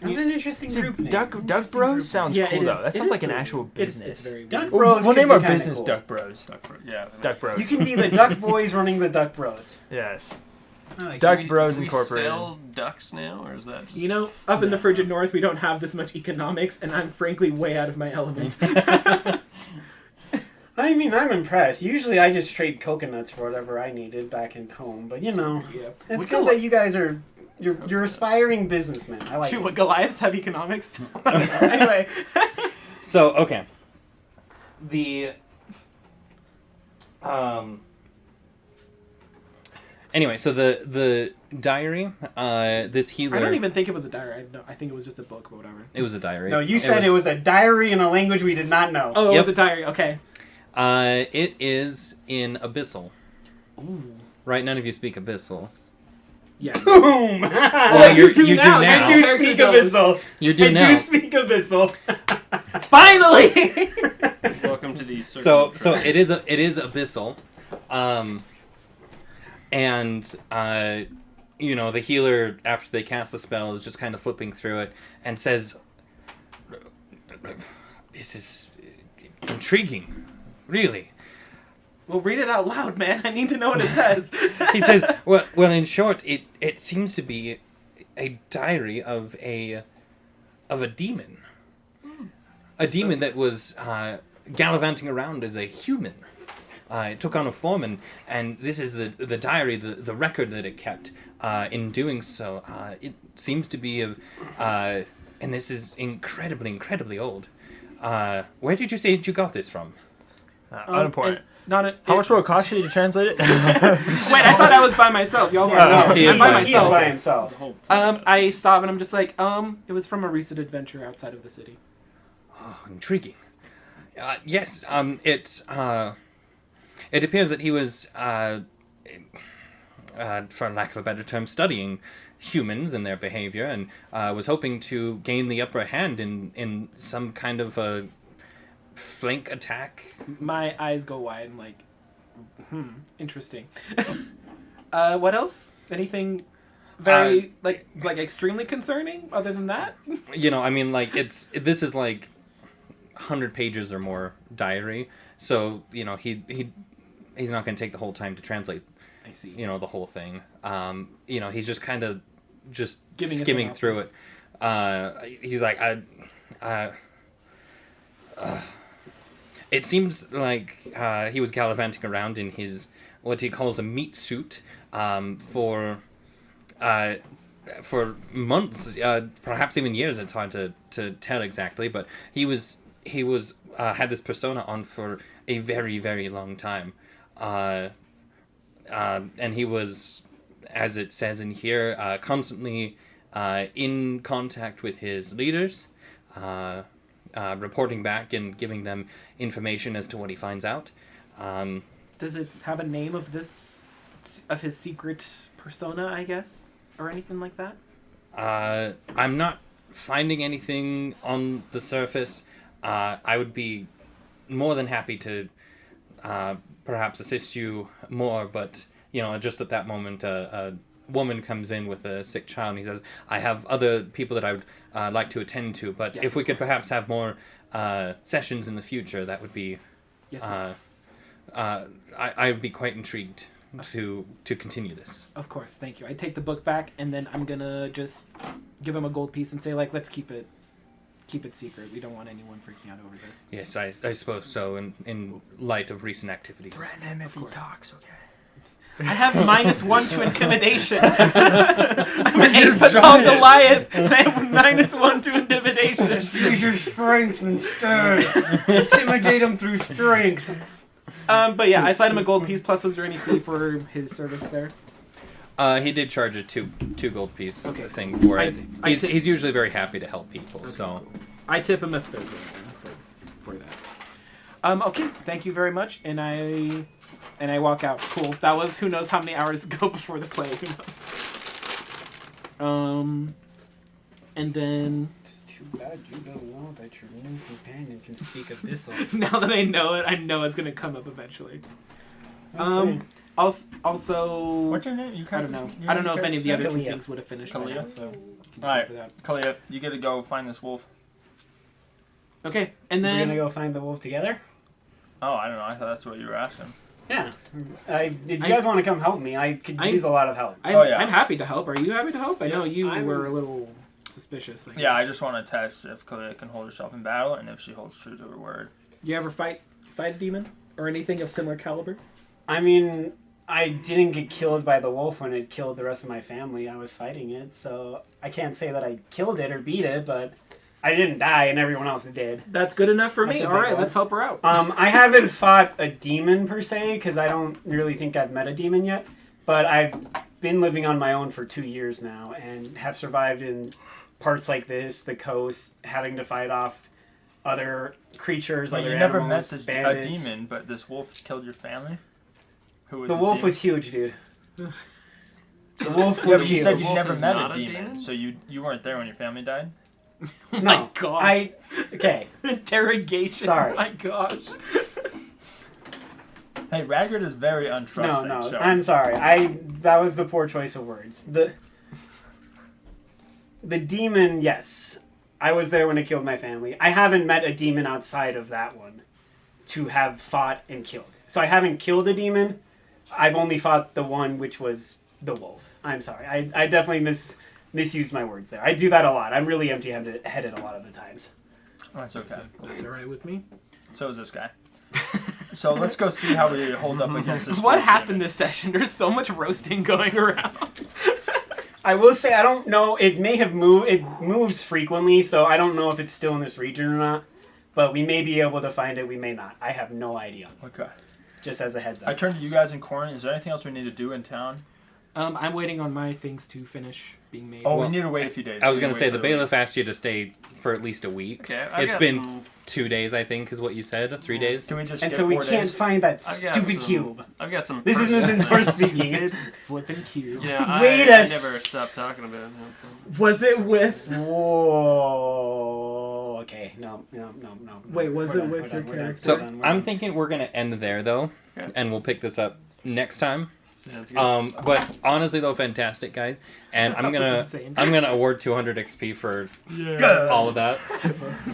That's an interesting See, group name. Duck Interesting Bros group sounds Yeah, cool it is- though. That it sounds is like an cool. actual It's business. very Duck We'll, Bros. we'll could name be our kinda business cool. Duck Bros. Yeah. Duck Bros. You can be the Duck Boys running the Duck Bros. Yes. I like Duck it. Bros Do we Incorporated. sell ducks now, or is that just... You know, up in the frigid north, we don't have this much economics, and I'm frankly way out of my element. I mean, I'm impressed. Usually, I just trade coconuts for whatever I needed back in home. But you know, Yeah. it's Would good Goli- that you guys are you're aspiring businessmen. I like Shoot, it. what Goliaths have economics? Anyway. So, okay. Anyway, so the diary, this healer... I don't even think it was a diary. I think it was just a book, but whatever. It was a diary. No, you said it was a diary in a language we did not know. Oh, it Yep. was a diary. Okay. It is in Abyssal. Ooh. Right, none of you speak Abyssal. Yeah. Boom! Well, you you do do now. now. I do Character speak goes. abyssal. You do I now. do speak abyssal. Finally! Welcome to the So it is Abyssal. And you know, the healer, after they cast the spell, is just kind of flipping through it and says, "This is intriguing, really." Well, read it out loud, man. I need to know what it says. He says, "Well, in short, it seems to be a diary of a demon, a demon that was gallivanting around as a human. It took on a form, and this is the diary, the record that it kept. In doing so, it seems to be of, and this is incredibly old. Where did you say you got this from?" Unimportant. How much will it cost you to translate it? Wait, I thought I was by myself. Y'all weren't. No, he is I'm by by He is myself. by himself. I stop and I'm just like, it was from a recent adventure outside of the city. Oh, intriguing. Yes, it appears that he was, for lack of a better term, studying humans and their behavior, and was hoping to gain the upper hand in some kind of a flank attack. My eyes go wide. I'm like, interesting. What else? Anything very like extremely concerning other than that? You know, I mean, like this is like 100 pages or more diary, so you know he's not going to take the whole time to translate. I see. You know, the whole thing. You know, he's just kind of just Giving a skimming through it. synopsis. He's like, it seems like he was gallivanting around in his what he calls a meat suit for months, perhaps even years. It's hard to tell exactly, but he was had this persona on for a very long time. And he was, as it says in here, constantly in contact with his leaders, reporting back and giving them information as to what he finds out. Does it have a name of his secret persona, I guess, or anything like that? I'm not finding anything on the surface. I would be more than happy to perhaps assist you more, but you know, just at that moment, a woman comes in with a sick child, and he says, "I have other people that I would like to attend to, but Yes, if we of could course. perhaps have more sessions in the future, that would be." Yes. I would be quite intrigued to continue this. Of course. Thank you. I take the book back, and then I'm gonna just give him a gold piece and say, like, let's keep it secret. We don't want anyone freaking out over this. Yes, I suppose so. In light of recent activities. Threaten him if he course. talks, okay? I have -1 to intimidation. I'm an 8-foot-tall Goliath, and I have -1 to intimidation. Use your strength instead. Intimidate him through strength. But yeah, I slide him a gold piece. Plus, was there any fee for his service there? He did charge a two gold piece Okay. thing for it. I He's usually very happy to help people. So I tip him a third for that. Okay, thank you very much, and I walk out. Cool. That was who knows how many hours ago before the play. Who knows? And then It's too bad you don't know that your new companion can speak abyssal. now that I know it, I know it's gonna come up eventually. Let's see. Also, What's your name? You I don't know. I don't know if any of the other two Kalia. things would have finished by Kalia? now, so you can Alright. check for that. Kalia, you get to go find this wolf. Okay, and We're then gonna go find the wolf together? Oh, I don't know. I thought that's what you were asking. Yeah. If you guys want to come help me, I could use a lot of help. I'm happy to help. Are you happy to help? I know you I'm- were a little suspicious. Yeah, I guess. just want to test if Kalia can hold herself in battle and if she holds true to her word. You ever fight a demon or anything of similar caliber? I mean, I didn't get killed by the wolf when it killed the rest of my family. I was fighting it, so I can't say that I killed it or beat it, but I didn't die and everyone else did. That's good enough for That's me. a All big right, one. let's help her out. I haven't fought a demon per se, because I don't really think I've met a demon yet, but I've been living on my own for 2 years now and have survived in parts like this, the coast, having to fight off other creatures, Well, other you never met animals, this bandits. demon, but this wolf killed your family? Who was The the wolf demon? was huge, dude. The wolf Yeah, was but you huge. said you wolf never is met not a a demon, demon? so you weren't there when your family died? Oh No, my gosh. Okay. Interrogation. Sorry. Oh my gosh. Hey, Radgrid is very untrusting. No, so. I'm sorry. That was the poor choice of words. The demon, yes. I was there when it killed my family. I haven't met a demon outside of that one to have fought and killed. So I haven't killed a demon. I've only fought the one which was the wolf. I'm sorry. I definitely misused my words there. I do that a lot. I'm really empty-headed a lot of the times. Oh, that's okay. That's all right with me. So is this guy. So let's go see how we hold up against this. What wolf happened demon. this session? There's so much roasting going around. I will say I don't know. It may have moved. It moves frequently, so I don't know if it's still in this region or not. But we may be able to find it. We may not. I have no idea. Okay. Just as a heads I up. turn to you guys in quarantine. Is there anything else we need to do in town? I'm waiting on my things to finish being made. Oh, Well, we need to wait a few days. I was We going need to to say wait the for week. bailiff asked you to stay for at least a week. Okay, It's been 2 days, I think, is what you said. 3 days. Can we just And skip so we 4 can't days? find that I've got stupid some- cube. I've got some. This isn't personal since we're things. speaking. Flipping cube. Yeah, Wait I a never s- stopped talking about it. Was it with? Whoa. Okay. No. Wait, was We're it done, with we're your done, we're character? So done, we're I'm done. thinking we're going to end there, though, Okay. and we'll pick this up next time. Sounds good. But honestly, though, fantastic, guys. And I'm That was gonna insane. award 200 XP for Yeah. all of that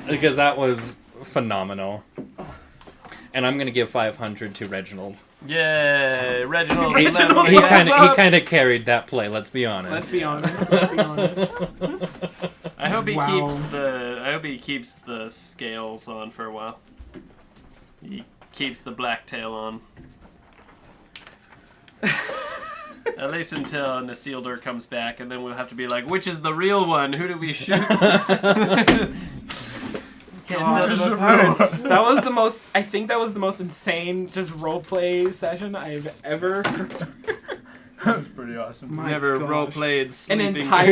because that was phenomenal. And I'm gonna give 500 to Reginald. Yay, Reginald. He Reginald, level yeah. up. kind of carried that play. Let's be honest. Let's be honest. Let's be honest. I hope he Wow. keeps the scales on for a while. He keeps the black tail on. At least until Nasildur comes back, and then we'll have to be like, which is the real one? Who do we shoot? Can't tell them apart. That was the most. I think that was the most insane just roleplay session I've ever. That was pretty awesome. My Never gosh. role played An sleeping entire